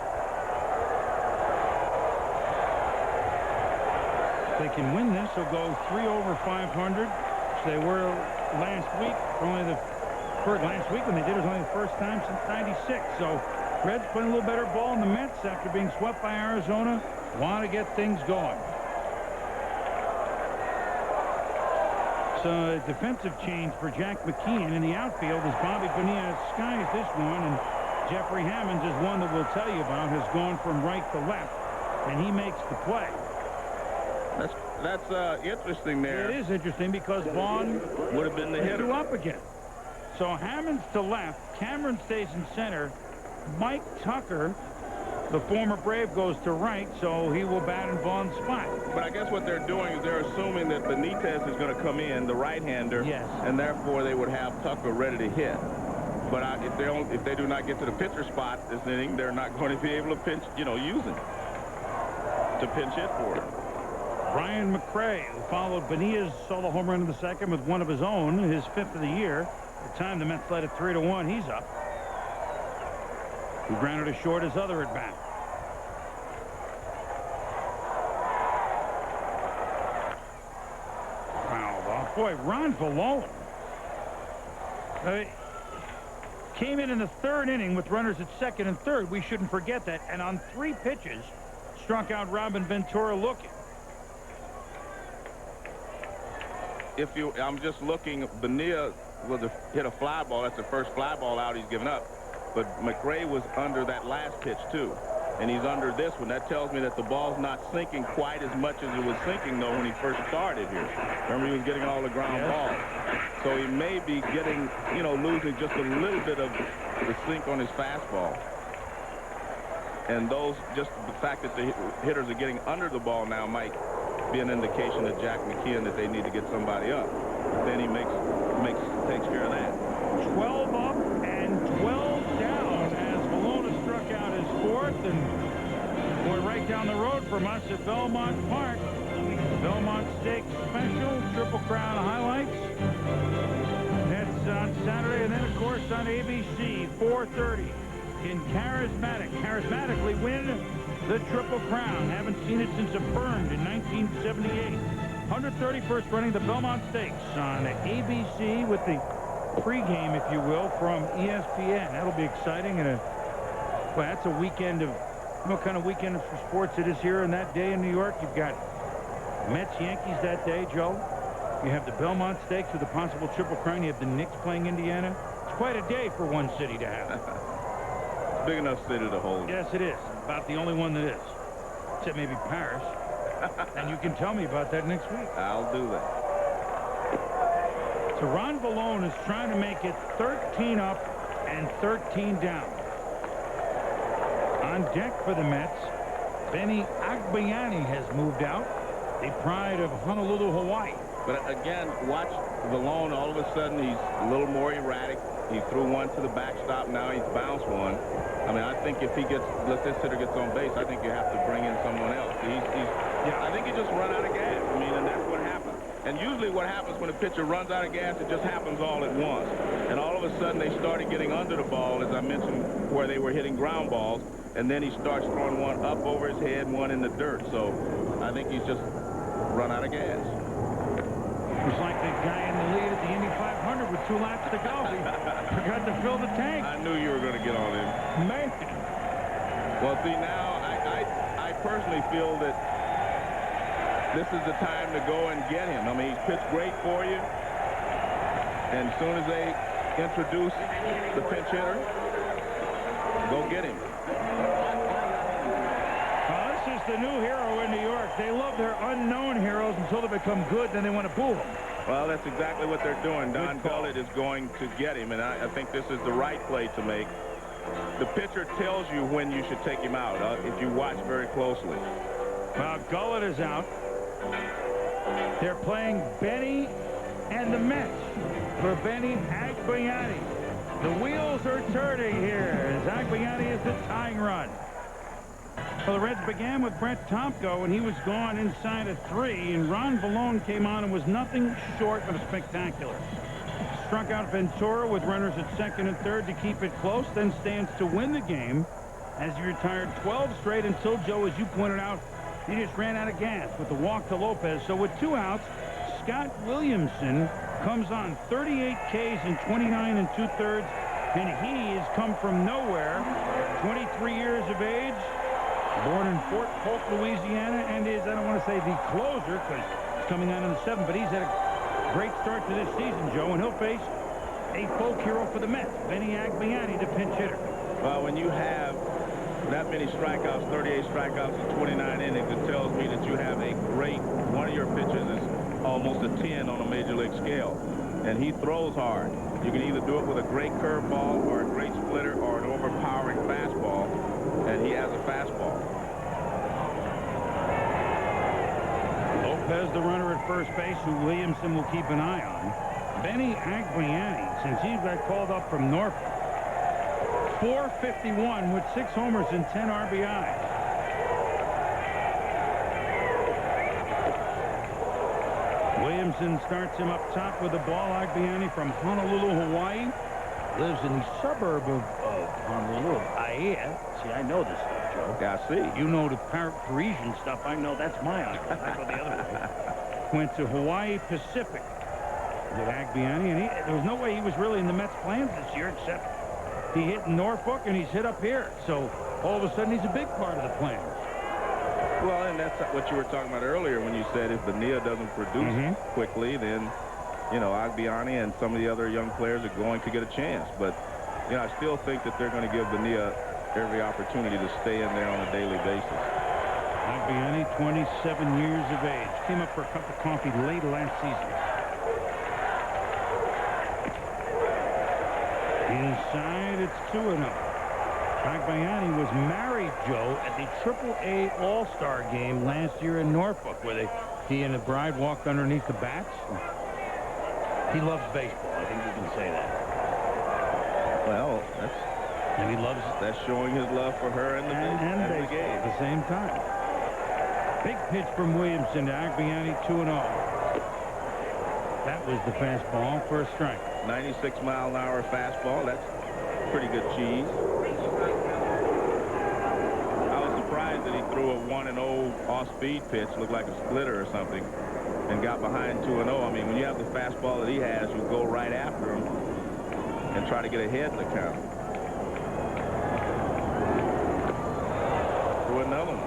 if they can win this, they'll go 3 over 500. Which they were last week. Last week when they did it was only the first time since '96. So Reds playing a little better ball, and the Mets, after being swept by Arizona, want to get things going. So a defensive change for Jack McKeon in the outfield as Bobby Bonilla skies this one, and Jeffrey Hammonds is one that we'll tell you about, has gone from right to left, and he makes the play. That's interesting there. It is interesting because Vaughn would have been the hitter up again. So Hammonds to left, Cameron stays in center, Mike Tucker, the former Brave, goes to right, so he will bat in Vaughn's spot. But I guess what they're doing is they're assuming that Benitez is going to come in, the right-hander, yes, and therefore they would have Tucker ready to hit. But if they do not get to the pitcher spot this inning, they're not going to be able to pinch, use him to pinch hit for him. Brian McRae, who followed Bonilla's solo home run in the second with one of his own, his 5th of the year. At the time the Mets led it 3-1. He's up. He grounded to short his other at bat. Wow, boy, Ron Valone came in the 3rd inning with runners at 2nd and 3rd. We shouldn't forget that. And on 3 pitches, struck out Robin Ventura looking. I'm just looking, Bonilla hit a fly ball. That's the first fly ball out he's given up. But McRae was under that last pitch, too. and he's under this one. That tells me that the ball's not sinking quite as much as it was sinking, though, when he first started here. Remember, he was getting all the ground balls. So he may be getting, you know, losing just a little bit of the sink on his fastball. And those, just the fact that the hitters are getting under the ball now might be an indication to Jack McKeon that they need to get somebody up. But then he takes care of that. 12 up and 12 down as Valona struck out his fourth, and boy, right down the road from us at Belmont Park, Belmont Stakes Special, Triple Crown highlights. That's on Saturday, and then of course on ABC, 4:30. Can charismatically win the Triple Crown? Haven't seen it since it burned in 1978. 131st running the Belmont Stakes on ABC with the pregame, if you will, from ESPN. That'll be exciting. And well, that's a weekend of, what kind of weekend of sports it is here on that day in New York. You've got Mets, Yankees that day, Joe. You have the Belmont Stakes with a possible Triple Crown. You have the Knicks playing Indiana. It's quite a day for one city to have. Big enough city to hold. Yes, it is. About the only one that is. Except maybe Paris. And you can tell me about that next week. I'll do that. So Ron Valone is trying to make it 13 up and 13 down. On deck for the Mets, Benny Agbayani has moved out. The pride of Honolulu, Hawaii. But again, watch Valone. All of a sudden, he's a little more erratic. He threw one to the backstop. Now he's bounced one. I mean, I think if he gets, let this hitter gets on base, I think you have to bring in someone else. I think he just run out of gas. I mean, and that's what happens. And usually what happens when a pitcher runs out of gas, it just happens all at once. And all of a sudden, they started getting under the ball, as I mentioned, where they were hitting ground balls. And then he starts throwing one up over his head, one in the dirt. So I think he's just run out of gas. It was like the guy in the lead at the Indy 500 with 2 laps to go. He forgot to fill the tank. I knew you were going to get on him. Man. Well, see, now I personally feel that this is the time to go and get him. I mean, he's pitched great for you. And as soon as they introduce the pinch hitter, go get him. This is the new hero in New York. They love their unknown heroes until they become good, then they want to boo them. Well, that's exactly what they're doing. Don Gullett is going to get him, and I think this is the right play to make. The pitcher tells you when you should take him out, if you watch very closely. Well, Gullett is out. They're playing Benny and the Mets for Benny Agbayani. The wheels are turning here as Agbayani is the tying run. Well, the Reds began with Brett Tomko, and he was gone inside of 3, and Ron Valone came on and was nothing short of spectacular. Struck out Ventura with runners at second and third to keep it close, then stands to win the game as he retired 12 straight until, Joe, as you pointed out, he just ran out of gas with the walk to Lopez. So with 2 outs, Scott Williamson comes on 38 Ks in 29 2/3, and he has come from nowhere, 23 years of age, born in Fort Polk, Louisiana, and is, I don't want to say the closer because he's coming on in the 7th, but he's had a great start to this season, Joe, and he'll face a folk hero for the Mets, Benny Agbayani, the pinch hitter. Well, when you have that many strikeouts, 38 strikeouts in 29 innings, it tells me that you have a great, one of your pitches is almost a 10 on a major league scale. And he throws hard. You can either do it with a great curveball or a great splitter or an overpowering fastball, and he has a fastball. Lopez, the runner at first base, who Williamson will keep an eye on. Benny Agbayani, since he got called up from Norfolk, 451 with 6 homers and 10 RBI. Williamson starts him up top with the ball. Agbayani from Honolulu, Hawaii. Lives in the suburb of Honolulu, Aiea. See, I know this stuff, Joe. Yeah, I see. You know the Parisian stuff. I know that's my uncle. I go the other way. Went to Hawaii Pacific with Agbayani, and there was no way he was really in the Mets' plans this year, except he hit in Norfolk and he's hit up here. So all of a sudden he's a big part of the plan. Well, and that's what you were talking about earlier when you said if Bonilla doesn't produce quickly, then, you know, Agbayani and some of the other young players are going to get a chance. But, you know, I still think that they're going to give Bonilla every opportunity to stay in there on a daily basis. Agbayani, 27 years of age. Came up for a cup of coffee late last season. Inside, it's 2-0. Agbayani was married, Joe, at the AAA All-Star game last year in Norfolk, where he and the bride walked underneath the bats. He loves baseball. I think we can say that. Well, And he loves that's showing his love for her and the baseball game at the same time. Big pitch from Williamson to Agbayani, 2-0. That was the fastball for a strike. 96-mile-an-hour fastball. That's pretty good cheese. I was surprised that he threw a 1-0 off-speed pitch, looked like a splitter or something, and got behind 2-0. I mean, when you have the fastball that he has, you go right after him and try to get ahead in the count. Threw another one.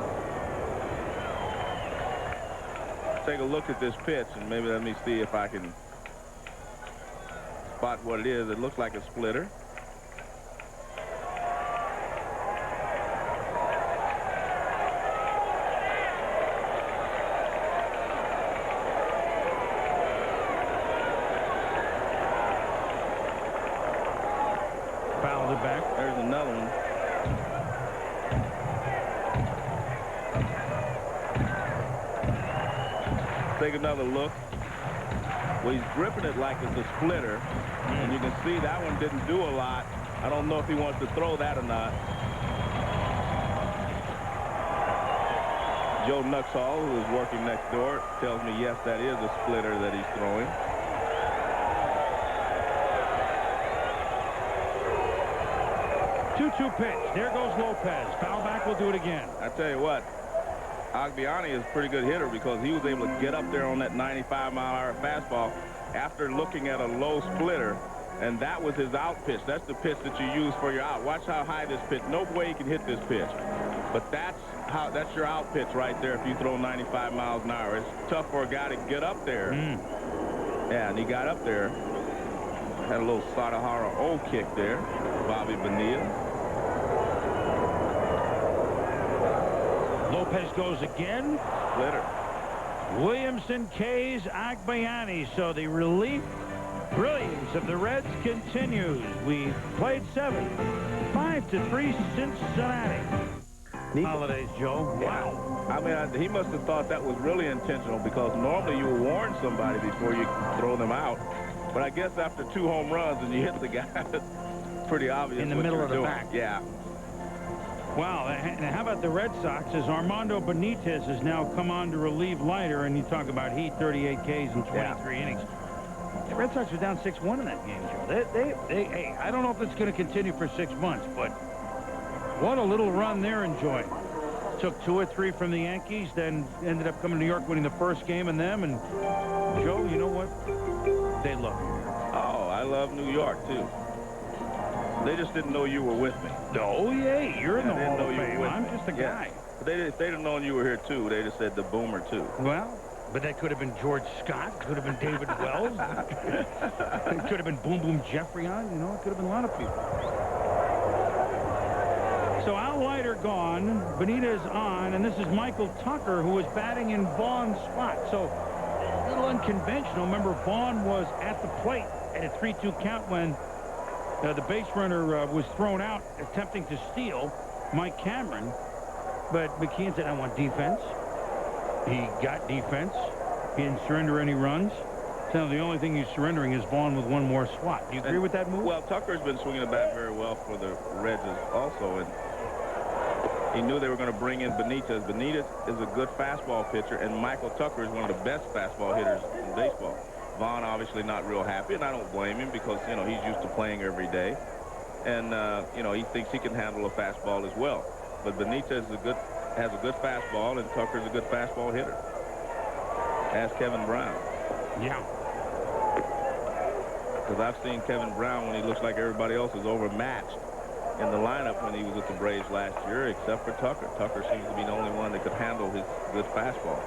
Take a look at this pitch, and maybe let me see if I can spot what it is. It looks like a splitter. Fouled it back. There's another one. Take another look. Well, he's gripping it like it's a splitter, and you can see that one didn't do a lot. I don't know if he wants to throw that or not. Joe Nuxhall, who is working next door, tells me yes, that is a splitter that he's throwing. Two pitch. There goes Lopez. Foul back. Will do it again. I tell you what, Agbayani is a pretty good hitter because he was able to get up there on that 95-mile-an-hour fastball after looking at a low splitter, and that was his out pitch. That's the pitch that you use for your out. Watch how high this pitch. No way he can hit this pitch, but that's your out pitch right there. If you throw 95 miles an hour, it's tough for a guy to get up there. Yeah, and he got up there. Had a little Sadahara O kick there. Bobby Bonilla. Lopez goes again. Splitter. Williamson K's Agbayani. So the relief brilliance of the Reds continues. We played 7. 5-3 Cincinnati. Holidays, Joe. Wow. I mean, he must have thought that was really intentional because normally you would warn somebody before you throw them out. But I guess after 2 home runs and you hit the guy, it's pretty obvious in the what middle you're of the doing. back. Yeah. Wow. And how about the Red Sox as Armando Benitez has now come on to relieve Leiter, and you talk about heat, 38 Ks in 23 innings. The Red Sox are down 6-1 in that game, Joe. Hey, I don't know if it's going to continue for 6 months, but what a little run they're enjoying. Took 2 or 3 from the Yankees, then ended up coming to New York, winning the first game in them. And Joe, you know what? They love you. Oh, I love New York too. They just didn't know you were with me. No, yeah, you're in the didn't Hall know of you were Fame. with I'm me. just a guy. But if they'd have known you were here too, they'd have said the Boomer too. Well, but that could have been George Scott. Could have been David Wells. It could have been Boom Boom Jeffrey on. You know, it could have been a lot of people. So Al Leiter gone, Benitez on, and this is Michael Tucker, who was batting in Vaughn's spot. So a little unconventional. Remember, Vaughn was at the plate at a 3-2 count when the base runner was thrown out attempting to steal Mike Cameron. But McKeon said, I want defense. He got defense. He didn't surrender any runs. So the only thing he's surrendering is Vaughn with 1 more swat. Do you agree with that move? Well, Tucker's been swinging the bat very well for the Reds also, and he knew they were going to bring in Benitez. Benitez is a good fastball pitcher, and Michael Tucker is one of the best fastball hitters in baseball. Vaughn obviously not real happy, and I don't blame him because, you know, he's used to playing every day. And, you know, he thinks he can handle a fastball as well. But Benitez has a good fastball, and Tucker's a good fastball hitter. Ask Kevin Brown. Yeah. Because I've seen Kevin Brown when he looks like everybody else is overmatched in the lineup when he was with the Braves last year, except for Tucker. Tucker seems to be the only one that could handle his good fastball.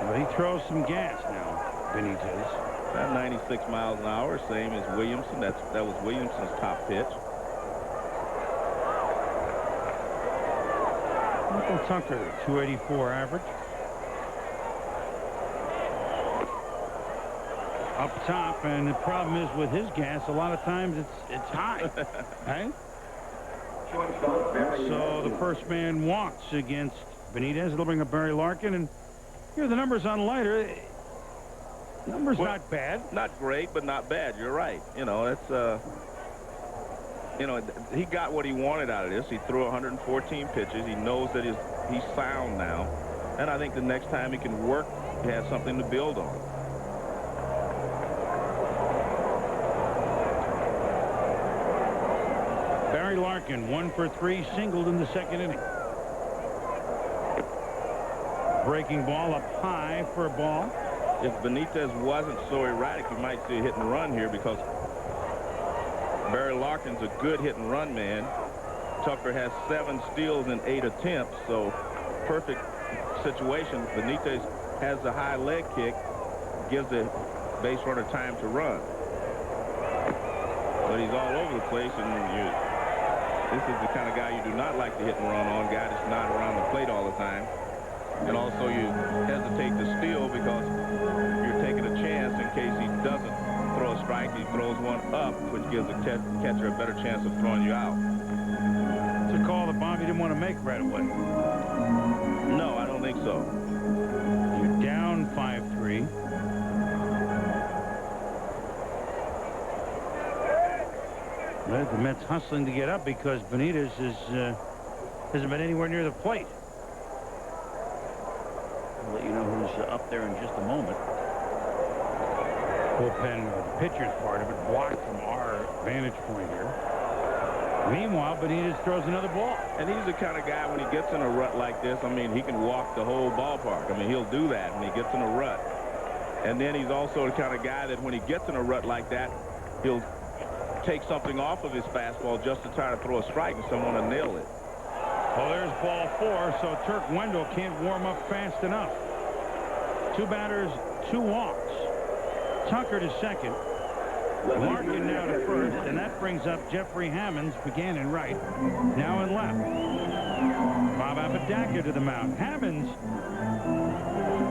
But he throws some gas now. Benitez. At 96 miles an hour, same as Williamson. That was Williamson's top pitch. Michael Tucker, 284 average. Up top, and the problem is with his gas, a lot of times it's high. Hey? So the first man walks against Benitez. It'll bring up Barry Larkin, and here are the numbers on Leiter. Numbers not bad. Not great, but not bad. You're right. You know, it's you know, he got what he wanted out of this. He threw 114 pitches. He knows that he's sound now, and I think the next time he can work, he has something to build on. Barry Larkin, 1 for 3, singled in the second inning. Breaking ball up high for a ball. If Benitez wasn't so erratic, you might see a hit and run here because Barry Larkin's a good hit and run man. Tucker has 7 steals in 8 attempts, so perfect situation. Benitez has the high leg kick, gives the base runner time to run. But he's all over the place, and this is the kind of guy you do not like to hit and run on, guy that's not around the plate all the time. And also you hesitate to steal because you're taking a chance in case he doesn't throw a strike. He throws one up, which gives the catcher a better chance of throwing you out. It's a call that Bobby didn't want to make right away. No, I don't think so. You're down 5-3. The Mets hustling to get up because Benitez hasn't been anywhere near the plate. I'll let you know who's up there in just a moment. Bullpen, the pitcher's part of it, blocked from our vantage point here. Meanwhile, Benitez throws another ball. And he's the kind of guy, when he gets in a rut like this, I mean, he can walk the whole ballpark. I mean, he'll do that when he gets in a rut. And then he's also the kind of guy that when he gets in a rut like that, he'll take something off of his fastball just to try to throw a strike and someone to nail it. Well, there's ball 4, so Turk Wendell can't warm up fast enough. 2 batters, 2 walks. Tucker to second. Larkin now to first, and that brings up Jeffrey Hammonds, began in right, now in left. Bob Apodaca to the mound. Hammonds,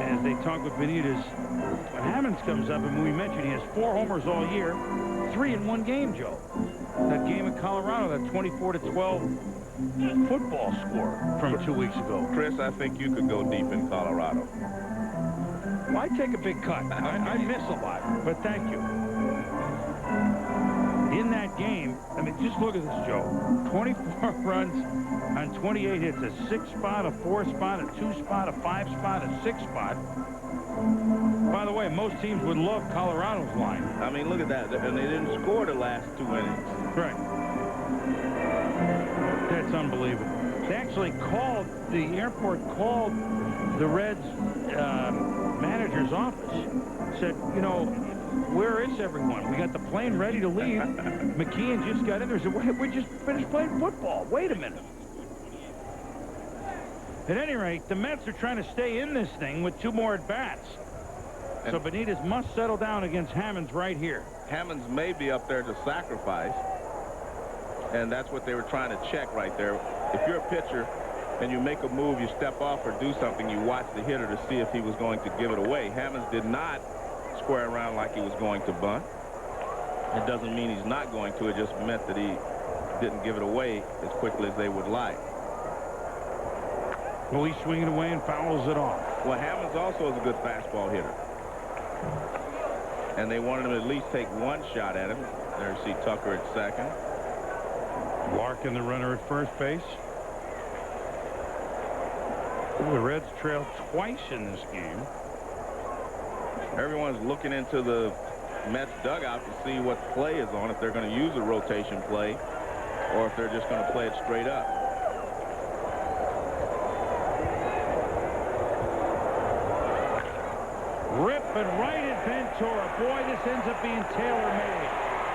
as they talk with Benitez, when Hammonds comes up, and we mentioned he has 4 homers all year, 3 in 1 game, Joe. That game in Colorado, that 24-12 football score from 2 weeks ago. Chris, I think you could go deep in Colorado. Well, I take a big cut. I miss a lot, but thank you. In that game, I mean, just look at this, Joe. 24 runs on 28 hits, a 6 spot, a 4 spot, a 2 spot, a 5 spot, a 6 spot. By the way, most teams would love Colorado's line. I mean, look at that. And they didn't score the last 2 innings. Right. That's unbelievable. They actually called, the airport called the Reds manager's office. Said, you know, where is everyone? We got the plane ready to leave. McKeon just got in there and said, wait, we just finished playing football. Wait a minute. At any rate, the Mets are trying to stay in this thing with 2 more at-bats. So Benitez must settle down against Hammonds right here. Hammonds may be up there to sacrifice, and that's what they were trying to check right there. If you're a pitcher and you make a move, you step off or do something, you watch the hitter to see if he was going to give it away. Hammonds did not square around like he was going to bunt. It doesn't mean he's not going to. It just meant that he didn't give it away as quickly as they would like. Well, he's swinging away and fouls it off. Well, Hammonds also is a good fastball hitter. And they wanted him to at least take 1 shot at him. There you see Tucker at second. Larkin, the runner at first base. The Reds trail twice in this game. Everyone's looking into the Mets dugout to see what play is on, if they're going to use a rotation play or if they're just going to play it straight up. Rip and right at Ventura. Boy, this ends up being tailor-made.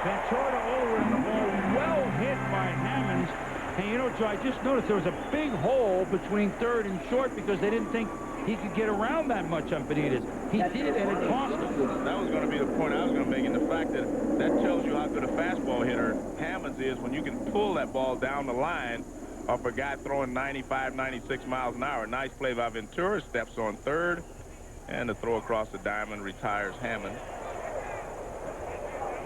Ventura to Olerud, the ball well hit by Hammonds. And you know, Joe, I just noticed there was a big hole between third and short because they didn't think he could get around that much on Benitez. He did, and it cost him. That was going to be the point I was going to make, and the fact that tells you how good a fastball hitter Hammonds is when you can pull that ball down the line off a guy throwing 95, 96 miles an hour. Nice play by Ventura, steps on third, and the throw across the diamond retires Hammond.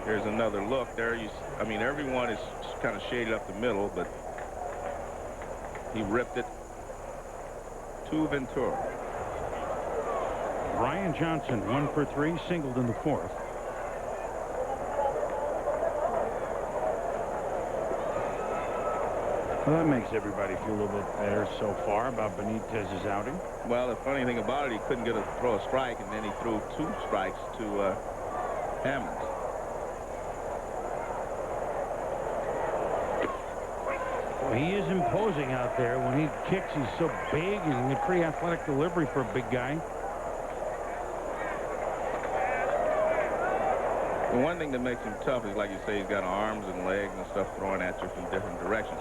Here's another look there. I mean, everyone is kind of shaded up the middle, but he ripped it to Ventura. Brian Johnson, 1 for 3, singled in the fourth. Well, that makes everybody feel a little bit better so far about Benitez's outing. Well, the funny thing about it, he couldn't throw a strike, and then he threw 2 strikes to Hammond. Well, he is imposing out there. When he kicks, he's so big. He's a pretty athletic delivery for a big guy. The one thing that makes him tough is, like you say, he's got arms and legs and stuff throwing at you from different directions.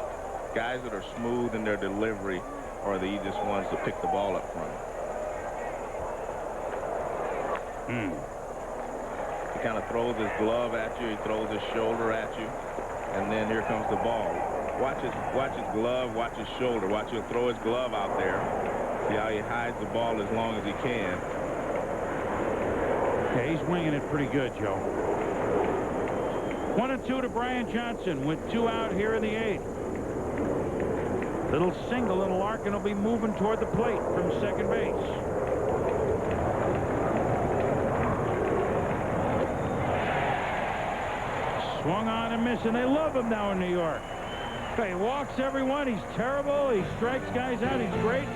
Guys that are smooth in their delivery are the easiest ones to pick the ball up from. He kind of throws his glove at you. He throws his shoulder at you. And then here comes the ball. Watch his glove, watch his shoulder. Watch him throw his glove out there. See how he hides the ball as long as he can. Yeah, he's winging it pretty good, Joe. 1-2 to Brian Johnson with 2 out here in the 8th. Little single, and Larkin will be moving toward the plate from second base. Swung on and missed, and they love him now in New York. He walks everyone. He's terrible. He strikes guys out. He's great.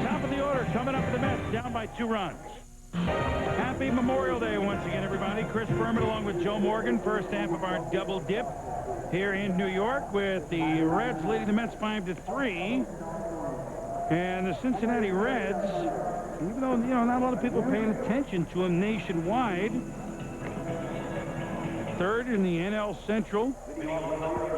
Top of the order coming up for the Mets, down by 2 runs. Happy Memorial Day once again, everybody. Chris Berman along with Joe Morgan. First half of our double dip here in New York with the Reds leading the Mets 5-3. And the Cincinnati Reds, even though, you know, not a lot of people paying attention to them nationwide, third in the NL Central.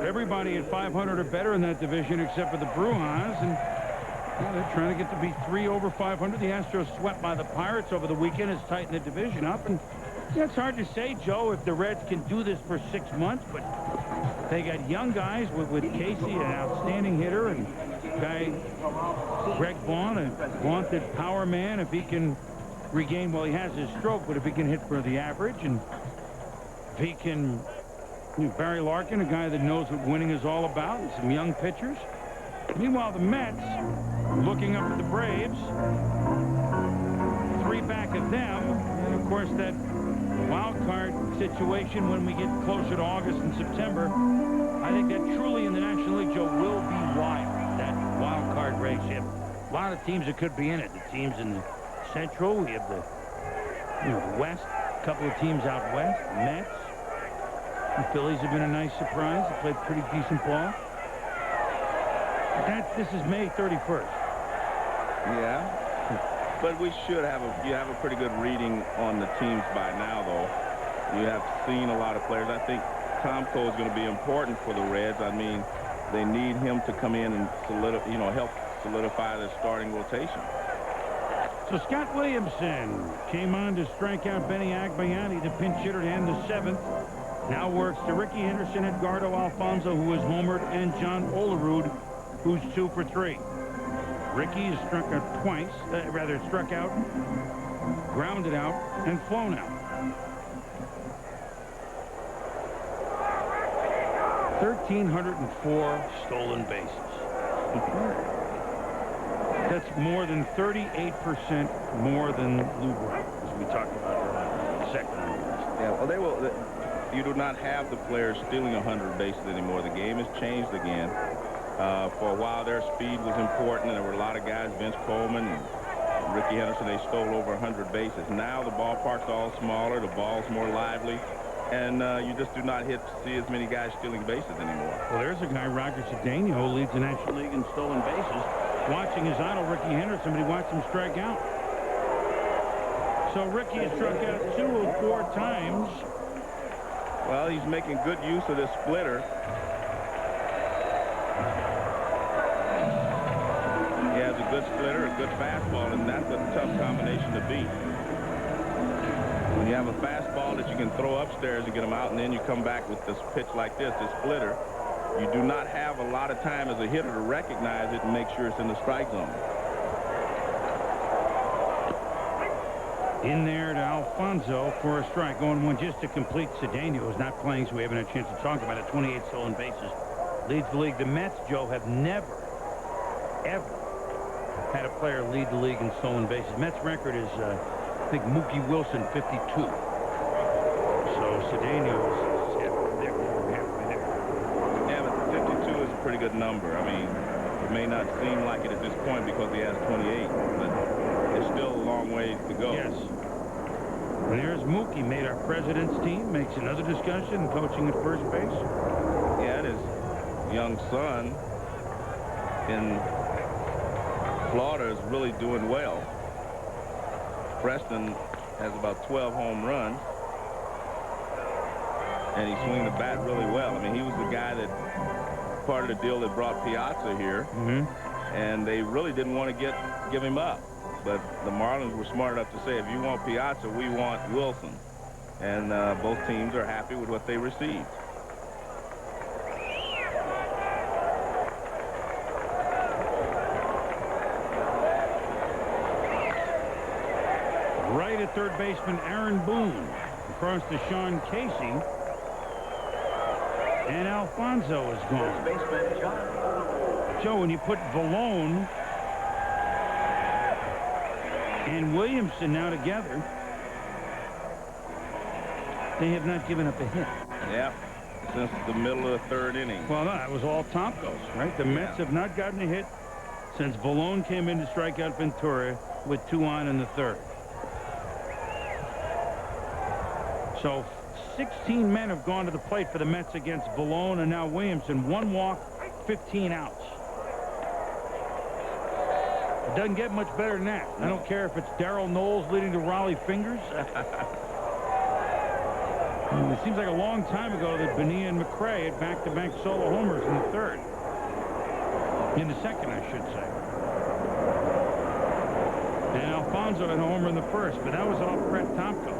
Everybody at 500 or better in that division except for the Brewers. And yeah, they're trying to get to be 3 over 500. The Astros swept by the Pirates over the weekend. Has tightened the division up. And yeah, it's hard to say, Joe, if the Reds can do this for 6 months. But they got young guys with Casey, an outstanding hitter, and guy Greg Vaughn, a vaunted power man. If he can regain, well, he has his stroke, but if he can hit for the average, and if he can, Barry Larkin, a guy that knows what winning is all about, and some young pitchers. Meanwhile, the Mets, looking up at the Braves, 3 back of them, and of course that wild card situation when we get closer to August and September. I think that truly in the National League, Joe, will be wild, that wild card race. You have a lot of teams that could be in it. The teams in the Central, we have the, the West, a couple of teams out west, Mets. The Phillies have been a nice surprise. They played pretty decent ball. This is May 31st. Yeah. But we should have you have a pretty good reading on the teams by now, though. You have seen a lot of players. I think Tomko is going to be important for the Reds. I mean, they need him to come in and help solidify their starting rotation. So Scott Williamson came on to strike out Benny Agbayani, the pinch hitter, to end the 7th. Now works to Ricky Henderson, Edgardo Alfonso, who was homered, and John Olerud, who's 2 for 3. Ricky has struck out twice, struck out, grounded out, and flown out. 1,304 stolen bases. That's more than 38% more than Lou Brown, as we talked about earlier, second on the list. Yeah, well, they will. You do not have the players stealing 100 bases anymore. The game has changed again. For a while, their speed was important, and there were a lot of guys, Vince Coleman and Ricky Henderson, they stole over 100 bases. Now the ballpark's all smaller, the ball's more lively, and you just do not see as many guys stealing bases anymore. Well, there's a guy, Roger Cedeno, who leads the National League in stolen bases, watching his idol, Ricky Henderson, but he watched him strike out. So Ricky has struck out 2 of 4 times. Well, he's making good use of this splitter. He has a good splitter, a good fastball, and that's a tough combination to beat. When you have a fastball that you can throw upstairs and get him out, and then you come back with this pitch like this splitter, you do not have a lot of time as a hitter to recognize it and make sure it's in the strike zone. In there to Alfonso for a strike. Going one just to complete. Cedeno is not playing, so we haven't had a chance to talk about it. 28 stolen bases. Leads the league. The Mets, Joe, have never, ever had a player lead the league in stolen bases. Mets record is, I think, Mookie Wilson, 52. So Cedeno is halfway there. Yeah, but 52 is a pretty good number. I mean, it may not seem like it at this point because he has 28, but it's still a long way to go. Yes. And there's Mookie, made our president's team, makes another discussion, coaching at first base. Yeah, and his young son in Florida is really doing well. Preston has about 12 home runs, and he swings the bat really well. I mean, he was the guy that part of the deal that brought Piazza here, and they really didn't want to give him up. But the Marlins were smart enough to say, if you want Piazza, we want Wilson. And both teams are happy with what they received. Right at third baseman Aaron Boone. Across to Sean Casey. And Alfonso is gone. Joe, when you put Valone and Williamson now together, they have not given up a hit. Yeah, since the middle of the third inning. Well, no, that was all Tomkos, right? The Mets have not gotten a hit since Valone came in to strike out Ventura with 2 on in the third. So 16 men have gone to the plate for the Mets against Valone and now Williamson. 1 walk, 15 outs. It doesn't get much better than that. I don't care if it's Darrell Knowles leading to Raleigh Fingers. It seems like a long time ago that Bonilla and McRae had back-to-back solo homers in the third. In the second, I should say. And Alfonso had a homer in the first, but that was off Brett Tomko.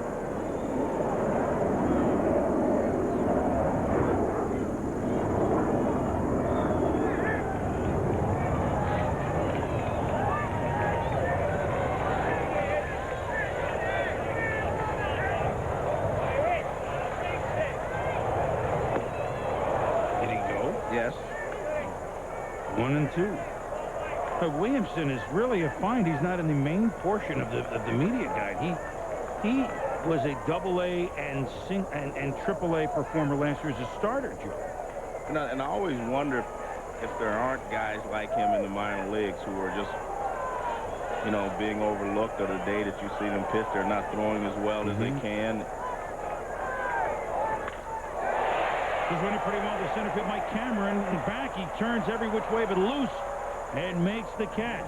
Yes. 1 and 2. But Williamson is really a find. He's not in the main portion of the media guide. He was a AA and AAA performer last year as a starter, Joe. And I always wonder if there aren't guys like him in the minor leagues who are just, you know, being overlooked, or the day that you see them pitch, they're not throwing as well as they can. He's running pretty well to center field. Mike Cameron and back. He turns every which way but loose and makes the catch.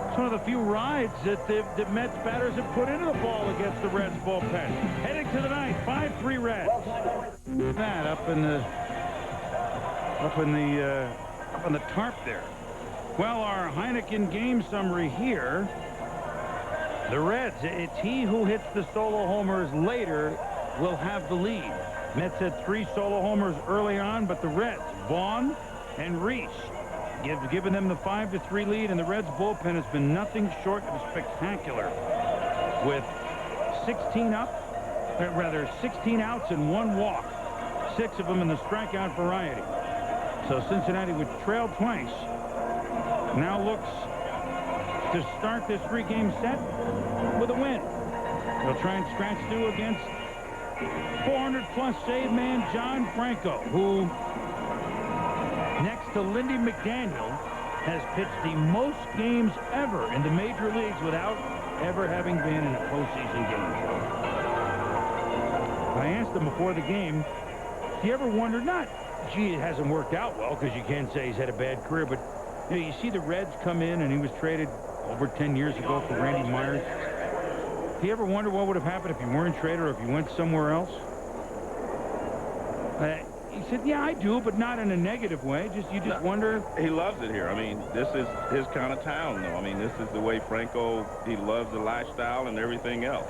It's one of the few rides that the Mets batters have put into the ball against the Reds bullpen. Heading to the ninth, 5-3 Reds. That up on the tarp there. Well, our Heineken game summary here. The Reds, it's he who hits the solo homers later will have the lead. Mets had 3 solo homers early on, but the Reds, Vaughn and Reese, given them the 5-3 lead, and the Reds bullpen has been nothing short of spectacular. With 16 outs and 1 walk, 6 of them in the strikeout variety. So Cincinnati, which trailed twice, now looks to start this 3-game set with a win. They'll try and scratch through against 400-plus save man John Franco, who, next to Lindy McDaniel, has pitched the most games ever in the major leagues without ever having been in a postseason game. I asked him before the game, do you ever wonder, not, gee, it hasn't worked out well, because you can't say he's had a bad career, but you know, you see the Reds come in, and he was traded over 10 years ago for Randy Myers. Do you ever wonder what would have happened if you weren't traded or if you went somewhere else? He said, yeah, I do, but not in a negative way. You just wonder. He loves it here. I mean, this is his kind of town, though. I mean, this is the way Franco, he loves the lifestyle and everything else.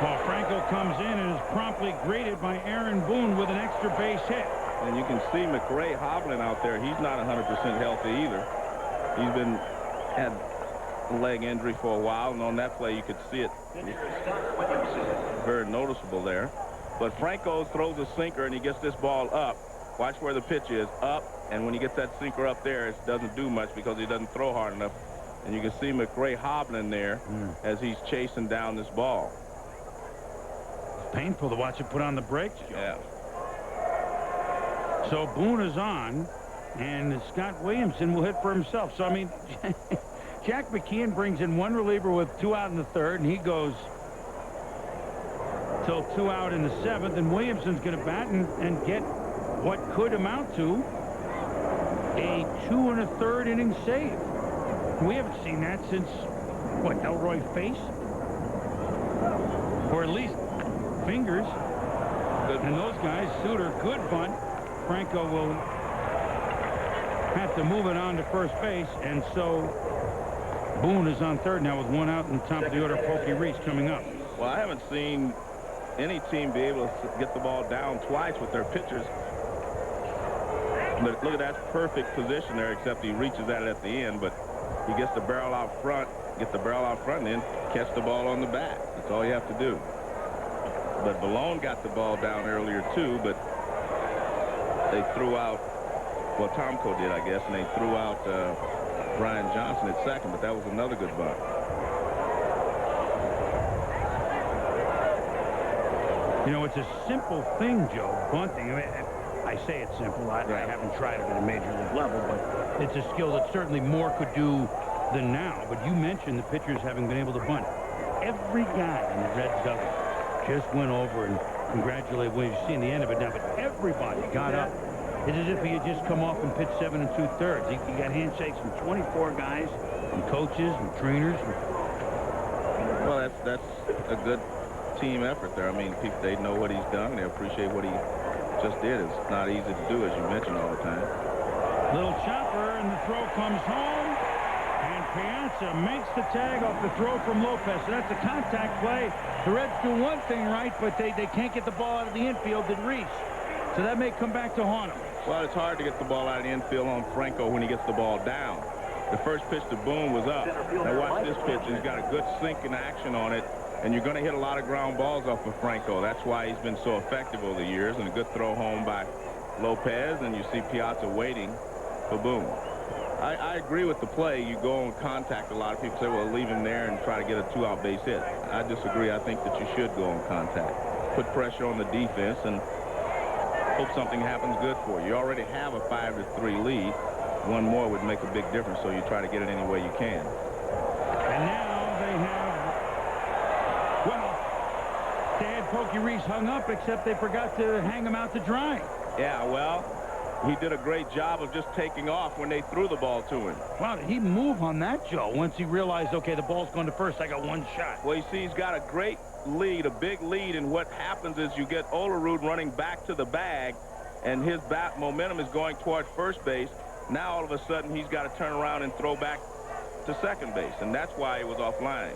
Well, Franco comes in and is promptly greeted by Aaron Boone with an extra base hit. And you can see McRae hobbling out there. He's not 100% healthy either. He's had a leg injury for a while, and on that play you could see it very noticeable there. But Franco throws a sinker and he gets this ball up. Watch where the pitch is, up, and when he gets that sinker up there, it doesn't do much because he doesn't throw hard enough. And you can see McRae hobbling there as he's chasing down this ball. It's painful to watch it put on the brakes. Yeah. So Boone is on, and Scott Williamson will hit for himself. So, I mean, Jack McKeon brings in one reliever with 2 out in the 3rd, and he goes till 2 out in the 7th, and Williamson's going to bat and get what could amount to a 2 1/3 inning save. We haven't seen that since, what, Elroy Face? Or at least Fingers. And those guys, Suter, good bunt. Franco will have to move it on to first base, and so Boone is on 3rd now with 1 out in the top of the order. Pokey Reese coming up. Well, I haven't seen any team be able to get the ball down twice with their pitchers. But look at that perfect position there, except he reaches at it at the end, but he gets the barrel out front, and then catch the ball on the back. That's all you have to do. But Malone got the ball down earlier too, but they threw out, well, Tomko did, I guess, and they threw out Brian Johnson at second, but that was another good bunt. You know, it's a simple thing, Joe, bunting. I mean, I say it's simple. I haven't tried it at a major league level, but it's a skill that certainly more could do than now. But you mentioned the pitchers having been able to bunt. Every guy in the Reds dugout just went over and congratulated Williams. You've seen the end of it now, but everybody got up. It's as if he had just come off and pitched 7 2/3. He got handshakes from 24 guys, and coaches and trainers. Well, that's a good team effort there. I mean, people, they know what he's done. They appreciate what he just did. It's not easy to do, as you mentioned all the time. Little chopper, and the throw comes home. And Piazza makes the tag off the throw from Lopez. So that's a contact play. The Reds do one thing right, but they can't get the ball out of the infield to Reese. So that may come back to haunt him. Well, it's hard to get the ball out of the infield on Franco when he gets the ball down. The first pitch to Boone was up. Now watch this pitch. He's got a good sink in action on it, and you're going to hit a lot of ground balls off of Franco. That's why he's been so effective over the years, and a good throw home by Lopez, and you see Piazza waiting for Boone. I agree with the play. You go on contact. A lot of people say, well, leave him there and try to get a 2-out base hit. I disagree. I think that you should go on contact. Put pressure on the defense and hope something happens good for you. You already have a 5-3 lead. One more would make a big difference, so you try to get it any way you can. And now they have, well, they had Pokey Reese hung up, except they forgot to hang him out to dry. Yeah, well, he did a great job of just taking off when they threw the ball to him. Wow, did he move on that, Joe, once he realized, okay, the ball's going to first, I got one shot? Well, you see, he's got a great lead, a big lead, and what happens is you get Olerud running back to the bag, and his bat momentum is going toward first base. Now, all of a sudden, he's got to turn around and throw back to second base, and that's why he was offline.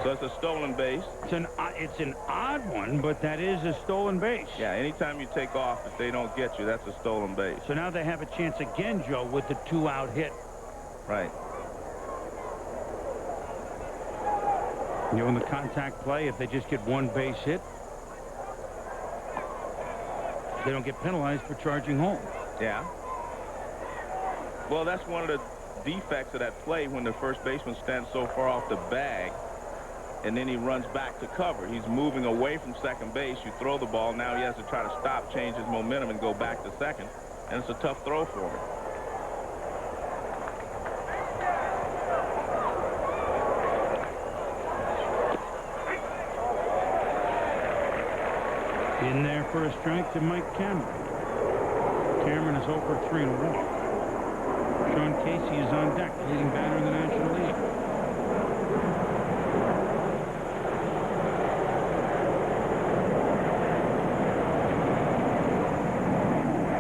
So it's a stolen base. It's an odd one, but that is a stolen base. Yeah, anytime you take off, if they don't get you, that's a stolen base. So now they have a chance again, Joe, with the 2-out hit. Right. You know, in the contact play, if they just get one base hit, they don't get penalized for charging home. Yeah. Well, that's one of the defects of that play when the first baseman stands so far off the bag, and then he runs back to cover. He's moving away from second base. You throw the ball. Now he has to try to stop, change his momentum, and go back to second. And it's a tough throw for him. In there for a strike to Mike Cameron. Cameron is over 3 and a walk. Sean Casey is on deck, leading batter in the National League.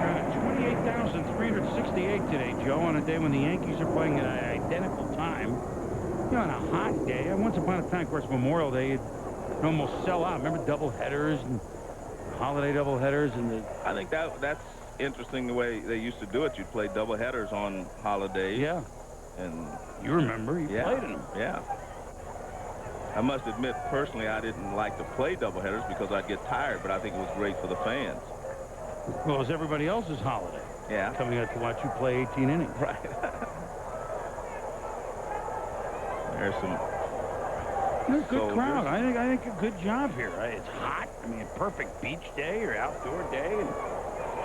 Got 28,368 today, Joe, on a day when the Yankees are playing at an identical time. You know, on a hot day. Once upon a time, of course, Memorial Day, it'd almost sell out. Remember double headers and holiday double headers and the... I think that's interesting the way they used to do it. You'd play double headers on holidays. Yeah. And you remember, you played in them. Yeah. I must admit, personally, I didn't like to play double headers because I'd get tired, but I think it was great for the fans. Well, it was everybody else's holiday. Yeah. Coming out to watch you play 18 innings. Right. There's some... There's a good crowd. I think a good job here. It's hot. I mean, a perfect beach day or outdoor day. And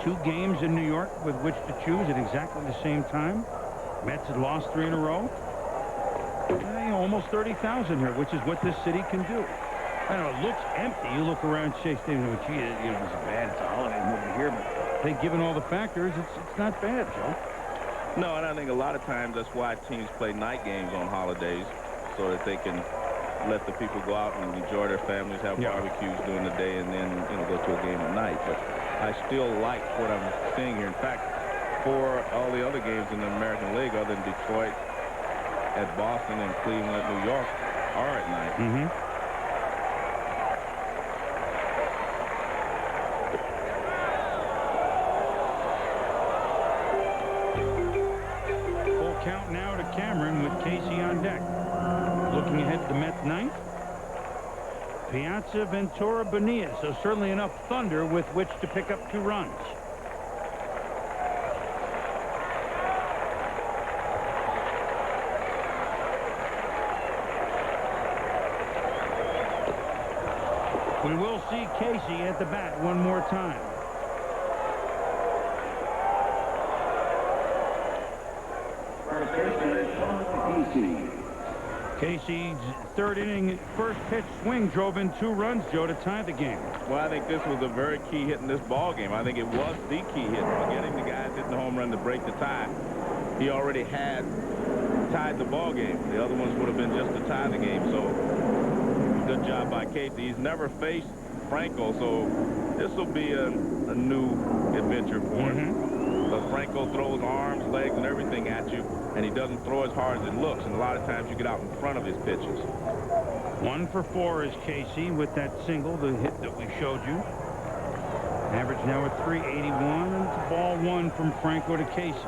2 games in New York with which to choose at exactly the same time. Mets had lost 3 in a row. You know, almost 30,000 here, which is what this city can do. I know it looks empty. You look around Shea Stadium, which you know, it's bad. It's a holiday movie here, but they given all the factors, it's not bad, Joe. No, and I think a lot of times that's why teams play night games on holidays, so that they can let the people go out and enjoy their families, have barbecues during the day, and then, you know, go to a game at night. But I still like what I'm seeing here. In fact, for all the other games in the American League, other than Detroit, at Boston, and Cleveland, at New York, are at night. Mm-hmm. Full count now to Cameron with Casey on deck. Looking ahead to the Mets' ninth. Piazza, Ventura, Bonilla. So certainly enough thunder with which to pick up 2 runs. We will see Casey at the bat one more time. Casey's 3rd inning, first pitch swing drove in 2 runs, Joe, to tie the game. Well, I think this was a very key hit in this ball game. I think it was the key hit. Forgetting the guys hitting the home run to break the tie. He already had tied the ball game. The other ones would have been just to tie the game. So good job by Casey. He's never faced Franco, so this will be a new adventure for him. But Franco throws arms, legs, and everything at you, and he doesn't throw as hard as it looks. And a lot of times you get out in front of his pitches. 1 for 4 is Casey with that single, the hit that we showed you. Average now at 381, and it's ball 1 from Franco to Casey.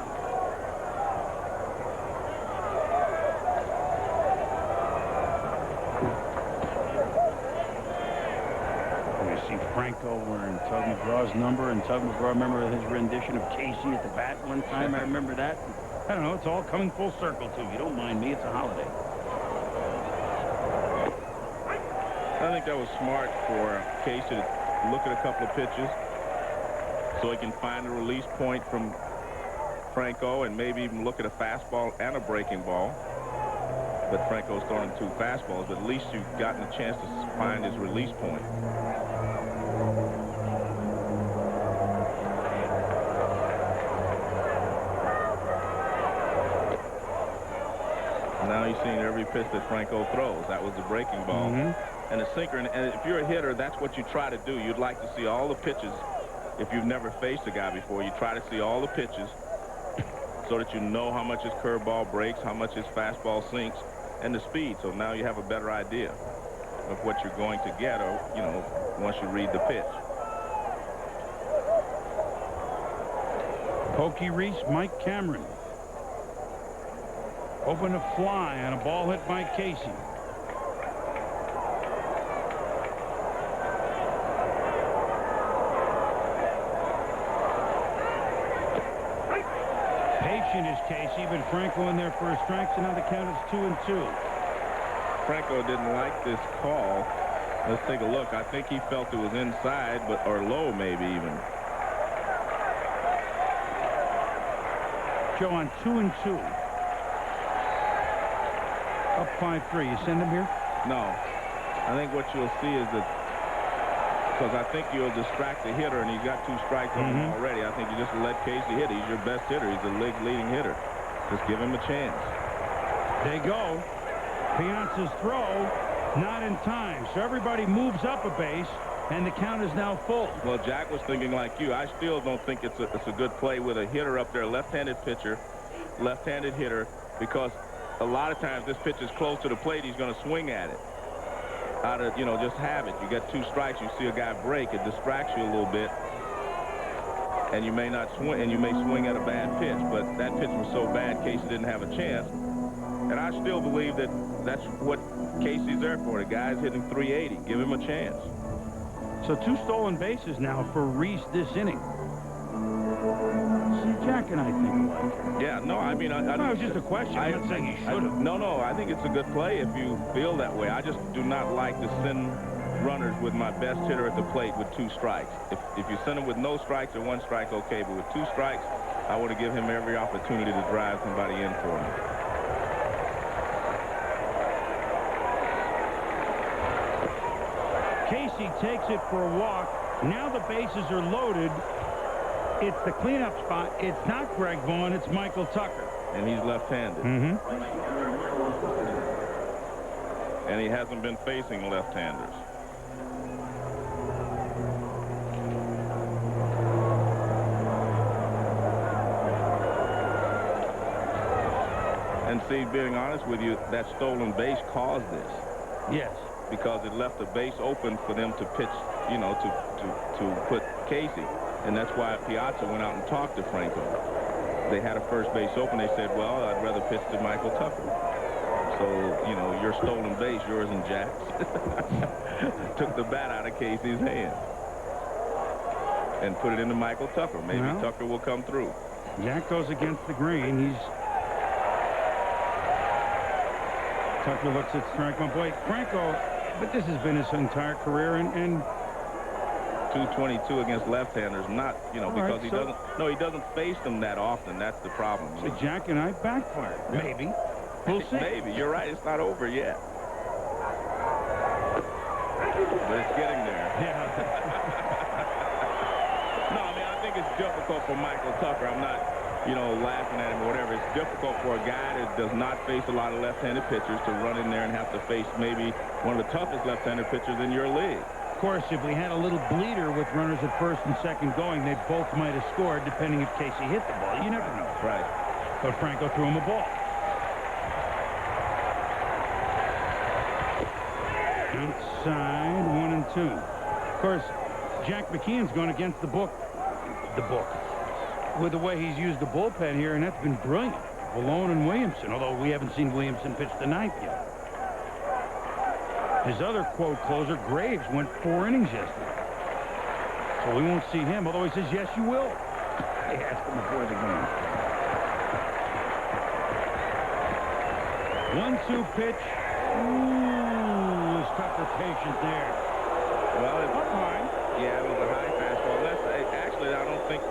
Franco wearing Tug McGraw's number, and Tug McGraw, remember his rendition of Casey at the bat one time? I remember that. I don't know, it's all coming full circle, too. You don't mind me, it's a holiday. I think that was smart for Casey to look at a couple of pitches so he can find a release point from Franco and maybe even look at a fastball and a breaking ball. But Franco's throwing 2 fastballs, but at least you've gotten a chance to find his release point. Now you're seeing every pitch that Franco throws. That was the breaking ball. And a sinker. And if you're a hitter, that's what you try to do. You'd like to see all the pitches. If you've never faced a guy before, you try to see all the pitches so that you know how much his curveball breaks, how much his fastball sinks, and the speed. So now you have a better idea of what you're going to get, or, you know, once you read the pitch. Pokey Reese, Mike Cameron. Open to fly on a ball hit by Casey. Patient is Casey, but Franco in there for a strike, so now the count is 2-2. Franco didn't like this call. Let's take a look. I think he felt it was inside, but or low maybe even. Joe on 2-2. Up 5-3. You send him here? No. I think what you'll see is that because I think you'll distract the hitter, and he's got 2 strikes on him already. I think you just let Casey hit. He's your best hitter. He's the league leading hitter. Just give him a chance. They go. Piazza's throw, not in time. So everybody moves up a base, and the count is now full. Well, Jack was thinking like you. I still don't think it's a good play with a hitter up there, left-handed pitcher, left-handed hitter, because a lot of times this pitch is close to the plate. He's going to swing at it. Out of, just have it. You get 2 strikes, you see a guy break, it distracts you a little bit, and you may not swing, and you may swing at a bad pitch. But that pitch was so bad, Casey didn't have a chance. And I still believe that that's what Casey's there for. The guy's hitting 380. Give him a chance. So 2 stolen bases now for Reese this inning. See, Jack and I think alike. Yeah, no, I mean, No, it was just a question. I'm not saying he should have. No, I think it's a good play if you feel that way. I just do not like to send runners with my best hitter at the plate with 2 strikes. If you send him with no strikes or 1 strike, okay, but with 2 strikes, I want to give him every opportunity to drive somebody in for me. Casey takes it for a walk. Now the bases are loaded. It's the cleanup spot. It's not Greg Vaughn. It's Michael Tucker. And he's left-handed. And he hasn't been facing left-handers. And see, being honest with you, that stolen base caused this. Yes. Because it left the base open for them to pitch, to put Casey. And that's why Piazza went out and talked to Franco. They had a first base open. They said, well, I'd rather pitch to Michael Tucker. So, your stolen base, yours and Jack's, took the bat out of Casey's hand and put it into Michael Tucker. Maybe Tucker will come through. Jack goes against the grain. Tucker looks at strike one. Boy, Franco, but this has been his entire career, and 222 against left-handers, not, because he doesn't face them that often. That's the problem. So Jack and I backfired. Maybe. We'll see. Maybe. You're right. It's not over yet. But it's getting there. Yeah. No, I mean, I think it's difficult for Michael Tucker. I'm not, laughing at him or whatever. It's difficult for a guy that does not face a lot of left-handed pitchers to run in there and have to face maybe one of the toughest left-handed pitchers in your league. Of course, if we had a little bleeder with runners at first and second going, they both might have scored, depending if Casey hit the ball. You never know. Right. But Franco threw him a ball. Outside, 1 and 2. Of course, Jack McKeon's going against the book. With the way he's used the bullpen here, and that's been brilliant. Malone and Williamson, although we haven't seen Williamson pitch the 9th yet. His other quote closer, Graves, went 4 innings yesterday. So we won't see him, although he says, yes, you will. They asked him before the game. 1-2 pitch. Ooh, is Tucker patient there. Well, it's up high. Yeah, it was a high fastball. Actually, I don't think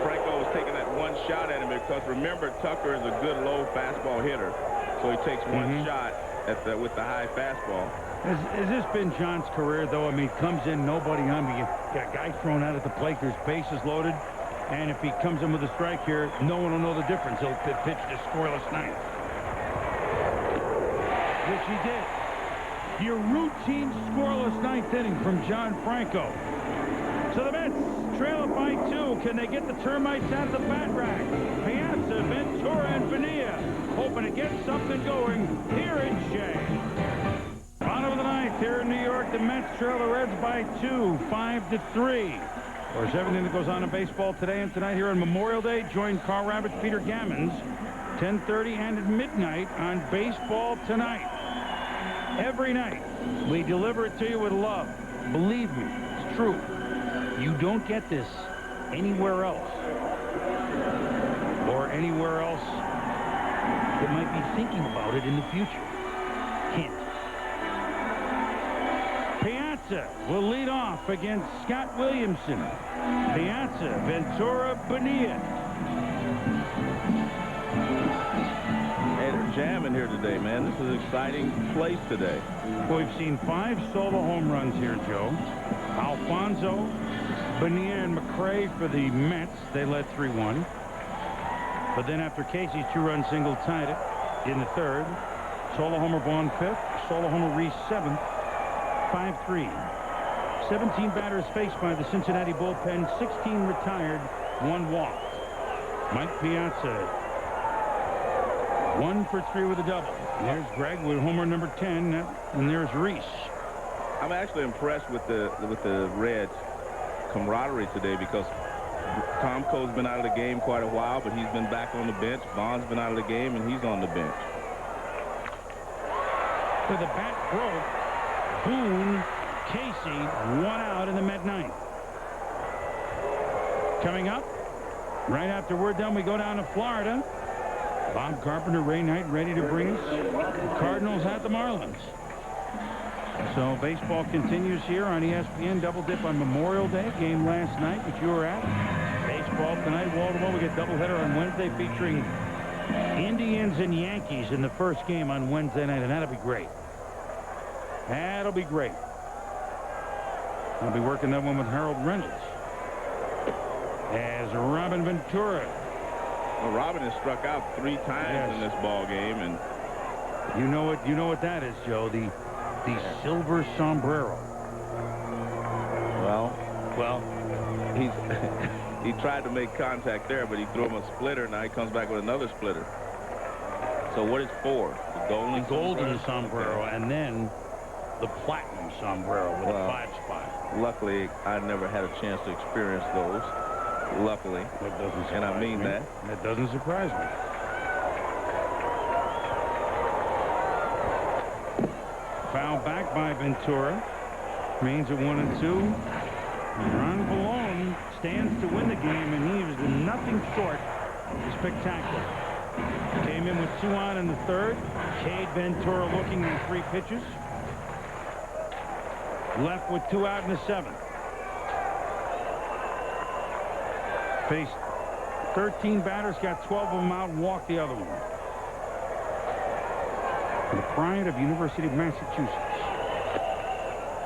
Franco was taking that one shot at him, because remember, Tucker is a good low fastball hitter. So he takes one shot with the high fastball. Has this been John's career, though? I mean, comes in, nobody on me. You got a guy thrown out at the plate, there's bases loaded, and if he comes in with a strike here, no one will know the difference. He'll pitch to scoreless 9th. Which he did. Your routine scoreless 9th inning from John Franco. So the Mets trail it by 2. Can they get the termites out of the bat rack? Piazza, Ventura, and Bonilla hoping to get something going here in Shea. Bottom of the 9th here in New York. The Mets trail the Reds by 2, 5-3. Of course, everything that goes on in baseball today and tonight here on Memorial Day. Join Carl Rabbit's Peter Gammons, 10:30 and at midnight on Baseball Tonight. Every night, we deliver it to you with love. Believe me, it's true. You don't get this anywhere else. Or anywhere else that might be thinking about it in the future. Hint. Piazza will lead off against Scott Williamson. Piazza, Ventura, Bonilla. Hey, they're jamming here today, man. This is an exciting place today. Well, we've seen 5 solo home runs here, Joe. Alfonso, Bonilla, and McRae for the Mets. They led 3-1. But then after Casey's 2-run single tied it in the 3rd, solo homer Vaughn 5th, solo homer Reese 7th, 5-3. 17 batters faced by the Cincinnati bullpen, 16 retired, 1 walked. Mike Piazza, 1 for 3 with a double. There's Greg with homer number 10, and there's Reese. I'm actually impressed with the Reds' camaraderie today because Tom Cole's been out of the game quite a while, but he's been back on the bench. Vaughn's been out of the game, and he's on the bench. For the bat broke, Boone, Casey, 1 out in the Met ninth. Coming up, right after we're done, we go down to Florida. Bob Carpenter, Ray Knight ready to bring us the Cardinals at the Marlins. So baseball continues here on ESPN. Double dip on Memorial Day. Game last night, which you were at. Baseball tonight, wall to wall. We get doubleheader on Wednesday featuring Indians and Yankees in the first game on Wednesday night, and that'll be great. That'll be great. I'll be working that one with Harold Reynolds. As Robin Ventura. Well, Robin has struck out 3 times in this ball game, and you know what that is, Joe. The silver sombrero. Well, he tried to make contact there, but he threw him a splitter. Now he comes back with another splitter. So what is 4? The golden sombrero, okay. And then the platinum sombrero with a 5 spot. Luckily, I never had a chance to experience those. Luckily. That doesn't surprise and I mean me. that. That doesn't surprise me. Foul back by Ventura. Means a 1-2. Ron Ballone stands to win the game, and he was nothing short of spectacular. Came in with 2 on in the 3rd. Cade Ventura looking in 3 pitches. Left with 2 out in the 7th. Faced 13 batters, got 12 of them out, and walked the other one. The pride of University of Massachusetts.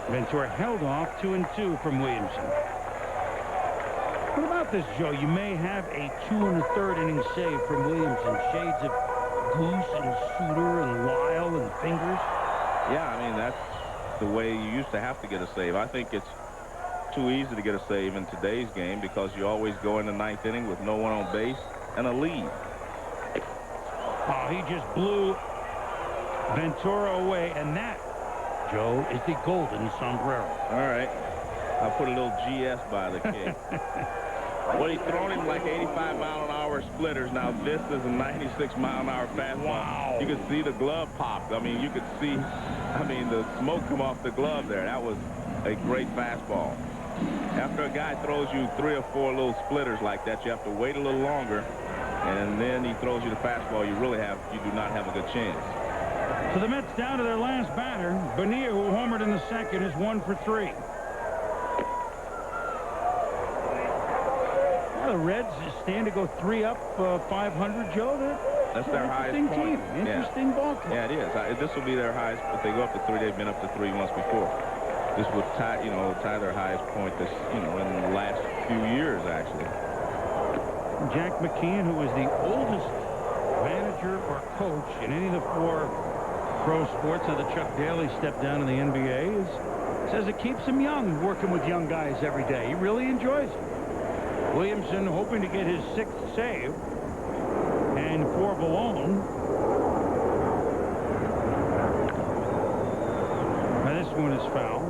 Ventura held off 2-2 from Williamson. What about this, Joe? You may have a 2 1/3 inning save from Williamson. Shades of Goose and Suter and Lyle and Fingers. Yeah, I mean, that's the way you used to have to get a save. I think it's too easy to get a save in today's game because you always go in the 9th inning with no one on base and a lead. Oh, he just blew Ventura away, and that, Joe, is the golden sombrero. All right. I'll put a little GS by the kid. Well, he's thrown him like 85-mile-an-hour splitters. Now, this is a 96-mile-an-hour fastball. Wow. You could see the glove pop. I mean, you could see, the smoke come off the glove there. That was a great fastball. After a guy throws you 3 or 4 little splitters like that, you have to wait a little longer, and then he throws you the fastball. You do not have a good chance. So the Mets down to their last batter. Bonilla, who homered in the 2nd, is 1 for 3. Well, the Reds stand to go 3 up 500, Joe. That's their highest point. Interesting ball club. Yeah, it is. This will be their highest. If they go up to 3, they've been up to 3 once before. This would tie their highest point in the last few years, actually. Jack McKeon, who is the oldest manager or coach in any of the 4 pro sports, now that Chuck Daly stepped down in the NBA, says it keeps him young, working with young guys every day. He really enjoys it. Williamson hoping to get his 6th save, and for Ballone. Now this one is foul.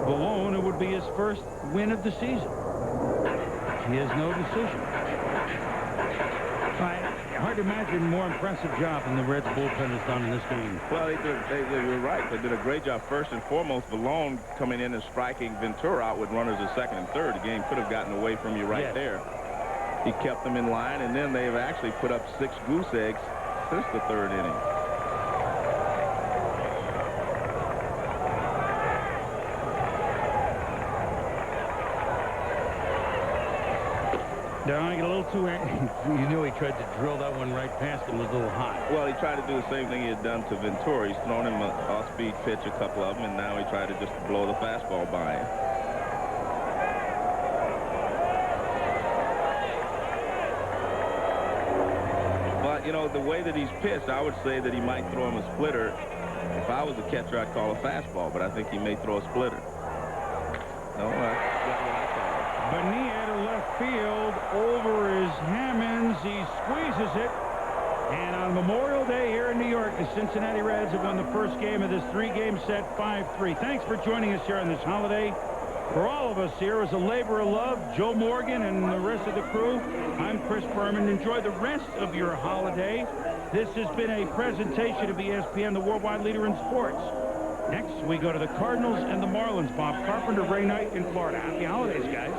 Ballone, it would be his first win of the season. He has no decision. Hard to imagine a more impressive job than the Reds bullpen has done in this game. Well, you're right. They did a great job. First and foremost, Ballone coming in and striking Ventura out with runners at 2nd and 3rd. The game could have gotten away from you right there. He kept them in line, and then they've actually put up 6 goose eggs since the 3rd inning. No, I get a little too angry. You knew he tried to drill that one right past him. It was a little high. Well, he tried to do the same thing he had done to Ventura. He's thrown him an off-speed pitch, a couple of them, and now he tried to just blow the fastball by him. But, you know, the way that he's pitched, I would say that he might throw him a splitter. If I was a catcher, I'd call a fastball, but I think he may throw a splitter. No, that's what I call it. Bonilla to left field over his Hammonds. He squeezes it. And on Memorial Day here in New York, the Cincinnati Reds have won the first game of this 3-game set 5-3. Thanks for joining us here on this holiday. For all of us here, as a labor of love, Joe Morgan and the rest of the crew, I'm Chris Berman. Enjoy the rest of your holiday. This has been a presentation of ESPN, the worldwide leader in sports. Next, we go to the Cardinals and the Marlins. Bob Carpenter, Ray Knight in Florida. Happy holidays, guys.